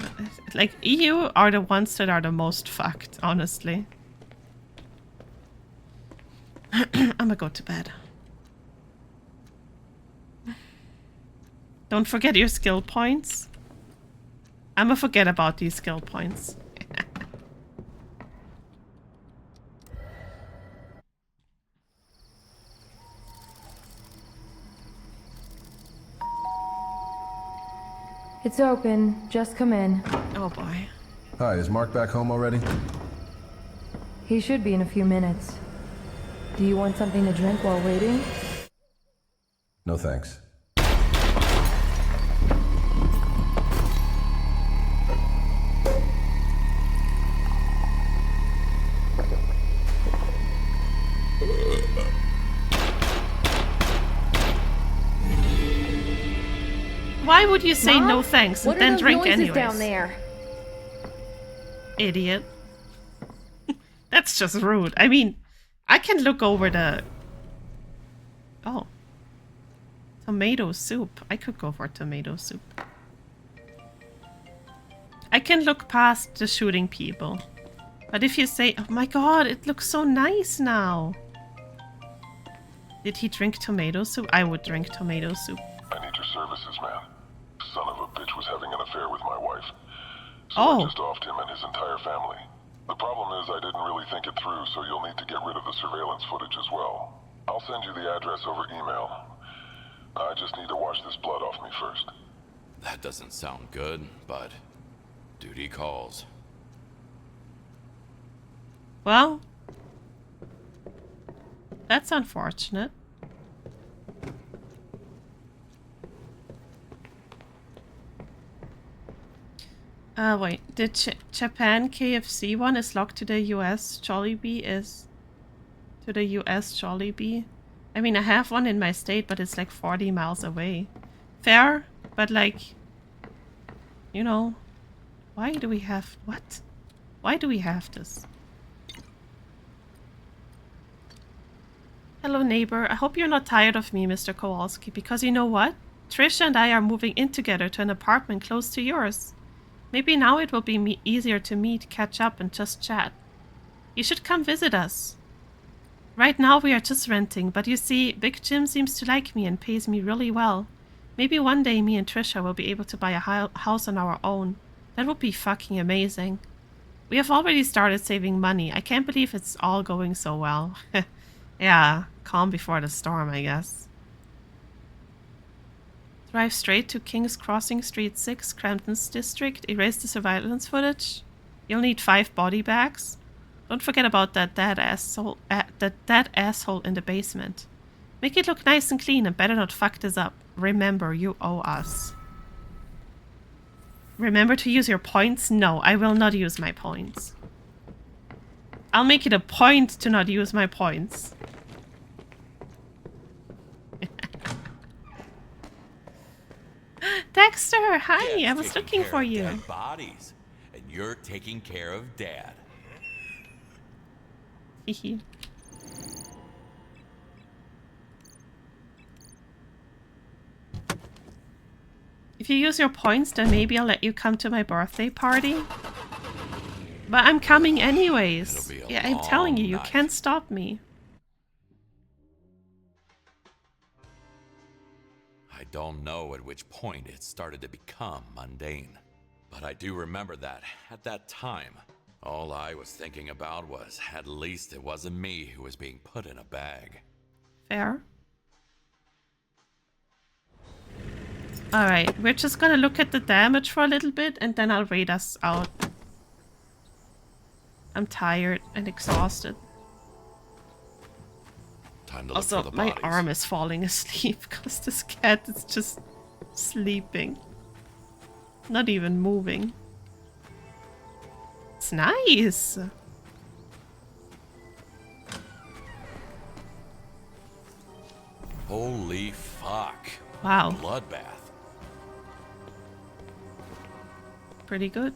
Like, EU are the ones that are the most fucked, honestly. I'm gonna go to bed. Don't forget your skill points. I'm gonna forget about these skill points. It's open. Just come in. Oh boy. Hi, is Mark back home already? He should be in a few minutes. Do you want something to drink while waiting? No thanks. Why would you say Mom? no thanks and What are then those drink noises anyways? down there? Idiot. That's just rude. I mean, I can look over the... Oh. Tomato soup. I could go for tomato soup. I can look past the shooting people. But if you say, oh my god, it looks so nice now. Did he drink tomato soup? I would drink tomato soup. I need your services, man. Son of a bitch was having an affair with my wife. So Oh. I just offed him and his entire family. The problem is I didn't really think it through, so you'll need to get rid of the surveillance footage as well. I'll send you the address over email. I just need to wash this blood off me first. That doesn't sound good, but duty calls. Well, that's unfortunate. Wait, the Japan KFC one is locked to the US Jollibee is... To the US Jollibee? I mean, I have one in my state, but it's like 40 miles away. Fair, but like... You know... Why do we have... What? Why do we have this? Hello, neighbor. I hope you're not tired of me, Mr. Kowalski, because you know what? Trisha and I are moving in together to an apartment close to yours. Maybe now it will be easier to meet, catch up, and just chat. You should come visit us. Right now we are just renting, but you see, Big Jim seems to like me and pays me really well. Maybe one day me and Trisha will be able to buy a house on our own. That would be fucking amazing. We have already started saving money. I can't believe it's all going so well. Yeah, calm before the storm, I guess. Drive straight to King's Crossing Street 6, Crampton's district. Erase the surveillance footage. You'll need 5 body bags. Don't forget about that dead asshole in the basement. Make it look nice and clean and better not fuck this up. Remember, you owe us. Remember to use your points? No, I will not use my points. I'll make it a point to not use my points. Dexter, hi, I was looking for you. Dead bodies, and you're taking care of Dad. Hehe. If you use your points, then maybe I'll let you come to my birthday party. But I'm coming anyways. It'll be a Yeah, I'm telling you, you long night. can't stop me. I don't know at which point it started to become mundane. But I do remember that, at that time, all I was thinking about was, at least it wasn't me who was being put in a bag. Fair. Alright, we're just gonna look at the damage for a little bit and then I'll raid us out. I'm tired and exhausted. Time to look Also, for the my bodies. arm is falling asleep because this cat is just sleeping. Not even moving. It's nice. Holy fuck. Wow. Bloodbath. Pretty good.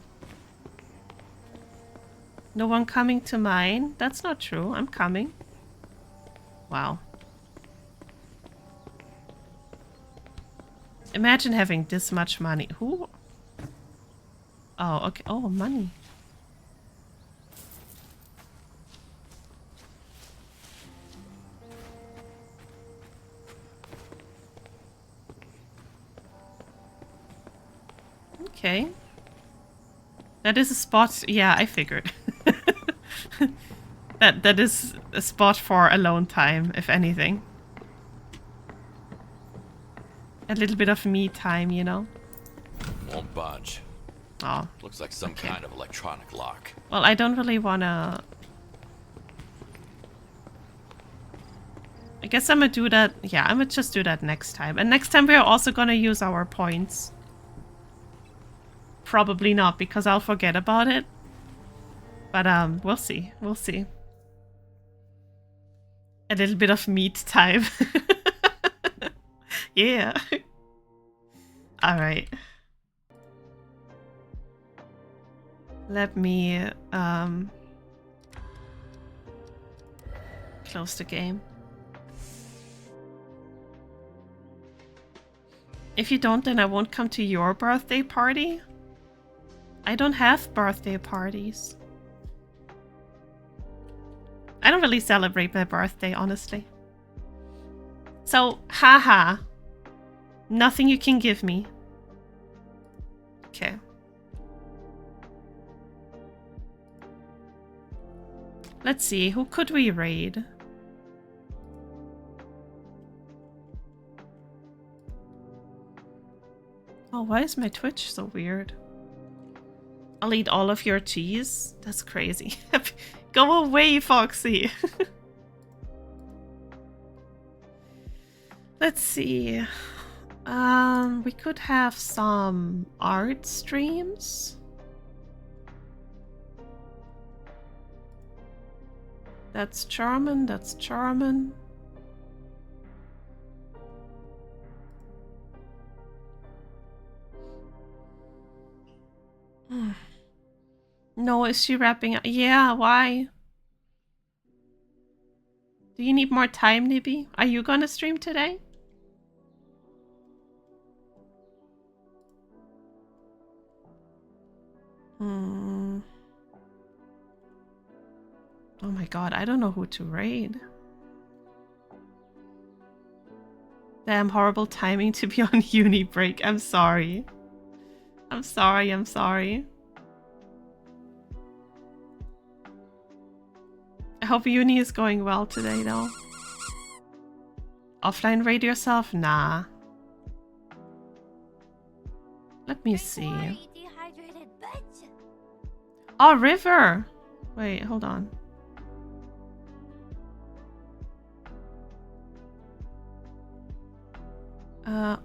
No one coming to mine? That's not true. I'm coming. Wow. Imagine having this much money. Who? Oh, okay. Oh, money. Okay. That is a spot. Yeah, I figured. that is a spot for alone time, if anything. A little bit of me time, you know. Won't budge. Oh. Looks like some kind of electronic lock. Well, I don't really wanna. I guess I'm gonna do that. Yeah, I'm gonna just do that next time. And next time we're also gonna use our points. Probably not, because I'll forget about it. But we'll see. We'll see. A little bit of meat time. Yeah. Alright. Let me close the game. If you don't, then I won't come to your birthday party. I don't have birthday parties. I don't really celebrate my birthday, honestly. So, haha. Nothing you can give me. Okay. Let's see, who could we raid? Oh, why is my Twitch so weird? I'll eat all of your cheese? That's crazy. Go away, Foxy! Let's see. We could have some art streams. That's German, that's German. No, is she wrapping up? Yeah, why? Do you need more time, Nibby? Are you gonna stream today? Oh my god, I don't know who to raid. Damn, horrible timing to be on uni break. I'm sorry. I'm sorry, I'm sorry. I hope uni is going well today, though. Offline raid yourself? Nah. Let me see. Oh, River! Wait, hold on.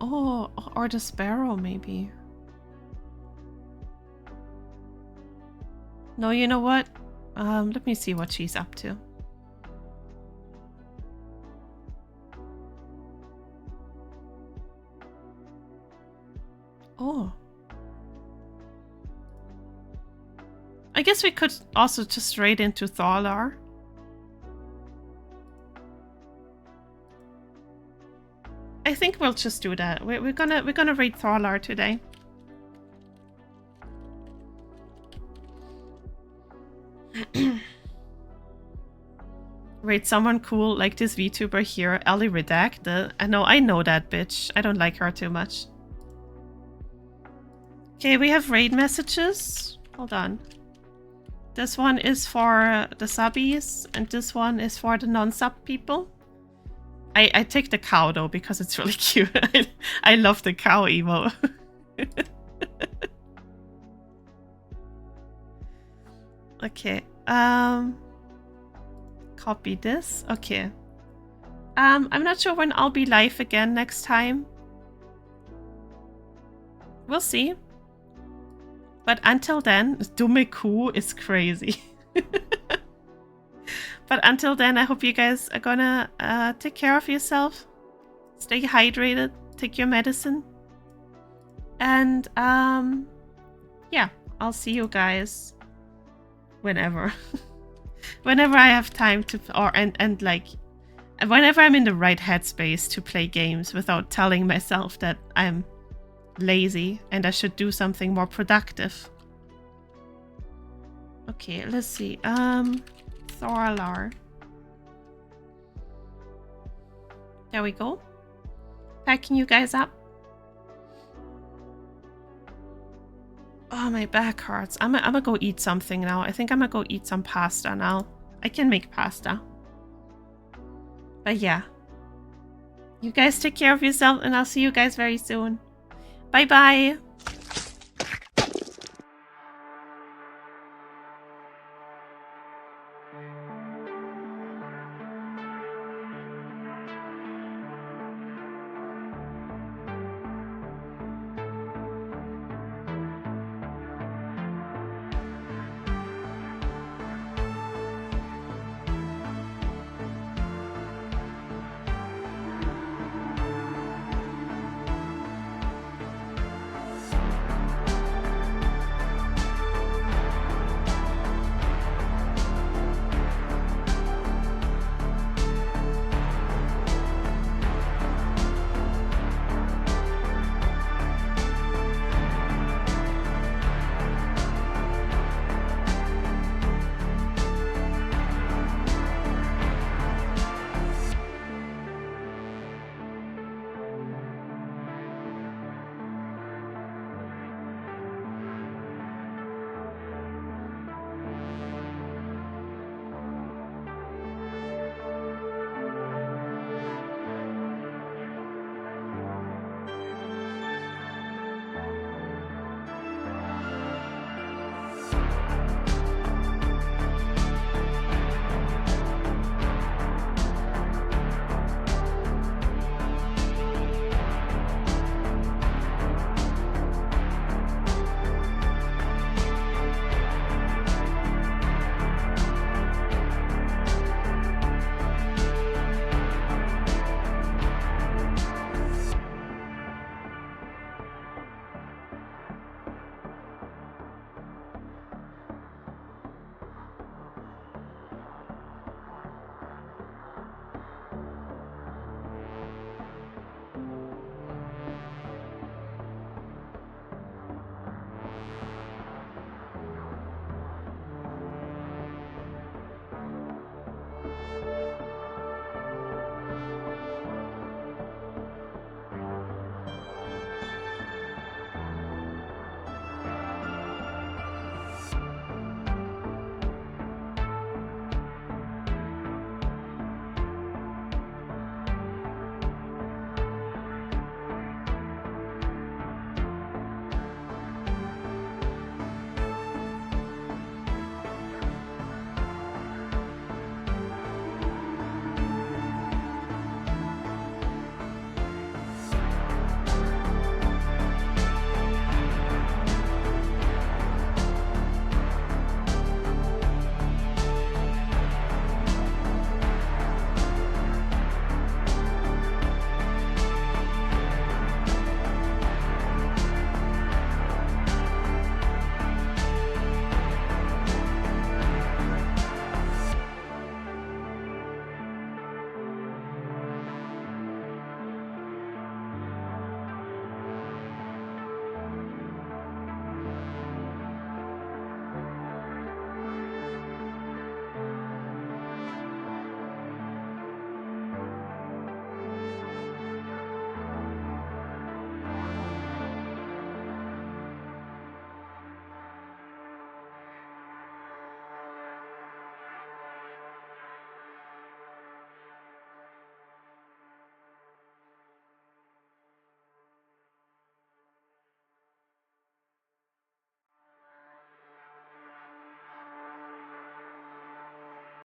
Oh, or the Sparrow, maybe. No, you know what? Let me see what she's up to. Oh. I guess we could also just raid into Thurlow. I think we'll just do that. We're gonna raid Thurlow today. Raid someone cool like this VTuber here, Ellie Redacted. I know that bitch. I don't like her too much. Okay, we have raid messages. Hold on. This one is for the subbies, and this one is for the non-sub people. I take the cow though because it's really cute. I love the cow emo. Okay. Copy this. Okay. I'm not sure when I'll be live again next time. We'll see. But until then, Dumme Kuh is crazy. But until then, I hope you guys are gonna take care of yourself. Stay hydrated. Take your medicine. And yeah, I'll see you guys whenever. Whenever I have time to, and like, whenever I'm in the right headspace to play games without telling myself that I'm lazy and I should do something more productive. Okay, let's see. Thurlow. There we go. Packing you guys up. Oh, my back hurts. I'm gonna go eat something now. I think I'm gonna go eat some pasta now. I can make pasta. But yeah. You guys take care of yourself and I'll see you guys very soon. Bye bye.